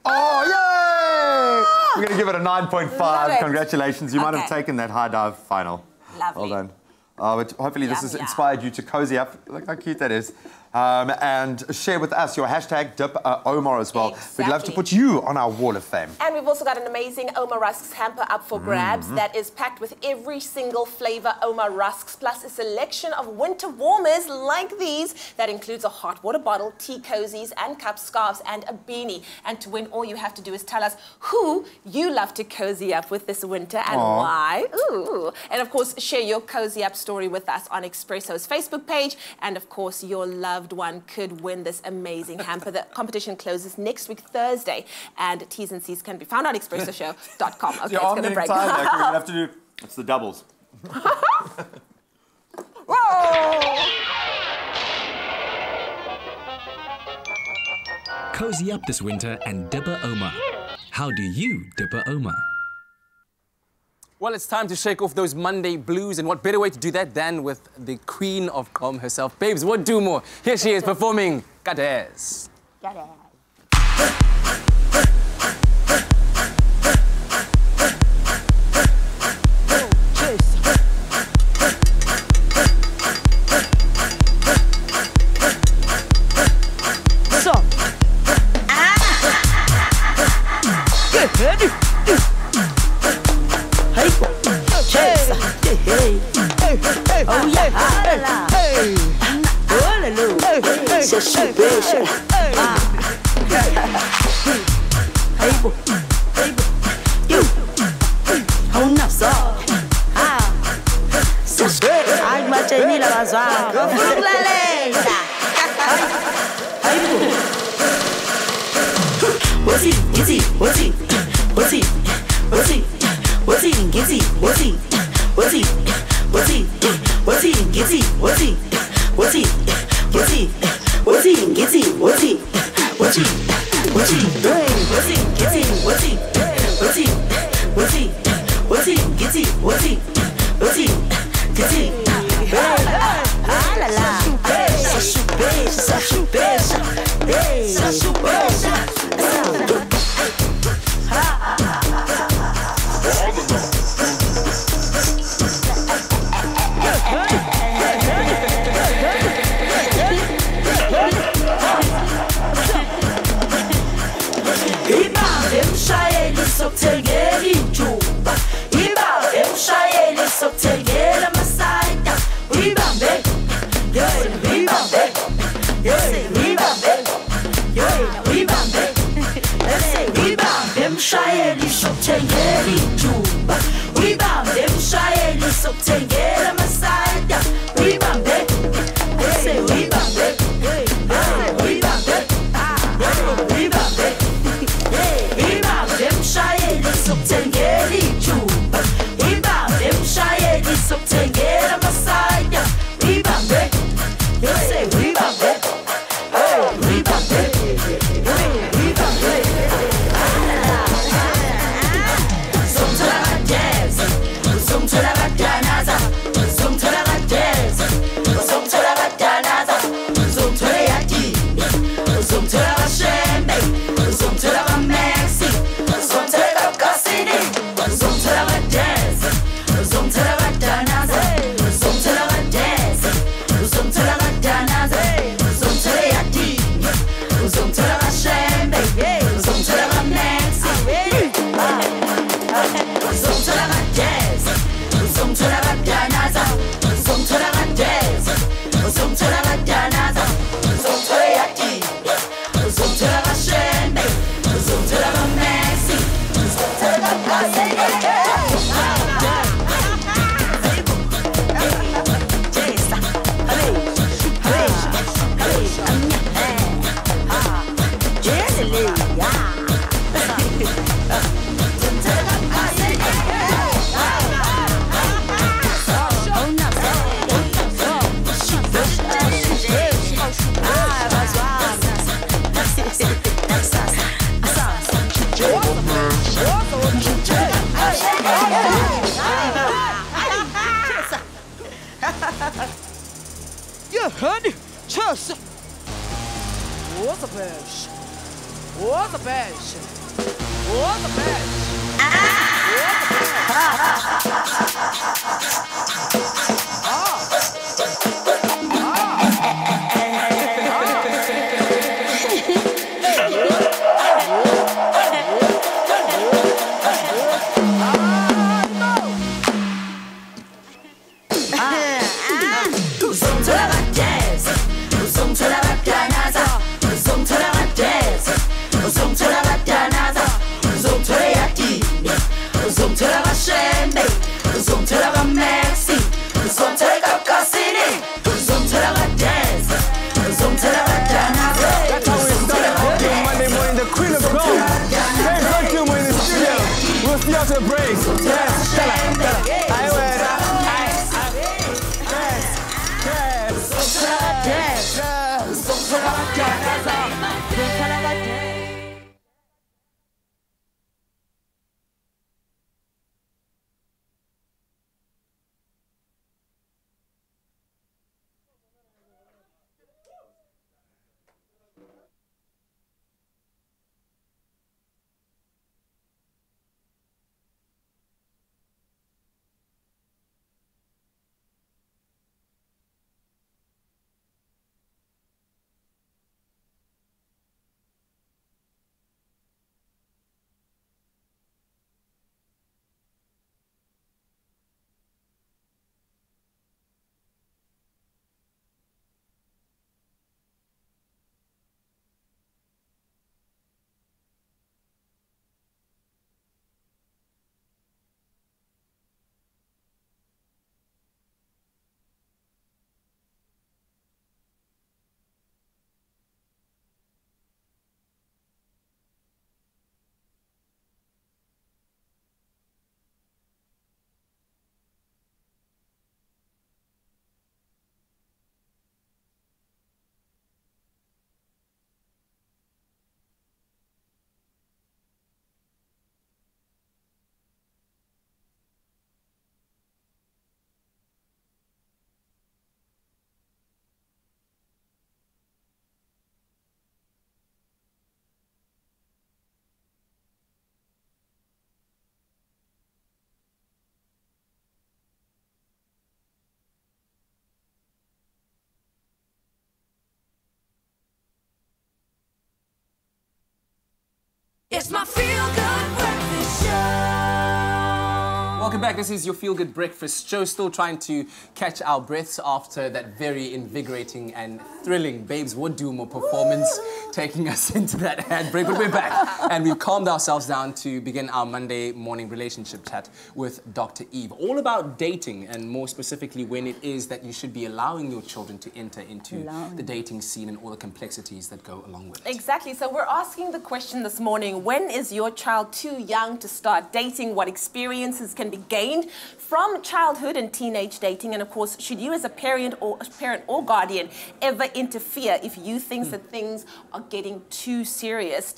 Oh, yay! We're going to give it a 9.5. Love it. Congratulations. You might have taken that high dive final. Lovely. Well done. But hopefully this has inspired you to cozy up. Look how cute that is. And share with us your hashtag Dip Omar as well. Exactly. We'd love to put you on our wall of fame. And we've also got an amazing Oma Rusks hamper up for grabs that is packed with every single flavor Oma Rusks, plus a selection of winter warmers like these that includes a hot water bottle, tea cozies and cups, scarves and a beanie. And to win, all you have to do is tell us who you love to cozy up with this winter and why. Ooh. And of course, share your cozy up story story with us on Expresso's Facebook page. And of course, your loved one could win this amazing hamper. The competition closes next week, Thursday, and T's and C's can be found on expressoshow.com. Okay, Your arm break. time, like, we're going to have to do... It's the doubles. Cozy up this winter and dip a Oma. How do you dip a Oma? Well, it's time to shake off those Monday blues, and what better way to do that than with the queen of calm herself. Babes, what do more? Here she is performing Gades. Shembe It's my feel-good breakfast show. Welcome back. This is your Feel Good Breakfast show. Still trying to catch our breaths after that very invigorating and thrilling Babes Would Do More performance, taking us into that ad break. But we're back and we've calmed ourselves down to begin our Monday morning relationship chat with Dr. Eve. All about dating, and more specifically when it is that you should be allowing your children to enter into the dating scene and all the complexities that go along with it. Exactly. So we're asking the question this morning, when is your child too young to start dating? What experiences can be gained from childhood and teenage dating? And of course, should you as a parent or guardian ever interfere if you think that things are getting too serious?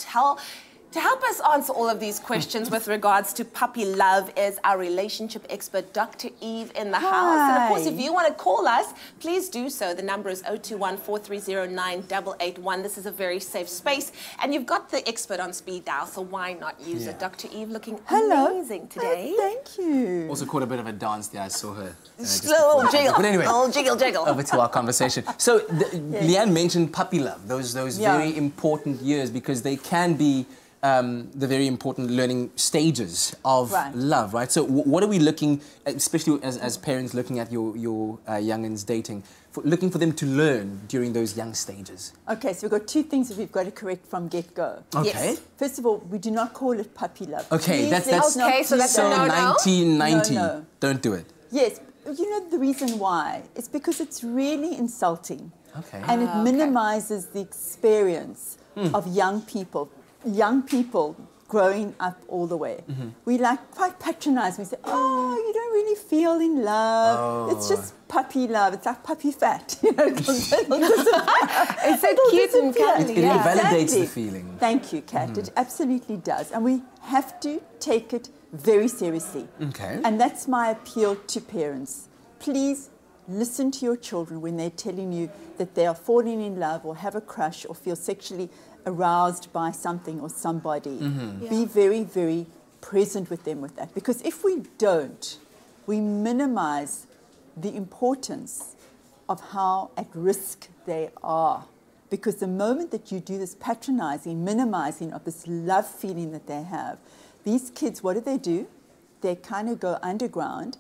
To help us answer all of these questions with regards to puppy love is our relationship expert, Dr. Eve, in the house. And of course, if you want to call us, please do so. The number is 021-430-9881. This is a very safe space. And you've got the expert on speed dial, so why not use it? Dr. Eve looking amazing today. Thank you. Also caught a bit of a dance there. I saw her. Little jiggle. But anyway, little jiggle, jiggle. Over to our conversation. So, Leanne mentioned puppy love, those very important years, because they can be the very important learning stages of love, right? So what are we looking, especially as parents looking at your young'uns dating, looking for them to learn during those young stages? Okay, so we've got two things that we've got to correct from get-go. Okay. Yes. First of all, we do not call it puppy love. Okay, that's okay, so that's so a no-no? 1990. No. Don't do it. Yes, you know the reason why? It's because it's really insulting. Okay. And it minimizes the experience of young people growing up all the way. We quite patronize. We say, oh, you don't really feel in love. Oh. It's just puppy love. It's like puppy fat. You know, it's so cute and cuddly. It invalidates the feeling. Thank you, Kat. It absolutely does. And we have to take it very seriously. Okay. And that's my appeal to parents. Please listen to your children when they're telling you that they are falling in love or have a crush or feel sexually aroused by something or somebody. Be very, very present with them with that. Because if we don't, we minimize the importance of how at risk they are. Because the moment that you do this patronizing, minimizing of this love feeling that they have, these kids, what do? They kind of go underground.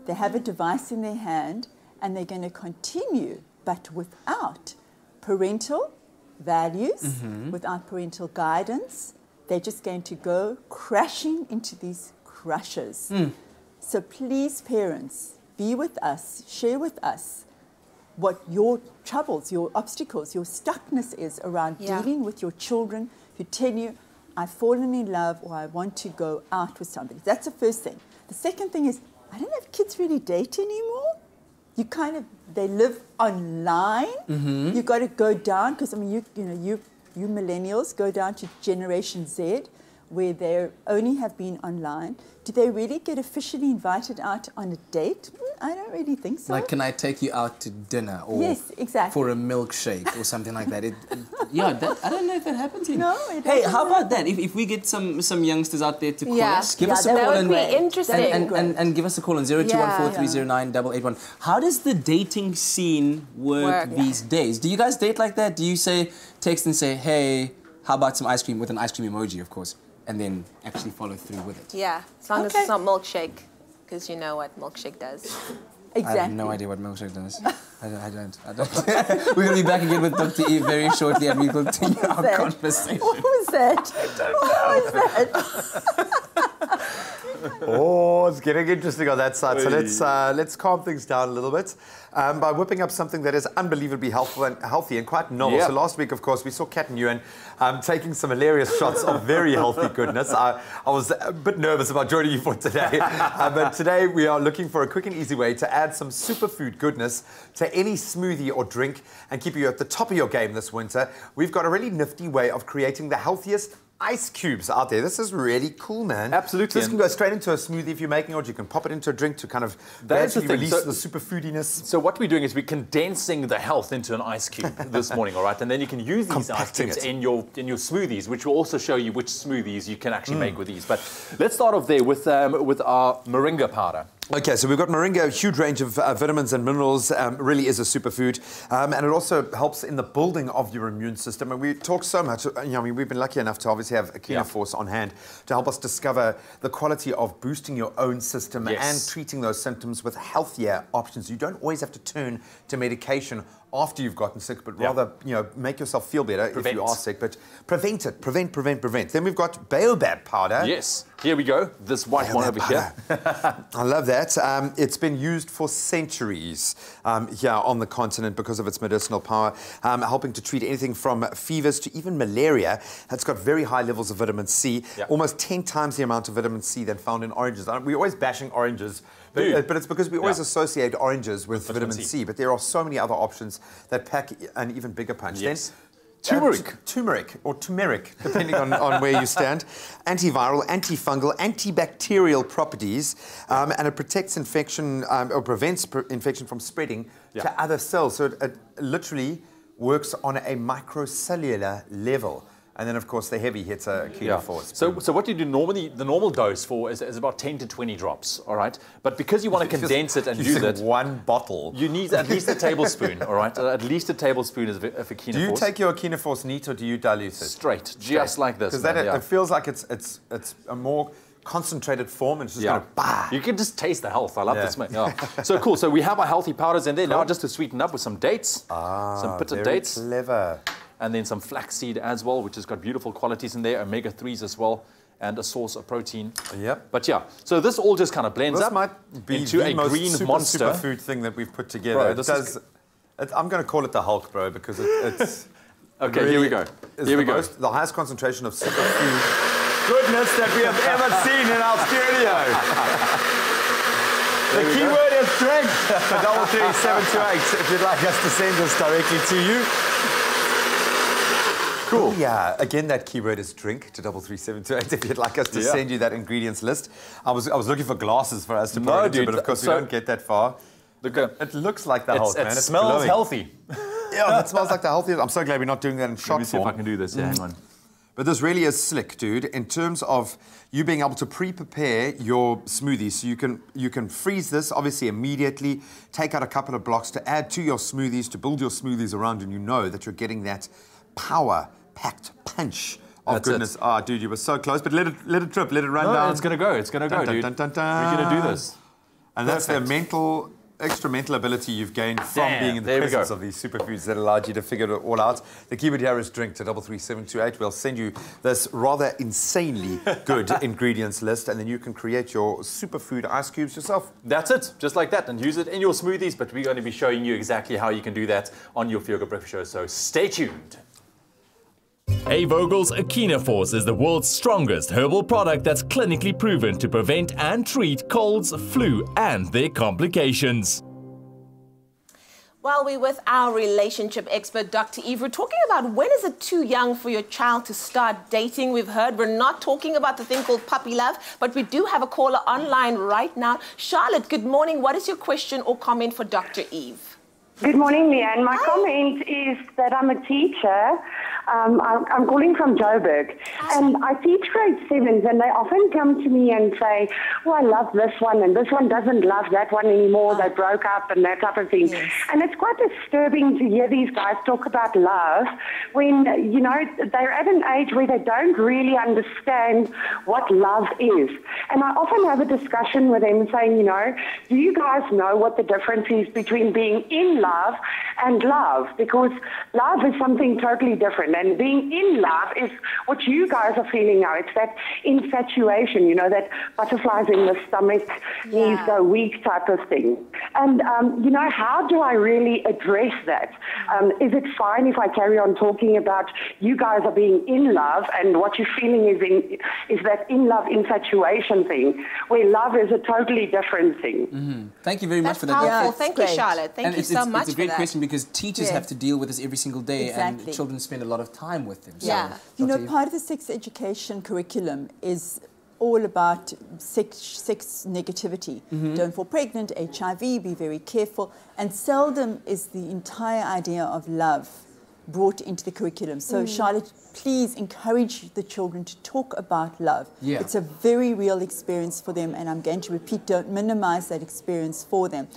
They have a device in their hand and they're going to continue, but without parental values, without parental guidance. They're just going to go crashing into these crushes. So please, parents, be with us, share with us what your troubles, your obstacles, your stuckness is around dealing with your children who tell you, I've fallen in love or I want to go out with somebody. That's the first thing. The second thing is, I don't know if kids really date anymore. they live online. You got to go down, because I mean, you millennials go down to Generation Z, where they only have been online. Do they really get officially invited out on a date? I don't really think so. Like, can I take you out to dinner, or yes, exactly, for a milkshake or something like that? Yeah, I don't know if that happens anymore. No, it hey, doesn't. how about that? If we get some youngsters out there to call us, give us a that call would be interesting. and give us a call on 0214309881. How does the dating scene work these days? Do you guys date like that? Do you text and say, hey, how about some ice cream, with an ice cream emoji, of course, and then actually follow through with it? Yeah, as long as it's not milkshake, because you know what milkshake does. Exactly. I have no idea what milkshake does. I don't. We're going to be back again with Dr. Eve very shortly, and we continue our conversation. What was that? What was that? Oh, it's getting interesting on that side. So let's calm things down a little bit by whipping up something that is unbelievably healthy and quite novel. So last week, of course, we saw Kat and Ewan taking some hilarious shots of very healthy goodness. I was a bit nervous about joining you for today, but today we are looking for a quick and easy way to add some superfood goodness to any smoothie or drink and keep you at the top of your game this winter. We've got a really nifty way of creating the healthiest ice cubes out there. This is really cool, man. Absolutely. This can go straight into a smoothie if you're making it, or you can pop it into a drink to kind of gradually release the super foodiness. So what we're doing is we're condensing the health into an ice cube this morning, all right? And then you can use these ice cubes in your smoothies, which will also show you which smoothies you can actually make with these. But let's start off there with our moringa powder. Okay, so we've got moringa, a huge range of vitamins and minerals, really is a superfood. And it also helps in the building of your immune system. And we talk so much, we've been lucky enough to obviously have a Kina Force on hand to help us discover the quality of boosting your own system and treating those symptoms with healthier options. You don't always have to turn to medication after you've gotten sick, but rather, make yourself feel better if you are sick, but prevent it, prevent. Then we've got baobab powder. Yes, here we go, this white one over here. I love that. It's been used for centuries here on the continent because of its medicinal power, helping to treat anything from fevers to even malaria. It's got very high levels of vitamin C, almost 10 times the amount of vitamin C than found in oranges. We're always bashing oranges, but it's because we always associate oranges with vitamin C, but there are so many other options that pack an even bigger punch. Yes. Then, turmeric, depending on where you stand. Antiviral, antifungal, antibacterial properties, and it protects infection or prevents infection from spreading to other cells. So it literally works on a microcellular level. And then, of course, the heavy hits a Kina Force. So what you do normally, the normal dose for is about 10 to 20 drops, all right? But because you want to condense it and use it... one bottle. You need at least a tablespoon, all right? At least a tablespoon of a Kina Force. Do you take your Kina Force neat or do you dilute it? Straight, just like this. Because it feels like it's a more concentrated form, and it's just going to bah. You can just taste the health. I love this, mate. So cool. So we have our healthy powders in there now, just to sweeten up with some dates, some pitted dates. Clever. And then some flaxseed as well, which has got beautiful qualities in there, omega-3s as well, and a source of protein. Yep. But yeah, so this all just kind of blends up into a green monster superfood thing that we've put together. Bro, I'm going to call it the Hulk, bro, because it's okay, really here we go. Here we go. The highest concentration of superfood goodness that we have ever seen in our studio. The keyword is drink. For 33728, if you'd like us to send this directly to you. Cool. Yeah, again, that keyword is drink to 33728 if you'd like us to send you that ingredients list. I was looking for glasses for us to put into, but of course we don't get that far. It looks like the Hulk, man. It smells healthy. Yeah, that smells like the healthiest. I'm so glad we're not doing that in shot form. Let me see if I can do this. Yeah, hang on. But this really is slick, dude, in terms of you being able to pre-prepare your smoothies. So you can freeze this, obviously, immediately, take out a couple of blocks to add to your smoothies, to build your smoothies around, and you know that you're getting that power-packed punch of goodness. Ah, dude, you were so close, but let it drip, let it run down. It's going to go, dude. We're going to do this. And that's the extra mental ability you've gained from being in the presence of these superfoods that allowed you to figure it all out. The keyword here is drink to 33728. We'll send you this rather insanely good ingredients list, and then you can create your superfood ice cubes yourself. That's it, just like that, and use it in your smoothies, but we're going to be showing you exactly how you can do that on your Feel Good Breakfast Show, so stay tuned. A. Vogel's Akina Force is the world's strongest herbal product that's clinically proven to prevent and treat colds, flu, and their complications. Well, we're with our relationship expert, Dr. Eve. We're talking about when is it too young for your child to start dating. We've heard we're not talking about the thing called puppy love, but we do have a caller online right now. Charlotte, good morning. What is your question or comment for Dr. Eve? Good morning, Leanne. My comment is that I'm a teacher. I'm calling from Joburg, and I teach grade 7s, and they often come to me and say, oh, I love this one, and this one doesn't love that one anymore. They broke up and that type of thing. Yes. And it's quite disturbing to hear these guys talk about love when, you know, they're at an age where they don't really understand what love is. And I often have a discussion with them saying, you know, do you guys know what the difference is between being in love and love? Because love is something totally different. And being in love is what you guys are feeling now. It's that infatuation, you know, that butterflies in the stomach, knees go weak type of thing. And, you know, how do I really address that? Is it fine if I carry on talking about you guys are being in love and what you're feeling is that in-love infatuation thing, where love is a totally different thing? Mm-hmm. Thank you very much for that. Powerful. Thank you, Charlotte. Thank you so much for that. It's a great question because teachers have to deal with this every single day, and children spend a lot of time with them. Yeah. So, you know, part of the sex education curriculum is all about sex negativity. Don't fall pregnant, HIV, be very careful. And seldom is the entire idea of love brought into the curriculum. So, Charlotte, please encourage the children to talk about love. Yeah. It's a very real experience for them, and I'm going to repeat, don't minimize that experience for them.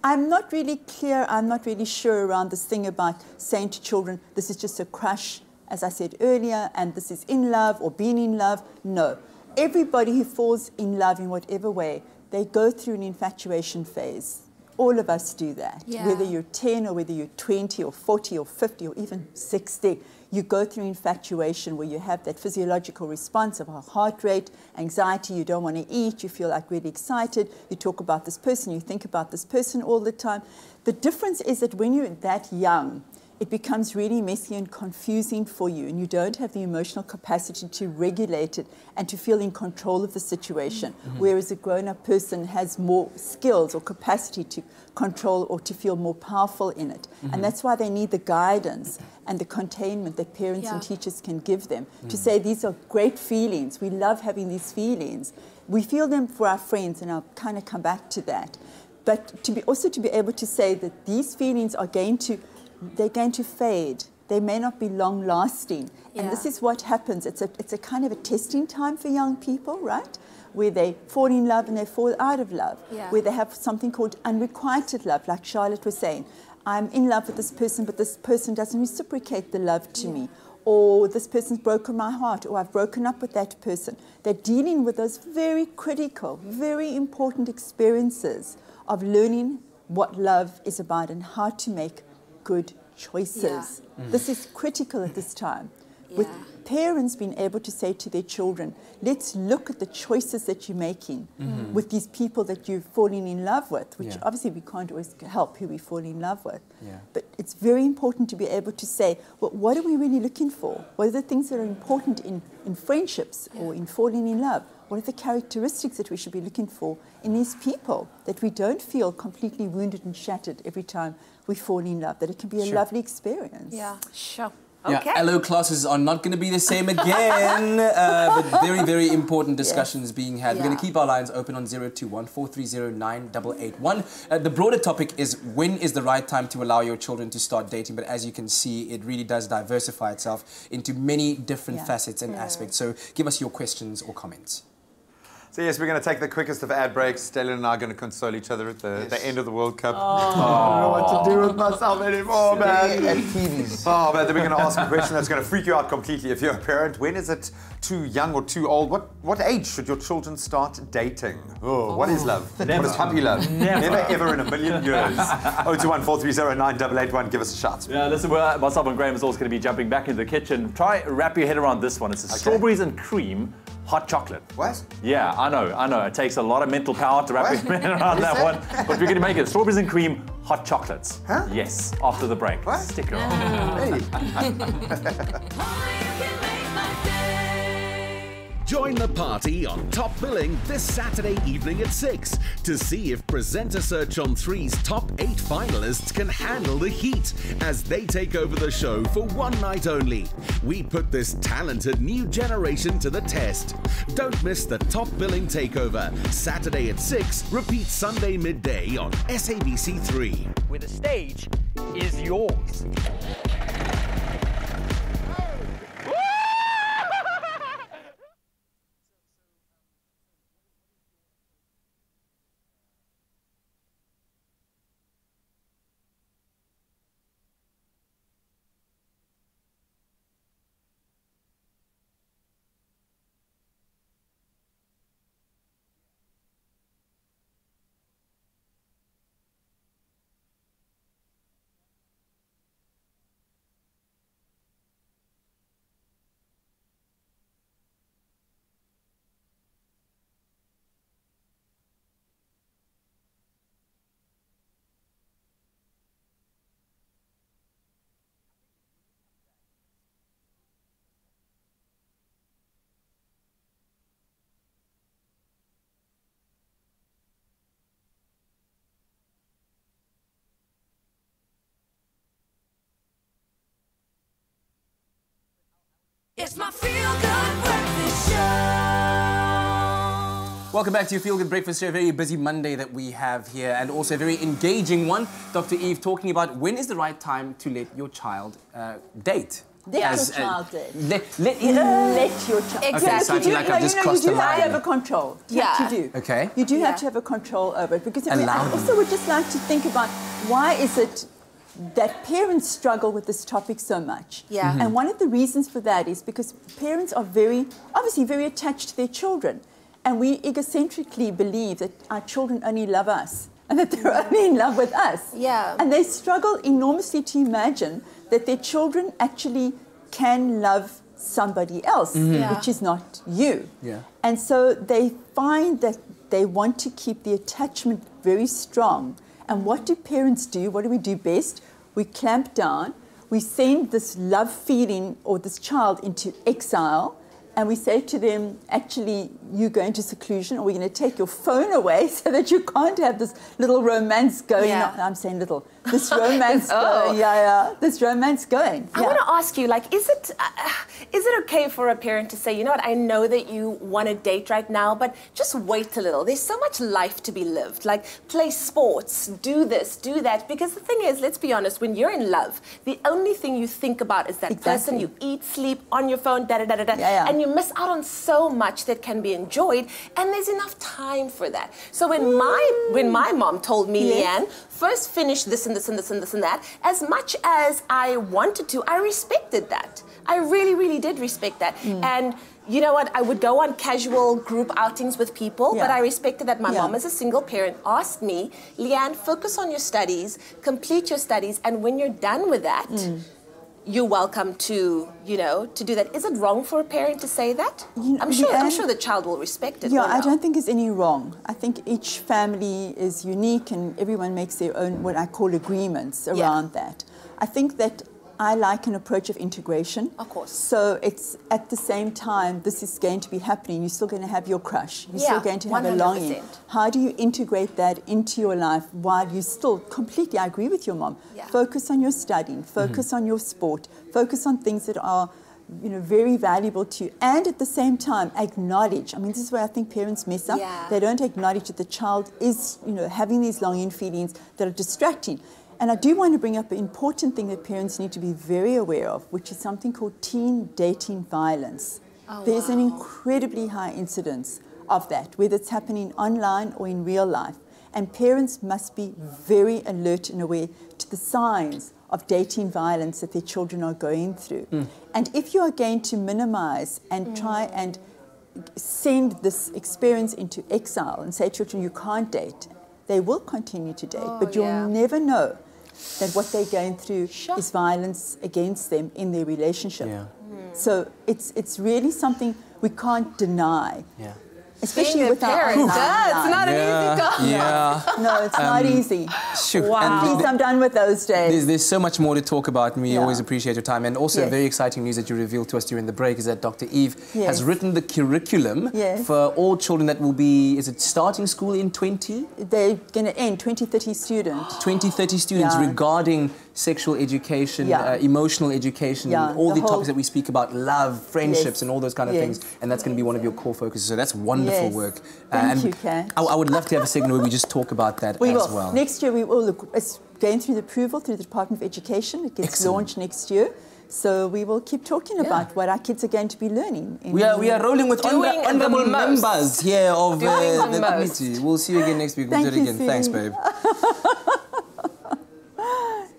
I'm not really clear, I'm not really sure around this thing about saying to children, this is just a crush, as I said earlier, and this is in love or being in love. No. Everybody who falls in love in whatever way, they go through an infatuation phase. All of us do that. Yeah. Whether you're 10 or whether you're 20 or 40 or 50 or even 60, you go through infatuation where you have that physiological response of a heart rate, anxiety, you don't want to eat, you feel like really excited, you talk about this person, you think about this person all the time. The difference is that when you're that young, it becomes really messy and confusing for you, and you don't have the emotional capacity to regulate it and to feel in control of the situation, whereas a grown-up person has more skills or capacity to control or to feel more powerful in it. And that's why they need the guidance and the containment that parents and teachers can give them to say these are great feelings, we love having these feelings. We feel them for our friends, and I'll kind of come back to that. But to be able to say that these feelings are they're going to fade. They may not be long-lasting. Yeah. And this is what happens. It's a kind of a testing time for young people, right? Where they fall in love and they fall out of love. Yeah. Where they have something called unrequited love, like Charlotte was saying. I'm in love with this person, but this person doesn't reciprocate the love to me. Or this person's broken my heart, or I've broken up with that person. They're dealing with those very critical, very important experiences of learning what love is about and how to make good choices. This is critical at this time. With parents being able to say to their children, let's look at the choices that you're making with these people that you're falling in love with, which obviously we can't always help who we fall in love with. But it's very important to be able to say, well, what are we really looking for? What are the things that are important in friendships or in falling in love? What are the characteristics that we should be looking for in these people, that we don't feel completely wounded and shattered every time we fall in love, that it can be a lovely experience. Yeah, sure. Okay. Yeah, LO classes are not going to be the same again, but very, very important discussions being had. We're going to keep our lines open on 021 430 9881. The broader topic is when is the right time to allow your children to start dating, but as you can see, it really does diversify itself into many different facets and aspects. So give us your questions or comments. So yes, we're going to take the quickest of ad breaks. Stella and I are going to console each other at the end of the World Cup. I don't know what to do with myself anymore, man. Oh, man, then we're going to ask a question that's going to freak you out completely if you're a parent. When is it too young or too old? What age should your children start dating? Oh, what is love? Never. What is puppy love? Never, ever in a million years. 021 430 9881. Give us a shout. Yeah, listen, myself and Graham is also going to be jumping back into the kitchen. Try wrap your head around this one. It's strawberries and cream. Hot chocolate. What? Yeah, I know. It takes a lot of mental power to wrap your head around that one. But we're going to make it strawberries and cream, hot chocolates. Huh? Yes, after the break. What? Stick around. Join the party on Top Billing this Saturday evening at 6 to see if Presenter Search on 3's top 8 finalists can handle the heat as they take over the show for one night only. We put this talented new generation to the test. Don't miss the Top Billing Takeover, Saturday at 6, repeat Sunday midday on SABC3. Where the stage is yours. It's my feel-good breakfast show. Welcome back to your Feel Good Breakfast Show. A very busy Monday that we have here, and also a very engaging one. Dr. Eve talking about when is the right time to let your child date. Let your child date. Let your child. Exactly. Okay, so I feel like I've just crossed the line. You do have to have a control. Yeah. You do. Okay. You do have to have a control over it, because Allow I also would just like to think about why is it that parents struggle with this topic so much. Yeah. And one of the reasons for that is because parents are obviously very attached to their children. And we egocentrically believe that our children only love us and that they're only in love with us. Yeah. And they struggle enormously to imagine that their children actually can love somebody else, which is not you. Yeah. And so they find that they want to keep the attachment very strong. And what do parents do? What do we do best? We clamp down. We send this love feeling or this child into exile. And we say to them, actually, you go into seclusion, or we're going to take your phone away so that you can't have this little romance going on. I'm saying little. This romance going. This romance going. I want to ask you, like, is it okay for a parent to say, you know what, I know that you want to date right now, but just wait a little. There's so much life to be lived. Like, play sports, do this, do that. Because the thing is, let's be honest, when you're in love, the only thing you think about is that person. You eat, sleep, on your phone, da-da-da-da-da. And you miss out on so much that can be enjoyed, and there's enough time for that. So when my mom told me, Leanne, first finish this and this and this and this and that, as much as I wanted to, I respected that. I really, really did respect that. And you know what, I would go on casual group outings with people, but I respected that my mom, as a single parent, asked me, Leanne, focus on your studies, complete your studies, and when you're done with that, you're welcome to, to do that. Is it wrong for a parent to say that? I'm sure the child will respect it. Yeah, I don't think there's any wrong. I think each family is unique and everyone makes their own, what I call, agreements around that. I think that I like an approach of integration. Of course. So it's at the same time, this is going to be happening. You're still going to have your crush. You're still going to have 100%. A longing. How do you integrate that into your life while you still completely, I agree with your mom, focus on your studying, focus on your sport, focus on things that are very valuable to you, and at the same time acknowledge. I mean, this is where I think parents mess up. They don't acknowledge that the child is, having these longing feelings that are distracting. And I do want to bring up an important thing that parents need to be very aware of, which is something called teen dating violence. There's an incredibly high incidence of that, whether it's happening online or in real life. And parents must be very alert and aware to the signs of dating violence that their children are going through. And if you are going to minimize and try and send this experience into exile and say to children, you can't date, they will continue to date, but you'll never know that what they're going through is violence against them in their relationship. So it's really something we can't deny. Especially with our parents. It's not an easy job. Yeah. No, it's not easy. Shoot. Wow. Please, I'm done with those days. There's so much more to talk about, and we always appreciate your time. And also, very exciting news that you revealed to us during the break is that Dr. Eve has written the curriculum for all children that will be, is it starting school in 20? They're going to end 20-30 students. 20-30 students regarding sexual education, emotional education, all the topics that we speak about, love, friendships, and all those kind of things. And that's going to be one of your core focuses. So that's wonderful work. Thank you, Kat. I would love to have a segment where we just talk about that as well. Next year, we will look. It's going through the approval through the Department of Education. It gets launched next year. So we will keep talking about what our kids are going to be learning. We are rolling with honorable members here of the committee. We'll see you again next week. We'll do it again. Thanks, babe.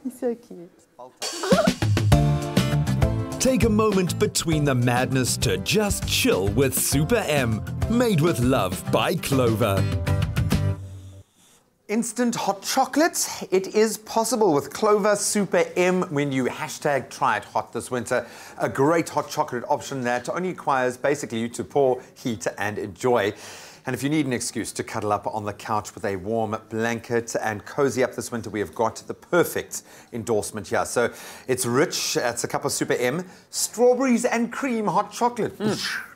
He's so cute. Take a moment between the madness to just chill with Super M. Made with love by Clover. Instant hot chocolate? It is possible with Clover Super M when you hashtag try it hot this winter. A great hot chocolate option that only requires basically you to pour, heat and enjoy. And if you need an excuse to cuddle up on the couch with a warm blanket and cozy up this winter, we have got the perfect endorsement here. So it's rich, it's a cup of Super M, strawberries and cream hot chocolate.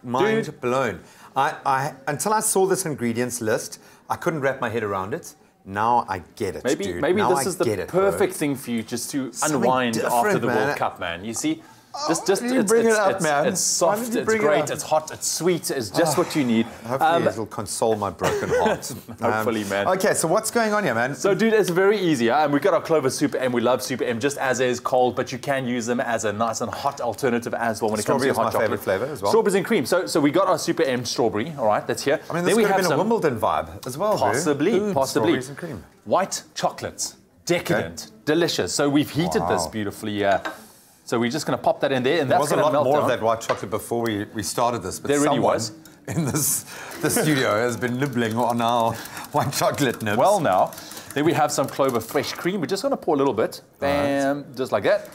Mind blown. Until I saw this ingredients list, I couldn't wrap my head around it. Now I get it, dude. Maybe now this is the perfect thing for you just to unwind after the World Cup, man. You see? It's soft, it's great, it's hot, it's sweet, it's just what you need. Hopefully it'll console my broken heart. Hopefully, man. Okay, so what's going on here, man? So, dude, it's very easy. We've got our Clover Super M. We love Super M just as is cold, but you can use them as a nice and hot alternative as well when it comes to hot chocolate. Strawberry is my favorite flavor as well. Strawberries and cream. So we got our Super M strawberry, all right, that's here. I mean, this could have been a Wimbledon vibe as well, possibly. Strawberries and cream. White chocolates. Decadent. Delicious. So we've heated this beautifully. So we're just going to pop that in there, and that's going to melt down. There was a lot more of that white chocolate before we started this, but there really was. In the studio has been nibbling on our white chocolate nibs. Well, now, then we have some Clover fresh cream. We're just going to pour a little bit, bam, just like that.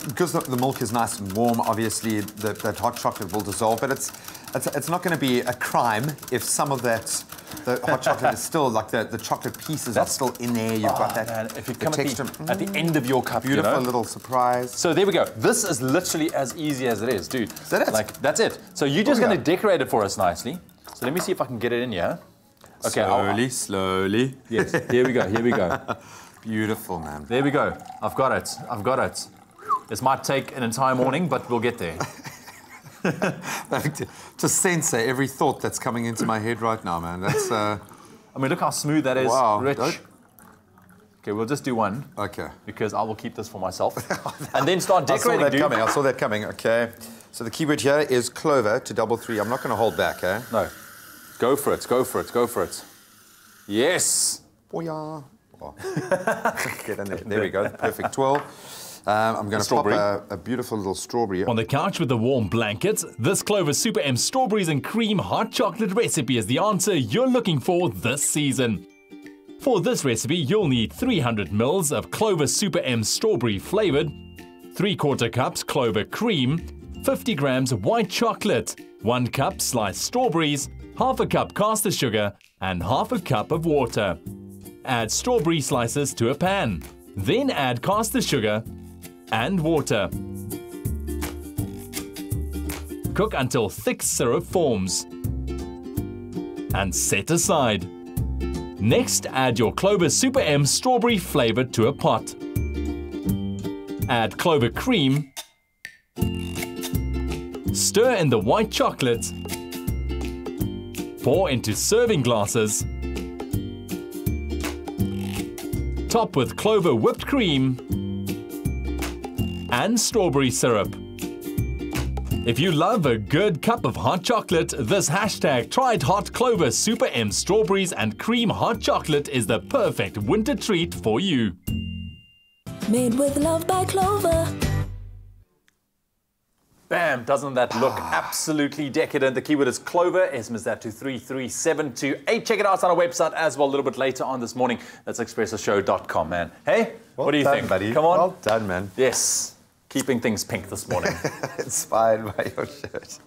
Because the milk is nice and warm, obviously that hot chocolate will dissolve, but it's not going to be a crime if some of that the hot chocolate is still, like the chocolate pieces are still in there. You've got that. Man, if you come at the end of your cup, beautiful little surprise. So there we go. This is literally as easy as it is, dude. Is that it? Like, that's it. So you're just going to decorate it for us nicely. So let me see if I can get it in here. Okay. Slowly. Yes. Here we go. Beautiful, man. There we go. I've got it. This might take an entire morning, but we'll get there. To censor every thought that's coming into my head right now, man. That's. I mean, look how smooth that is. Wow. Rich. Okay, we'll just do one. Okay. Because I will keep this for myself. And then start decorating, I saw that coming. Okay. So the keyword here is Clover to 333. I'm not going to hold back, eh? No. Go for it. Yes. Booyah. Oh. Get in there. There we go. Perfect 12. I'm going to pop a beautiful little strawberry. On the couch with a warm blanket, this Clover Super M strawberries and cream hot chocolate recipe is the answer you're looking for this season. For this recipe, you'll need 300 ml of Clover Super M strawberry flavored, 3/4 cups Clover cream, 50 grams white chocolate, 1 cup sliced strawberries, half a cup caster sugar, and half a cup of water. Add strawberry slices to a pan. Then add caster sugar and water. Cook until thick syrup forms. And set aside. Next, add your Clover Super M strawberry flavor to a pot. Add Clover cream. Stir in the white chocolate. Pour into serving glasses. Top with Clover whipped cream and strawberry syrup. If you love a good cup of hot chocolate, this hashtag tried hot Clover Super M strawberries and cream hot chocolate is the perfect winter treat for you. Made with love by Clover. Bam, doesn't that look absolutely decadent? The keyword is Clover. SMS that to 33728. Check it out on our website as well a little bit later on this morning. That's expressoshow.com, man. Hey, what do you think, buddy? Come on. Well done, man. Yes, keeping things pink this morning. Inspired by your shirt.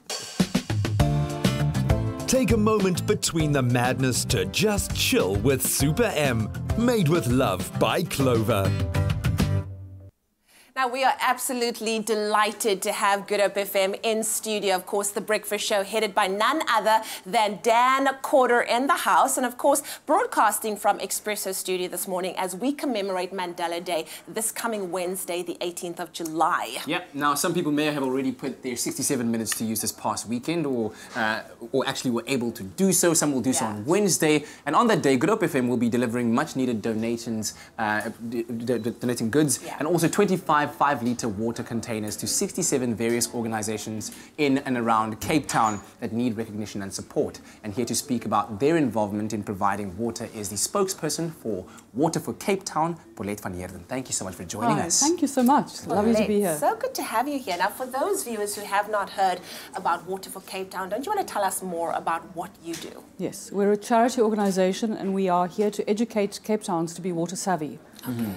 Take a moment between the madness to just chill with Super M. Made with love by Clover. Now, we are absolutely delighted to have Good Hope FM in studio. Of course, the Breakfast Show headed by none other than Dan Corder in the house. And of course, broadcasting from Expresso studio this morning as we commemorate Mandela Day this coming Wednesday, the 18th of July. Yep. Now, some people may have already put their 67 minutes to use this past weekend or actually were able to do so. Some will do so on Wednesday. And on that day, Good Hope FM will be delivering much-needed donations, donating goods, and also 25 5-litre water containers to 67 various organisations in and around Cape Town that need recognition and support. And here to speak about their involvement in providing water is the spokesperson for Water for Cape Town, Paulette van Heerden. Thank you so much for joining us. Thank you so much. Lovely to be here. So good to have you here. Now, for those viewers who have not heard about Water for Cape Town, don't you want to tell us more about what you do? Yes, we're a charity organisation and we are here to educate Cape Towns to be water savvy.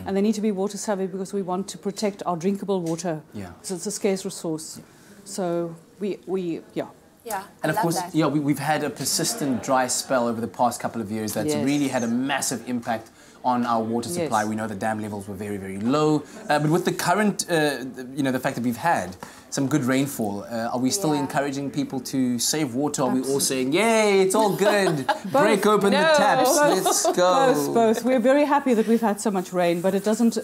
And they need to be water savvy because we want to protect our drinkable water. Yeah. So it's a scarce resource. So Yeah, and of course, we've had a persistent dry spell over the past couple of years that's really had a massive impact on our water supply. We know the dam levels were very, very low. But with the current, the fact that we've had some good rainfall, are we still encouraging people to save water? Are we all saying, yay, it's all good, break open the taps, let's go? Both. We're very happy that we've had so much rain, but it doesn't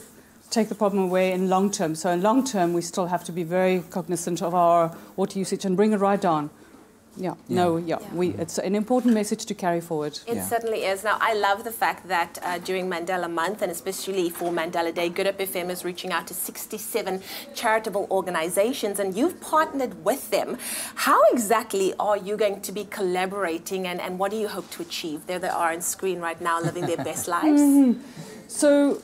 take the problem away in long term. So in long term, we still have to be very cognizant of our water usage and bring it right down. It's an important message to carry forward. It certainly is. Now, I love the fact that during Mandela Month, and especially for Mandela Day, Good Hope FM is reaching out to 67 charitable organizations, and you've partnered with them. How exactly are you going to be collaborating, and what do you hope to achieve? There they are on screen right now, living their best lives. So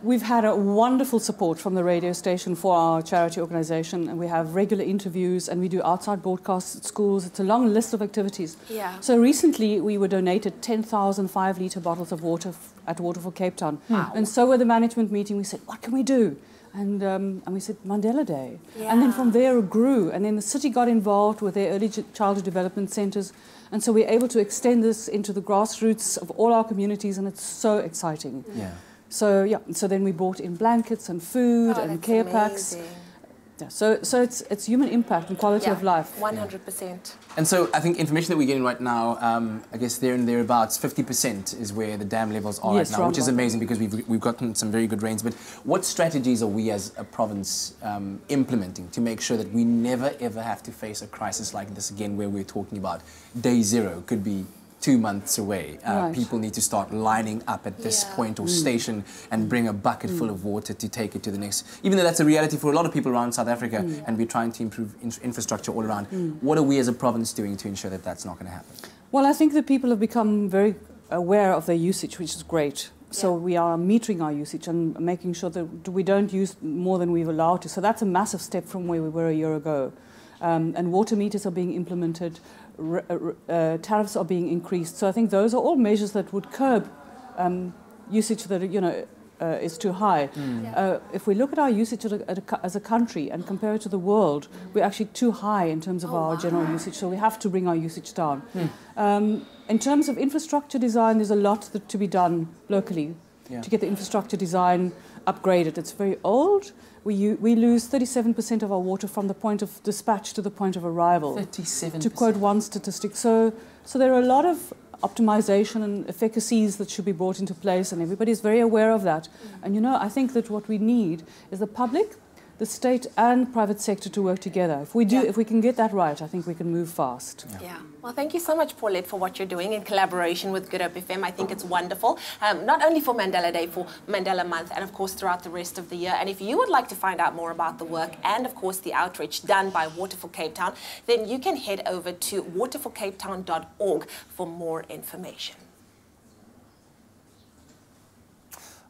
we've had a wonderful support from the radio station for our charity organisation, and we have regular interviews and we do outside broadcasts at schools. It's a long list of activities. So recently we were donated 10,000 5-litre bottles of water at Water for Cape Town. And so at the management meeting we said, what can we do? And we said, Mandela Day. And then from there it grew. And then the city got involved with their early childhood development centres. And so we're able to extend this into the grassroots of all our communities, and it's so exciting. So then we brought in blankets and food and care packs. So it's human impact and quality of life. 100%. And so I think information that we're getting right now, I guess there and thereabouts, 50% is where the dam levels are right now, which is amazing because we've gotten some very good rains. But what strategies are we as a province implementing to make sure that we never ever have to face a crisis like this again, where we're talking about day zero could be 2 months away. People need to start lining up at this point or station and bring a bucket full of water to take it to the next. Even though that's a reality for a lot of people around South Africa, and we're trying to improve infrastructure all around. What are we as a province doing to ensure that that's not going to happen? Well, I think that people have become very aware of their usage, which is great. So we are metering our usage and making sure that we don't use more than we've allowed to. So that's a massive step from where we were a year ago. And water meters are being implemented. Tariffs are being increased. So I think those are all measures that would curb usage that is too high. If we look at our usage as a country and compare it to the world, we're actually too high in terms of our general usage. So we have to bring our usage down. In terms of infrastructure design, there's a lot to be done locally to get the infrastructure design upgraded. It's very old. We lose 37% of our water from the point of dispatch to the point of arrival. 37%. To quote one statistic. So there are a lot of optimization and efficacies that should be brought into place, and everybody's very aware of that. And I think that what we need is the public, the state and private sector to work together. If we can get that right, I think we can move fast. Well, thank you so much, Paulette, for what you're doing in collaboration with Good Hope FM. I think it's wonderful, not only for Mandela Day, for Mandela Month, and of course throughout the rest of the year. And if you would like to find out more about the work and of course the outreach done by Water for Cape Town, then you can head over to waterforcapetown.org for more information.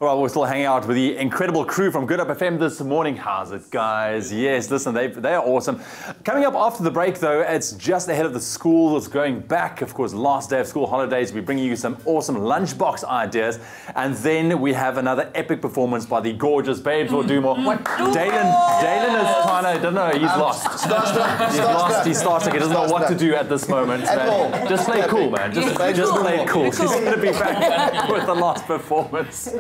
All right, we're still hanging out with the incredible crew from Good Up FM this morning. How's it, guys? Yes, listen, they are awesome. Coming up after the break, though, it's just ahead of the school that's going back. Of course, last day of school holidays. We're bringing you some awesome lunchbox ideas. And then we have another epic performance by the gorgeous Babes Will Do More. Dalen is trying to, I don't know, he's lost. He's lost, he's starstruck. He doesn't know what to do at this moment. Man. Just play it cool, man. Just play it cool. She's going to be back with the last performance.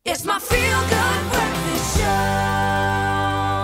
It's my feel-good breakfast show.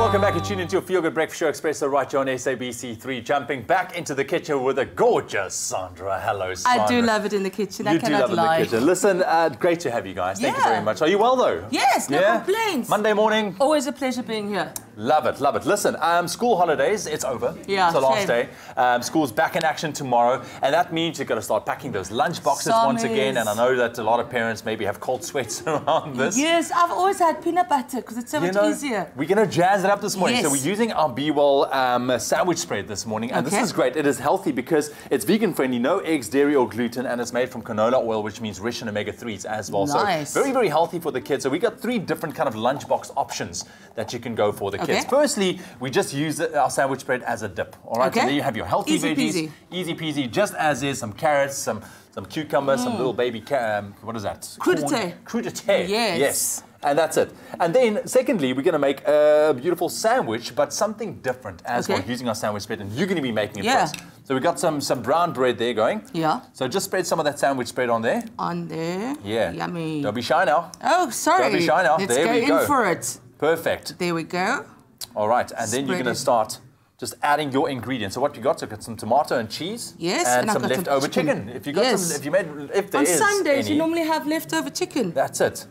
Welcome back. You tune into your Feel Good Breakfast Show, Expresso, right here on SABC3. Jumping back into the kitchen with a gorgeous Sandra. Hello, Sandra. I do love it in the kitchen. I You do cannot love it lie. in the kitchen. Listen, great to have you guys. Thank you very much. Are you well, though? Yes, no complaints. Monday morning. Always a pleasure being here. Love it, love it. Listen, school holidays, it's over. Yeah, it's the last shame. day. School's back in action tomorrow, and that means you've got to start packing those lunch boxes once again. And I know that a lot of parents maybe have cold sweats around this. Yes, I've always had peanut butter because it's so much easier. We're going to jazz it up this morning. Yes. So we're using our Be Well sandwich spread this morning, and this is great. It is healthy because it's vegan friendly, no eggs, dairy or gluten, and it's made from canola oil, which means rich in omega-3s as well. Nice. So very, very healthy for the kids. So we got 3 different kind of lunchbox options that you can go for the kids. Firstly, we just use our sandwich spread as a dip. All right, so there you have your healthy veggies, easy peasy, just as is, some carrots, some cucumbers, some little baby, what is that? Crudité. Crudité. Yes. And that's it. And then, secondly, we're going to make a beautiful sandwich, but something different as well, using our sandwich spread. And you're going to be making it first. So we've got some brown bread there going. Yeah. So just spread some of that sandwich spread on there. On there. Yeah. Yummy. Don't be shy now. Oh, sorry. Don't be shy now. Let's there we go in for it. Perfect. There we go. All right. And then you're going to start just adding your ingredients. So what you got? So got some tomato and cheese. Yes. And some leftover chicken. If you got some, if there on is Sundays, any, you normally have leftover chicken. That's it.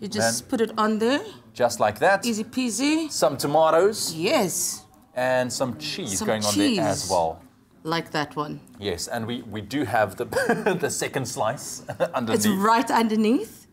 You just put it on there. Just like that. Easy peasy. Some tomatoes. Yes. And some cheese going on there as well. Like that one. Yes, and we do have the the second slice underneath. It's right underneath.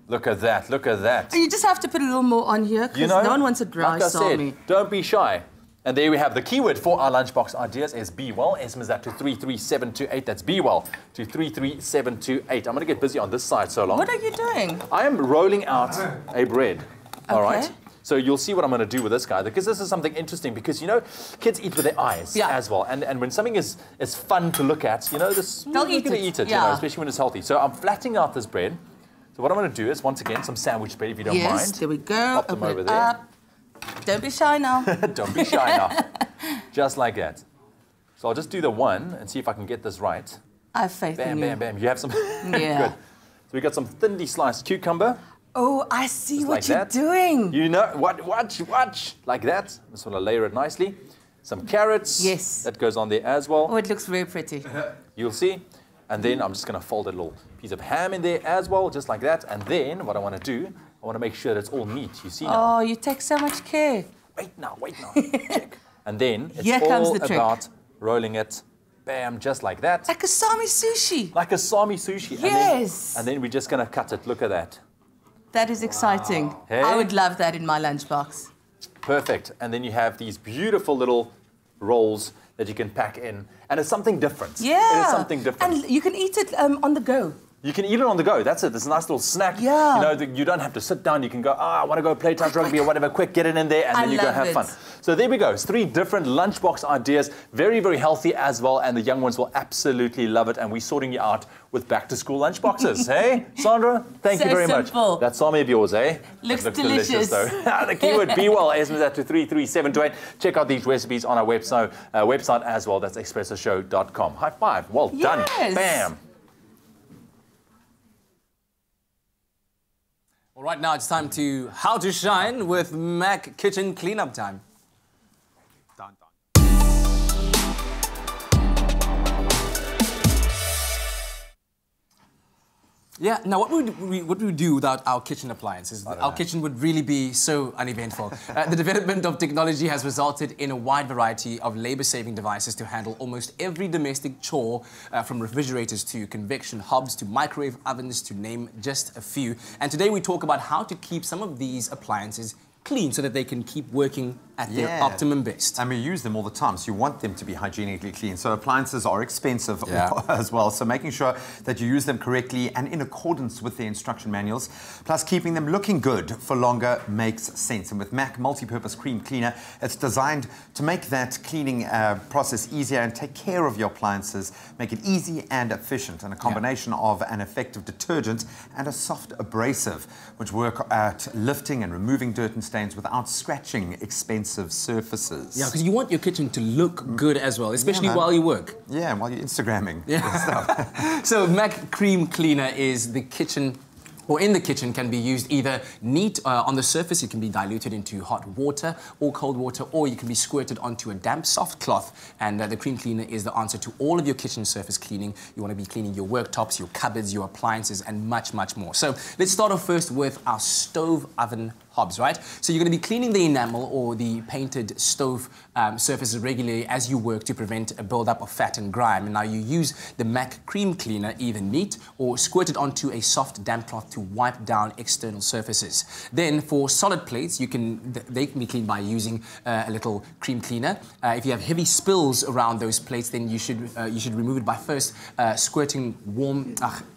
Look at that, look at that. And you just have to put a little more on here because no one wants a dry like I salmi. said, don't be shy. And there we have the keyword for our lunchbox ideas is be well. SMS that to 33728. That's be well to 33728. I'm going to get busy on this side so long. What are you doing? I am rolling out a bread. All right. So you'll see what I'm going to do with this guy, because this is something interesting, because, you know, kids eat with their eyes as well. And when something is fun to look at, you know, they'll eat it, you know, especially when it's healthy. So I'm flattening out this bread. So what I'm going to do is, once again, some sandwich bread, if you don't mind. Yes, there we go. Pop them over there. Don't be shy now. Don't be shy now. Just like that. So I'll just do the one and see if I can get this right. I have faith in you. Bam, bam, bam. You have some? Yeah. Good. So we got some thinly sliced cucumber. Oh, I see Just what like you're that. doing. You know, watch. Like that. Just want to layer it nicely. Some carrots. Yes. That goes on there as well. Oh, it looks very pretty. You'll see. And then I'm just going to fold a little piece of ham in there as well, just like that. And then what I want to do, I want to make sure that it's all neat. You see now? Oh, you take so much care. Wait now. Check. And then it's Here comes all the trick. about rolling it, bam, just like that. Like a sami sushi. Like a sami sushi. Yes. And then we're just going to cut it. Look at that. That is exciting. Hey? I would love that in my lunchbox. Perfect. And then you have these beautiful little rolls that you can pack in. And it's something different. Yeah. It is something different. And you can eat it on the go. You can eat it on the go. That's it. It's a nice little snack. Yeah. You know, you don't have to sit down. You can go, I want to go play touch rugby or whatever. Quick, get it in there, and then you go have fun. So there we go. It's 3 different lunchbox ideas. Very, very healthy as well. And the young ones will absolutely love it. And we're sorting you out with back-to-school lunchboxes. Hey, Sandra? Thank you very much. That salmi of yours, eh? Looks delicious, though. The keyword be well. SMS that to 33728. Check out these recipes on our website as well. That's expressoshow.com. High five. Well done. Bam. All right, now it's time to How to Shine with Mac Kitchen Cleanup Time. Dun, dun. Yeah, now what would we do without our kitchen appliances? Our kitchen would really be so uneventful. The development of technology has resulted in a wide variety of labor-saving devices to handle almost every domestic chore, from refrigerators to convection hobs to microwave ovens, to name just a few. And today we talk about how to keep some of these appliances clean so that they can keep working at their optimum best. And we use them all the time, so you want them to be hygienically clean. So appliances are expensive as well, so making sure that you use them correctly and in accordance with the instruction manuals, plus keeping them looking good for longer makes sense. And with Mac Multi-Purpose Cream Cleaner, it's designed to make that cleaning process easier and take care of your appliances, make it easy and efficient. And a combination of an effective detergent and a soft abrasive, which work at lifting and removing dirt and stains without scratching expensive surfaces. Yeah, because you want your kitchen to look good as well, especially while you work. Yeah, while you're Instagramming. Yeah. So Mac Cream Cleaner is the kitchen, or in the kitchen, can be used either neat on the surface. It can be diluted into hot water or cold water, or you can be squirted onto a damp, soft cloth. And the cream cleaner is the answer to all of your kitchen surface cleaning. You want to be cleaning your worktops, your cupboards, your appliances, and much, much more. So let's start off first with our stove oven hobs, right? So you're going to be cleaning the enamel or the painted stove surfaces regularly as you work to prevent a buildup of fat and grime. And now you use the Mac Cream Cleaner either neat or squirted onto a soft damp cloth to wipe down external surfaces. Then for solid plates, they can be cleaned by using a little cream cleaner. If you have heavy spills around those plates, then you should remove it by first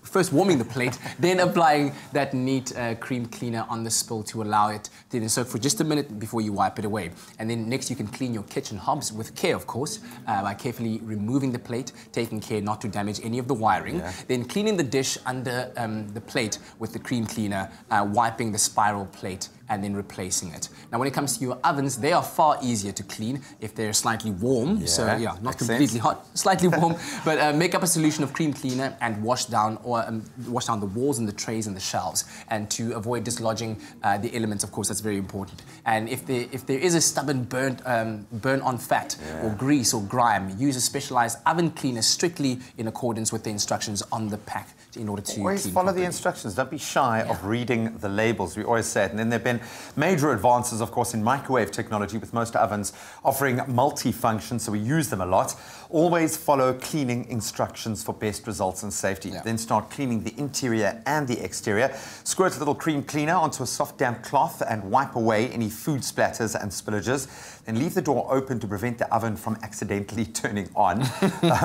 first warming the plate, then applying that neat cream cleaner on the spill to allow it to soak for just a minute before you wipe it away. And then next you can clean your kitchen hobs with care, of course, by carefully removing the plate, taking care not to damage any of the wiring. Then cleaning the dish under the plate with the cream cleaner, wiping the spiral plate, and then replacing it. Now, when it comes to your ovens, they are far easier to clean if they're slightly warm. So, yeah, not completely hot, slightly warm. But make up a solution of cream cleaner and wash down the walls and the trays and the shelves. And to avoid dislodging the elements, of course, that's very important. And if there is a stubborn burn-on fat or grease or grime, use a specialized oven cleaner strictly in accordance with the instructions on the pack in order to always clean follow properly. the instructions. Don't be shy of reading the labels. We always say it. And then there have been Major advances, of course, in microwave technology, with most ovens offering multi-function, so we use them a lot. Always follow cleaning instructions for best results and safety. Then start cleaning the interior and the exterior. Squirt a little cream cleaner onto a soft damp cloth and wipe away any food splatters and spillages. Then leave the door open to prevent the oven from accidentally turning on.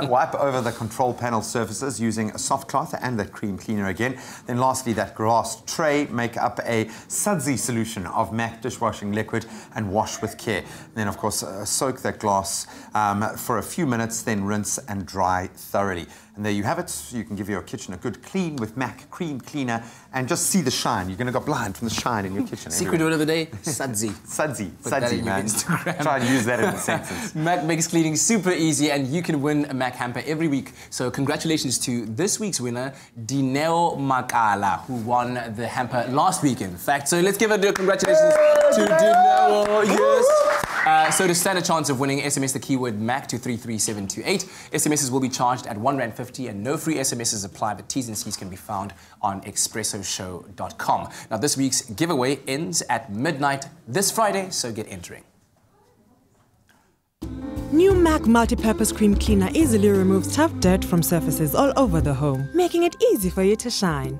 Wipe over the control panel surfaces using a soft cloth and the cream cleaner again. Then lastly, that glass tray, make up a sudsy solution of MAC dishwashing liquid and wash with care. Then, of course, soak that glass for a few minutes, then rinse and dry thoroughly. And there you have it. You can give your kitchen a good clean with MAC Cream Cleaner and just see the shine. You're going to go blind from the shine in your kitchen. Secret word of the day, sudsy. Sudsy. Put that Sudsy, in your man. Instagram. Try and use that in a sentence. MAC makes cleaning super easy, and you can win a MAC hamper every week. So congratulations to this week's winner, Dineo Makala, who won the hamper last week, in fact. So let's give a congratulations to Dineo. Yes. So to stand a chance of winning, SMS the keyword MAC to 33728. SMSs will be charged at £1.50 and no free SMSs apply, but T's and C's can be found on expressoshow.com. Now this week's giveaway ends at midnight this Friday, so get entering. New MAC Multi-Purpose Cream Cleaner easily removes tough dirt from surfaces all over the home, making it easy for you to shine.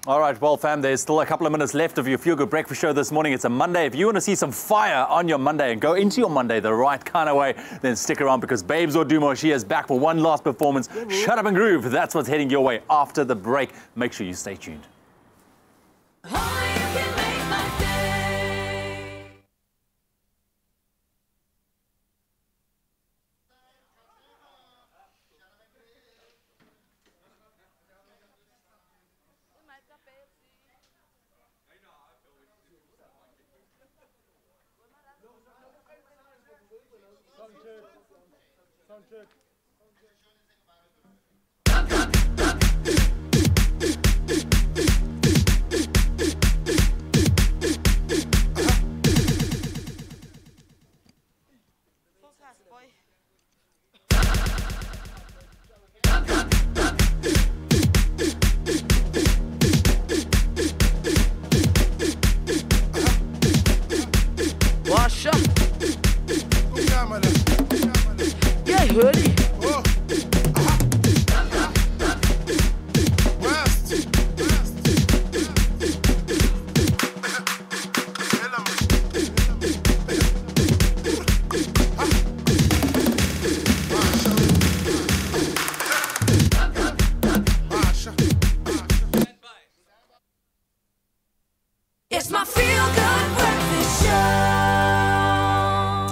All right, well, fam, there's still a couple of minutes left of your Feel Good Breakfast Show this morning. It's a Monday. If you want to see some fire on your Monday and go into your Monday the right kind of way, then stick around because Babes Odumo, she is back for one last performance. Shut up and groove. That's what's heading your way after the break. Make sure you stay tuned.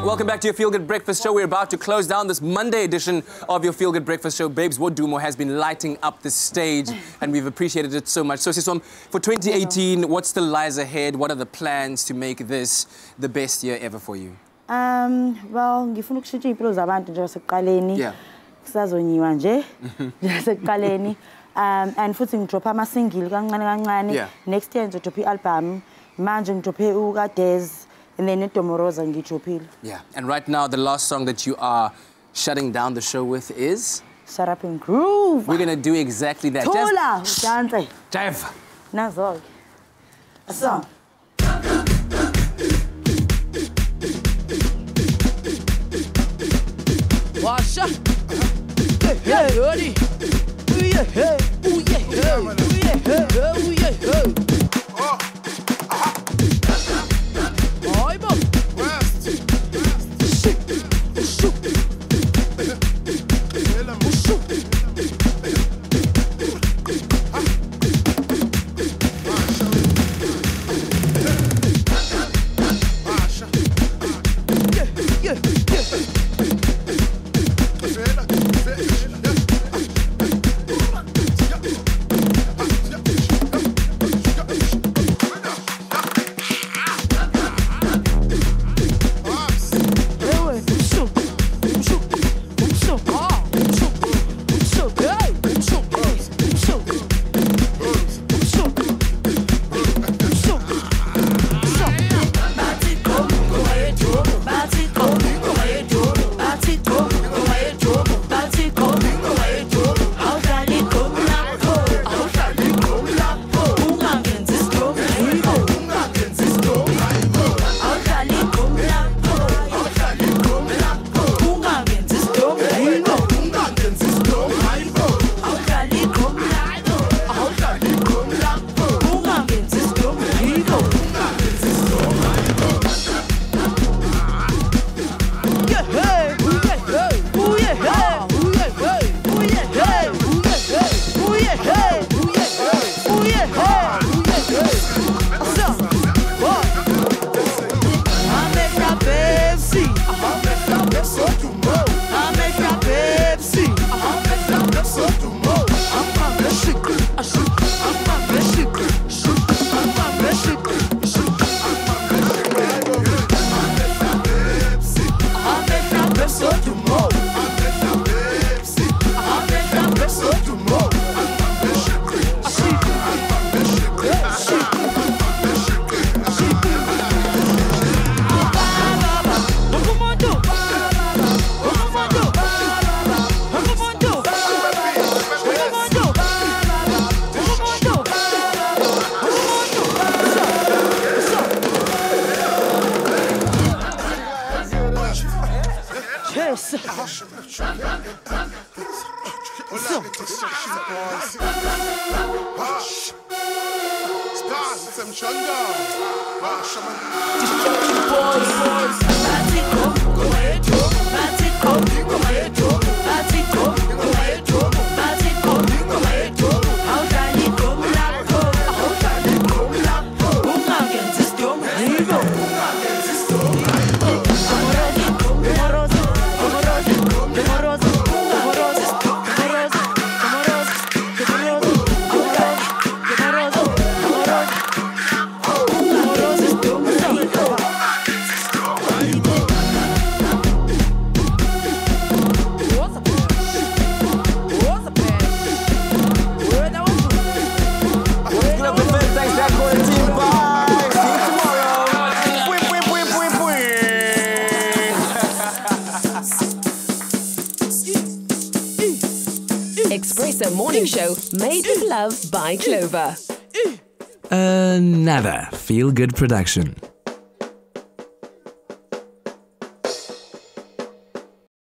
Welcome back to your Feel Good Breakfast Show. We're about to close down this Monday edition of your Feel Good Breakfast Show. Babes Wodumo has been lighting up the stage, and we've appreciated it so much. So, Sisom, for 2018, what still lies ahead? What are the plans to make this the best year ever for you? Well, ngifuna ukushintsha impilo zabantu nje sekuqaleni. Yeah. Kusazonyiwa nje. Sekuqaleni. And futhi ngidropha ama single kancane kancane. Yeah. Next year ngidropha i-album. Manje ngidrophe uKadez. And then yeah, and right now the last song that you are shutting down the show with is? Shut Up and Groove. We're gonna do exactly that. Tola, dance. Jive. Nazog. A song. Wash up. Yeah, buddy. Ooh yeah, hey. Ooh yeah, hey. Ooh yeah, hey. Ooh yeah, hey. Expresso Morning Show, made with love by Clover. Another feel-good production.